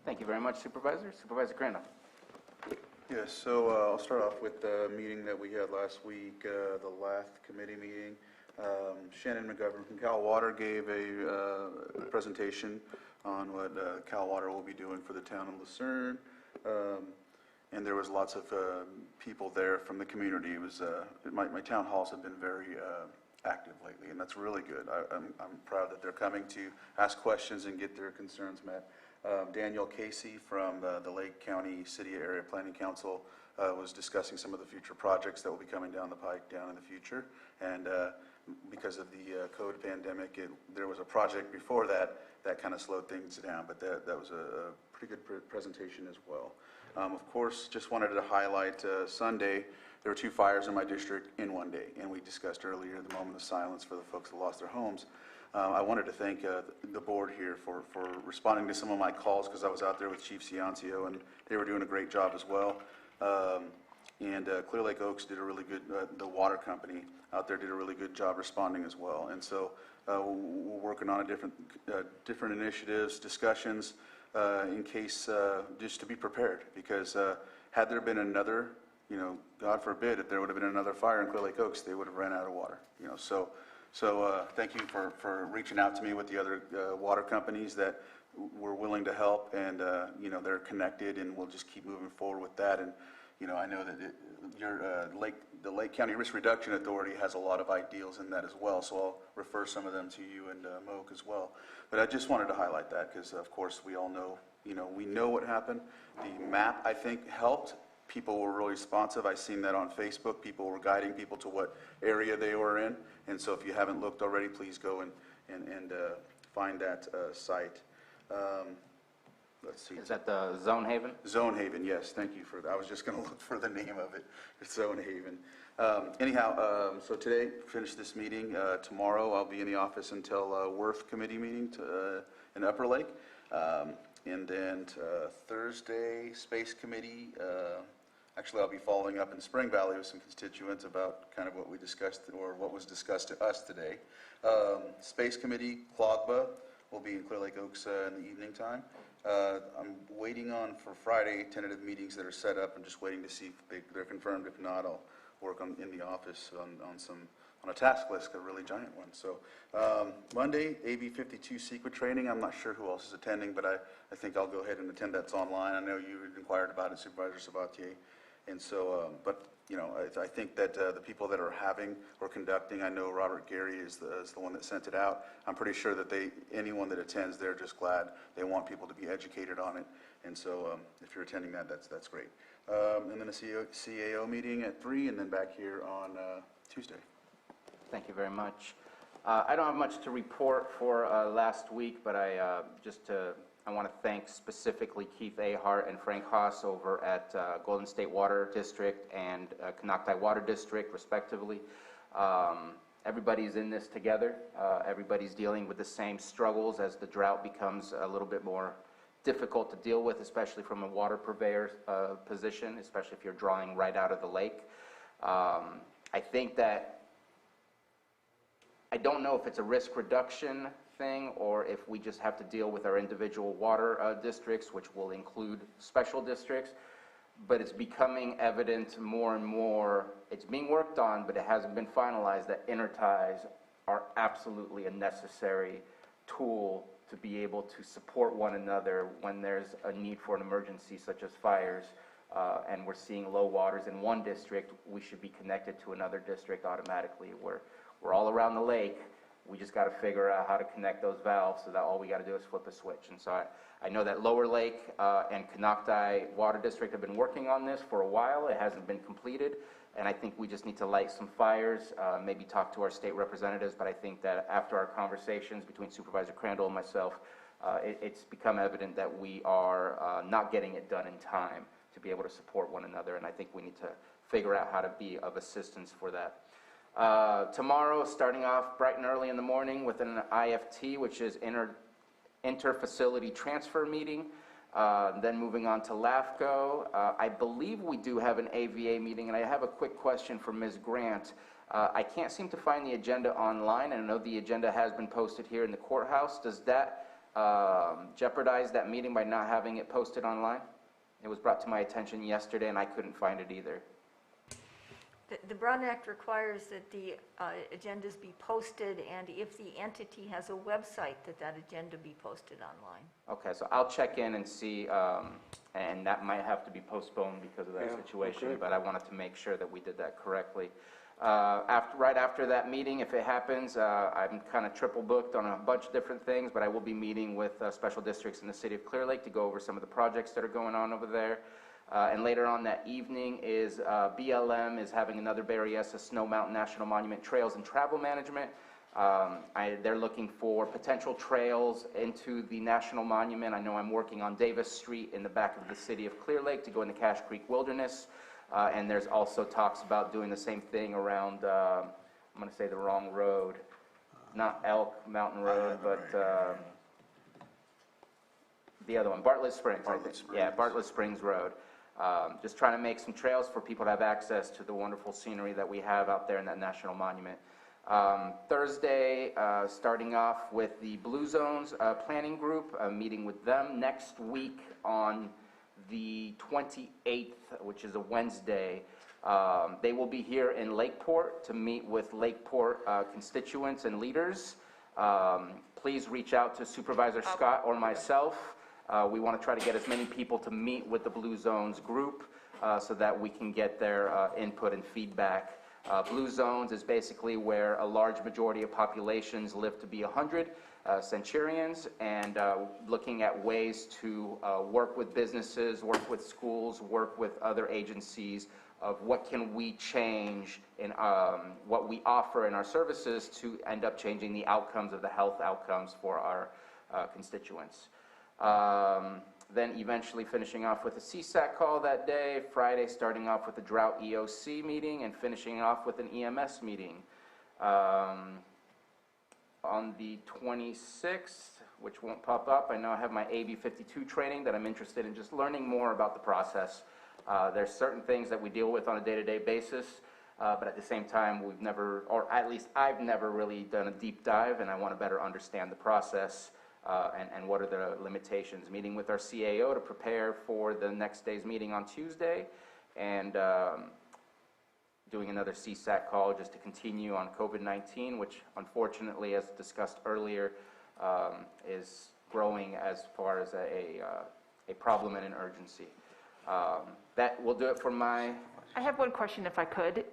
Thank you very much, Supervisor. Supervisor Crandall. Yes, so I'll start off with the meeting that we had last week, the LATH committee meeting. Shannon McGovern from Cal Water gave a presentation on what Cal Water will be doing for the town of Lucerne. And there was lots of people there from the community. It was my town halls have been very active lately, and that's really good. I'm proud that they're coming to ask questions and get their concerns met. Daniel Casey from the Lake County City Area Planning Council was discussing some of the future projects that will be coming down the pike down in the future. And because of the COVID pandemic, there was a project before that kind of slowed things down, but that was a pretty good presentation as well. Of course, just wanted to highlight Sunday, there were 2 fires in my district in one day, and we discussed earlier the moment of silence for the folks that lost their homes. I wanted to thank the board here for responding to some of my calls, because I was out there with Chief Ciancio, and they were doing a great job as well. And Clear Lake Oaks did a really good, the water company out there did a really good job responding as well. And so we're working on different initiatives, discussions, in case, just to be prepared, because had there been another, God forbid, if there would have been another fire in Clear Lake Oaks, they would have ran out of water. So thank you for reaching out to me with the other water companies that we're willing to help, and, you know, they're connected, and we'll just keep moving forward with that. And, you know, I know that the Lake County Risk Reduction Authority has a lot of ideals in that as well, so I'll refer some of them to you and Moak as well. But I just wanted to highlight that because, of course, we all know, you know, we know what happened. The map, I think, helped. People were really responsive. I seen that on Facebook. People were guiding people to what area they were in. And so if you haven't looked already, please go and find that site. Let's see. Is that the Zone Haven? Zone Haven, yes. Thank you for that. I was just going to look for the name of it. It's Zone Haven. Anyhow, so today, finish this meeting. Tomorrow, I'll be in the office until Worth Committee meeting in Upper Lake. And then Thursday, Space Committee. Actually, I'll be following up in Spring Valley with some constituents about kind of what we discussed or what was discussed to us today. Space Committee, CLOGBA, will be in Clear Lake Oaks in the evening time. I'm waiting on for Friday tentative meetings that are set up. I'm just waiting to see if they're confirmed. If not, I'll work in the office on a task list, a really giant one. So Monday, AB 52 secret training. I'm not sure who else is attending, but I think I'll go ahead and attend. That's online. I know you inquired about it, Supervisor Sabatier. And so, but you know, I think that the people that are having or conducting, I know Robert Gary is the one that sent it out. I'm pretty sure that anyone that attends, they're just glad. They want people to be educated on it. And so if you're attending that, that's great. And then a CAO meeting at 3, and then back here on Tuesday. Thank you very much. I don't have much to report for last week, but I want to thank specifically Keith Ahart and Frank Haas over at Golden State Water District and Canocti Water District, respectively. Everybody's in this together. Everybody's dealing with the same struggles as the drought becomes a little bit more difficult to deal with, especially from a water purveyor position, especially if you're drawing right out of the lake. I think that I don't know if it's a risk reduction thing or if we just have to deal with our individual water districts, which will include special districts, but it's becoming evident more and more. It's being worked on, but it hasn't been finalized, that interties are absolutely a necessary tool to be able to support one another when there's a need for an emergency such as fires, and we're seeing low waters in one district. We should be connected to another district automatically. We're all around the lake. We just got to figure out how to connect those valves so that all we got to do is flip a switch. And so I know that Lower Lake and Canocti Water District have been working on this for a while. It hasn't been completed, and I think we just need to light some fires, maybe talk to our state representatives. But I think that after our conversations between Supervisor Crandall and myself, it's become evident that we are not getting it done in time to be able to support one another, and I think we need to figure out how to be of assistance for that. Tomorrow, starting off bright and early in the morning with an IFT, which is inter-facility transfer meeting. Then moving on to LAFCO. I believe we do have an AVA meeting, and I have a quick question for Ms. Grant. I can't seem to find the agenda online, and I know the agenda has been posted here in the courthouse. Does that jeopardize that meeting by not having it posted online? It was brought to my attention yesterday, and I couldn't find it either. The Brown Act requires that the agendas be posted, and if the entity has a website, that agenda be posted online. Okay, so I'll check in and see, and that might have to be postponed because of that situation, but I wanted to make sure that we did that correctly. Right after that meeting, if it happens, I'm kind of triple booked on a bunch of different things, but I will be meeting with special districts in the city of Clear Lake to go over some of the projects that are going on over there. And later on that evening is BLM is having another Berryessa Snow Mountain National Monument Trails and Travel Management. They're looking for potential trails into the National Monument. I know I'm working on Davis Street in the back of the city of Clear Lake to go into Cache Creek Wilderness. And there's also talks about doing the same thing around, I'm going to say the wrong road, not Elk Mountain Road, but the other one, Bartlett Springs. Yeah, Bartlett Springs Road. Just trying to make some trails for people to have access to the wonderful scenery that we have out there in that national monument. Thursday, starting off with the Blue Zones planning group, meeting with them next week on the 28th, which is a Wednesday. They will be here in Lakeport to meet with Lakeport constituents and leaders. Please reach out to Supervisor Scott or myself. We want to try to get as many people to meet with the Blue Zones group so that we can get their input and feedback. Blue Zones is basically where a large majority of populations live to be 100 centurions, and looking at ways to work with businesses, work with schools, work with other agencies of what can we change in what we offer in our services to end up changing the outcomes of the health outcomes for our constituents. Then eventually finishing off with a CSAC call that day, Friday starting off with the Drought EOC meeting and finishing off with an EMS meeting. On the 26th, which won't pop up, I know I have my AB 52 training that I'm interested in just learning more about the process. There's certain things that we deal with on a day-to-day basis, but at the same time, we've never, or at least I've never really done a deep dive, and I want to better understand the process and what are the limitations. Meeting with our CAO to prepare for the next day's meeting on Tuesday, and doing another CSAC call just to continue on COVID-19, which unfortunately, as discussed earlier, is growing as far as a problem and an urgency. That will do it for my... I have one question if I could.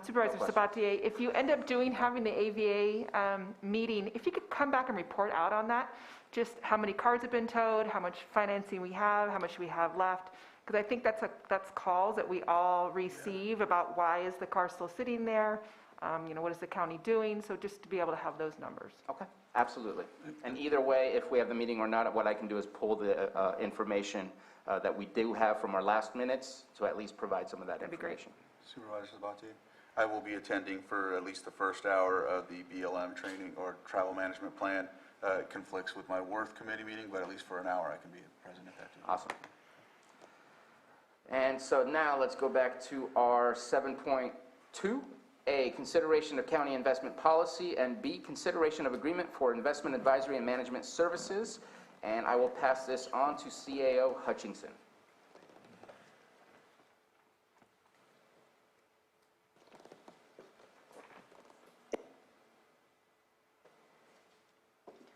Supervisor Sabatier, if you end up having the AVA meeting, if you could come back and report out on that, just how many cars have been towed, how much financing we have, how much we have left, because I think that's calls that we all receive about why is the car still sitting there, what is the county doing, so just to be able to have those numbers. Okay, absolutely. And either way, if we have the meeting or not, what I can do is pull the information that we do have from our last minutes to at least provide some of that information. Supervisor Sabatier, I will be attending for at least the first hour of the BLM training or travel management plan. It conflicts with my Worth committee meeting, but at least for an hour I can be present at that too. Awesome. And so now let's go back to our 7.2. A, consideration of county investment policy, and B, consideration of agreement for investment advisory and management services. And I will pass this on to CAO Hutchinson.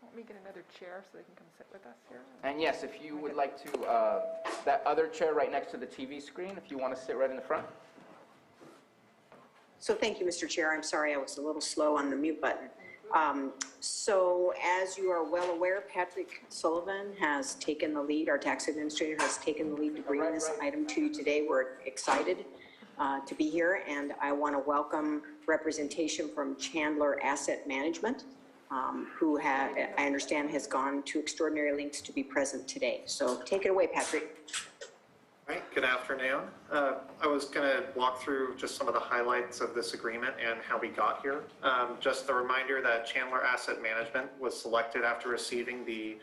Want me to get another chair so they can come sit with us here? And yes, if you would like to, that other chair right next to the TV screen, if you want to sit right in the front. So thank you, Mr. Chair. I'm sorry I was a little slow on the mute button. So as you are well aware, Patrick Sullivan has taken the lead. Our tax administrator has taken the lead to bring this item to you today. We're excited to be here, and I want to welcome representation from Chandler Asset Management, who I understand has gone to extraordinary lengths to be present today. So take it away, Patrick. All right, good afternoon. I was going to walk through just some of the highlights of this agreement and how we got here. Just a reminder that Chandler Asset Management was selected after receiving the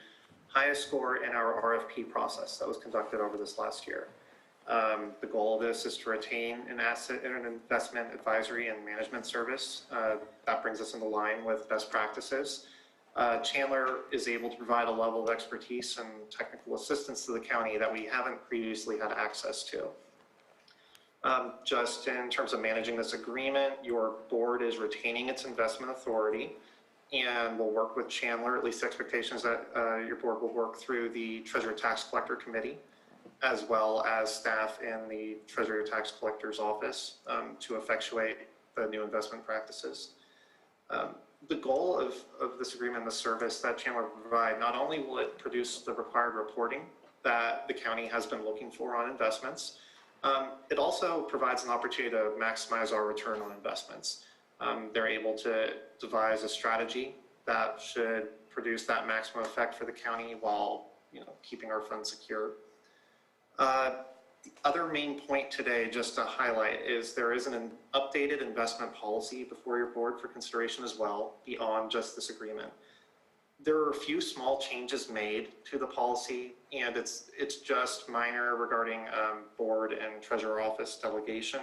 highest score in our RFP process that was conducted over this last year. The goal of this is to retain an investment advisory and management service. That brings us into line with best practices. Chandler is able to provide a level of expertise and technical assistance to the county that we haven't previously had access to. Just in terms of managing this agreement, your board is retaining its investment authority and will work with Chandler, at least expectations that your board will work through the Treasurer Tax Collector Committee, as well as staff in the Treasurer Tax Collector's office to effectuate the new investment practices. The goal of this agreement, the service that Chandler will provide, not only will it produce the required reporting that the county has been looking for on investments, it also provides an opportunity to maximize our return on investments. They're able to devise a strategy that should produce that maximum effect for the county while keeping our funds secure. The other main point today, just to highlight, is there is an updated investment policy before your board for consideration as well, beyond just this agreement. There are a few small changes made to the policy, and it's just minor regarding board and treasurer office delegation.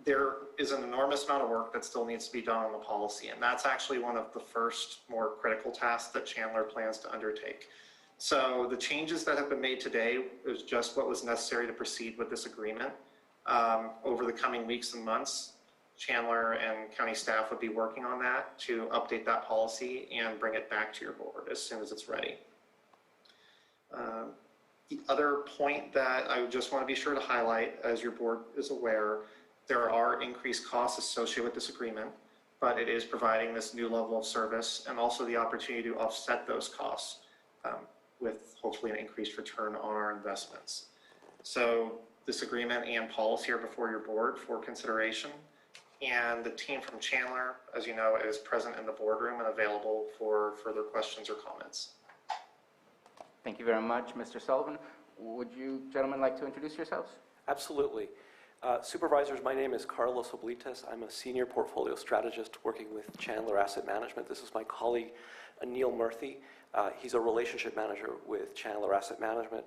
There is an enormous amount of work that still needs to be done on the policy, and that's actually one of the first more critical tasks that Chandler plans to undertake. So the changes that have been made today is just what was necessary to proceed with this agreement. Over the coming weeks and months, Chandler and county staff would be working on that to update that policy and bring it back to your board as soon as it's ready. The other point that I would just want to be sure to highlight, as your board is aware, there are increased costs associated with this agreement, but it is providing this new level of service and also the opportunity to offset those costs with hopefully an increased return on our investments. So this agreement and policy are before your board for consideration. And the team from Chandler, as you know, is present in the boardroom and available for further questions or comments. Thank you very much, Mr. Sullivan. Would you gentlemen like to introduce yourselves? Absolutely. Supervisors, my name is Carlos Oblitas. I'm a senior portfolio strategist working with Chandler Asset Management. This is my colleague, Anil Murthy. He's a relationship manager with Chandler Asset Management.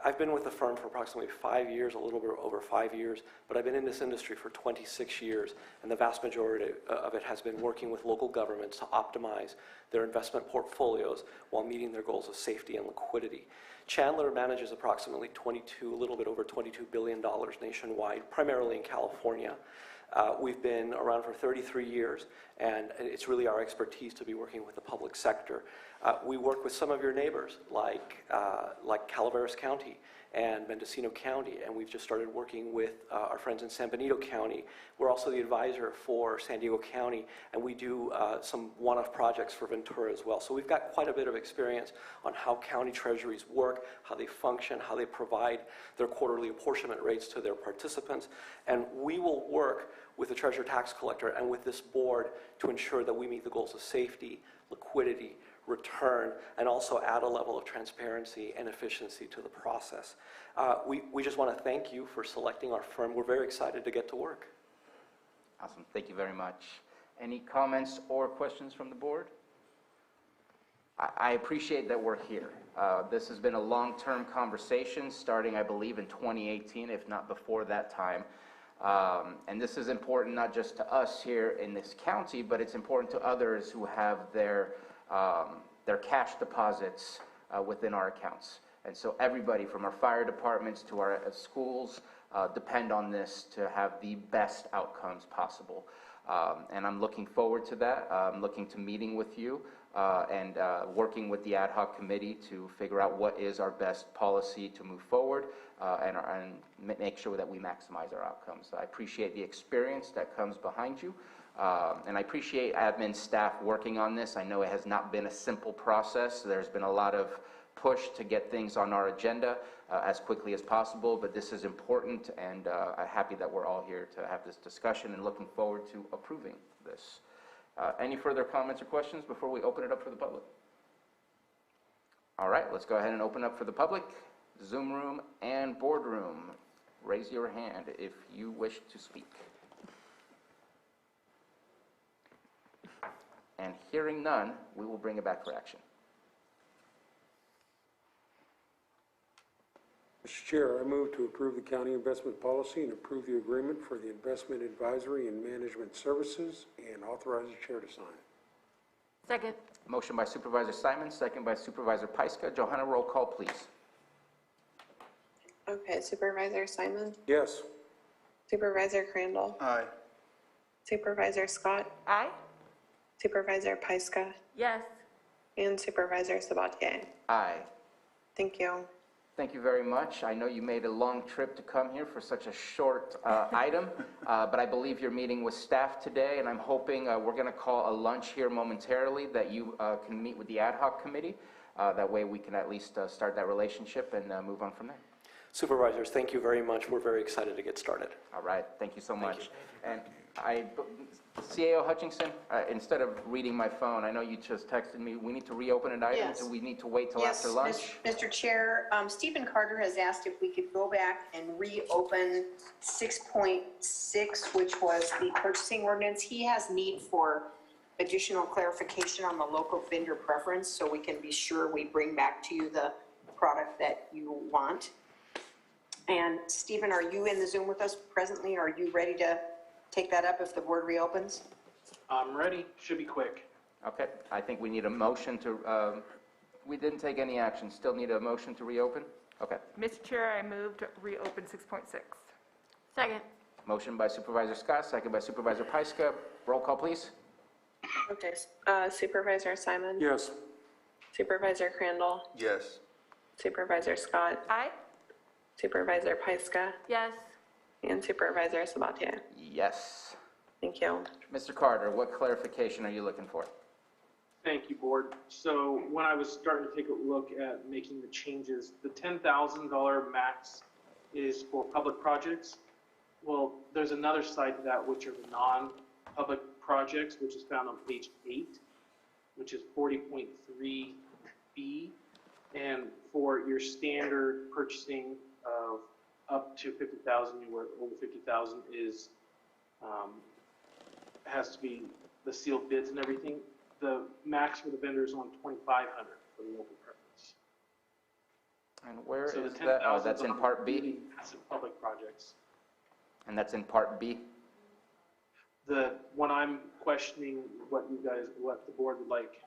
I've been with the firm for approximately 5 years, a little bit over 5 years, but I've been in this industry for 26 years, and the vast majority of it has been working with local governments to optimize their investment portfolios while meeting their goals of safety and liquidity. Chandler manages approximately a little bit over $22 billion nationwide, primarily in California. We've been around for 33 years, and it's really our expertise to be working with the public sector. We work with some of your neighbors, like Calaveras County and Mendocino County, and we've just started working with our friends in San Benito County. We're also the advisor for San Diego County, and we do some one-off projects for Ventura as well. So we've got quite a bit of experience on how county treasuries work, how they function, how they provide their quarterly apportionment rates to their participants, and we will work with the treasurer tax collector and with this board to ensure that we meet the goals of safety, liquidity, return, and also add a level of transparency and efficiency to the process. We just want to thank you for selecting our firm. We're very excited to get to work. Awesome. Thank you very much. Any comments or questions from the board? I appreciate that we're here. This has been a long-term conversation starting, I believe, in 2018, if not before that time. And this is important not just to us here in this county, but it's important to others who have their cash deposits within our accounts. And so everybody from our fire departments to our schools depend on this to have the best outcomes possible. And I'm looking forward to that. I'm looking to meeting with you and working with the ad hoc committee to figure out what is our best policy to move forward and make sure that we maximize our outcomes. I appreciate the experience that comes behind you. And I appreciate admin staff working on this. I know it has not been a simple process. There's been a lot of push to get things on our agenda as quickly as possible, but this is important, and I'm happy that we're all here to have this discussion and looking forward to approving this. Any further comments or questions before we open it up for the public? All right, let's go ahead and open up for the public. Zoom room and boardroom. Raise your hand if you wish to speak. And hearing none, we will bring it back for action. Mr. Chair, I move to approve the county investment policy and approve the agreement for the investment advisory and management services and authorize the chair to sign. Second. Motion by Supervisor Simon, second by Supervisor Pyska. Johanna, roll call, please. Okay, Supervisor Simon? Yes. Supervisor Crandall? Aye. Supervisor Scott? Aye. Supervisor Pyska? Yes. And Supervisor Sabatier? Aye. Thank you. Thank you very much. I know you made a long trip to come here for such a short item, but I believe you're meeting with staff today, and I'm hoping we're going to call a lunch here momentarily that you can meet with the ad hoc committee. That way we can at least start that relationship and move on from there. Supervisors, thank you very much. We're very excited to get started. All right. Thank you so much. And CAO Hutchinson, instead of reading my phone, I know you just texted me, we need to reopen an item, Yes. so we need to wait till after lunch? Mr. Chair, Stephen Carter has asked if we could go back and reopen 6.6, which was the purchasing ordinance. He has need for additional clarification on the local vendor preference, so we can be sure we bring back to you the product that you want. And Stephen, are you in the Zoom with us presently? Are you ready to take that up if the board reopens? I'm ready. Should be quick. Okay, I think we need a motion to, we didn't take any action, still need a motion to reopen? Okay. Mr. Chair, I move to reopen 6.6. Second. Motion by Supervisor Scott, second by Supervisor Pyska. Roll call, please. Okay, Supervisor Simon? Yes. Supervisor Crandall? Yes. Supervisor Scott? Aye? Supervisor Pyska? Yes. And Supervisor Sabatier? Yes. Thank you. Mr. Carter, what clarification are you looking for? Thank you, Board. So when I was starting to take a look at making the changes, the $10,000 max is for public projects. Well, there's another side to that, which are the non-public projects, which is found on page 8, which is 40.3B. And for your standard purchasing of up to 50,000, where over 50,000 is, has to be the sealed bids and everything. The max for the vendor is on 2,500 for the local preference. And where So is the that? Oh, 10,000 that's in Part B? really massive public projects. And that's in Part B? The one I'm questioning what the board would like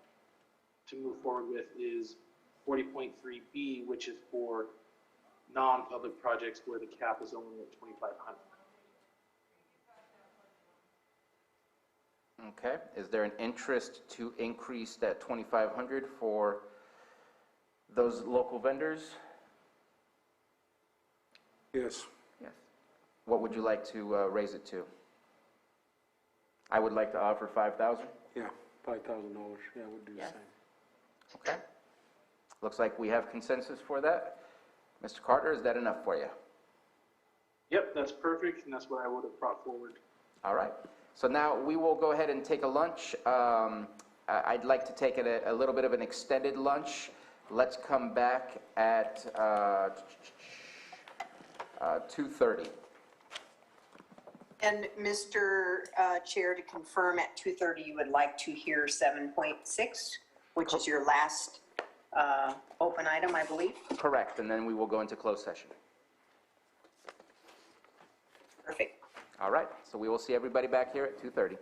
to move forward with is 40.3B, which is for non-public projects where the cap is only at 2,500. Okay. Is there an interest to increase that 2,500 for those local vendors? Yes. Yes. What would you like to raise it to? I would like to offer 5,000. Yeah, $5,000. Yeah, I would do the same. Okay. Looks like we have consensus for that. Mr. Carter, is that enough for you? Yep, that's perfect, and that's what I would have brought forward. All right. So now we will go ahead and take a lunch. I'd like to take a little bit of an extended lunch. Let's come back at 2:30. And Mr. Chair, to confirm, at 2:30, you would like to hear 7.6, which is your last open item, I believe? Correct, and then we will go into closed session. Perfect. All right, so we will see everybody back here at 2:30.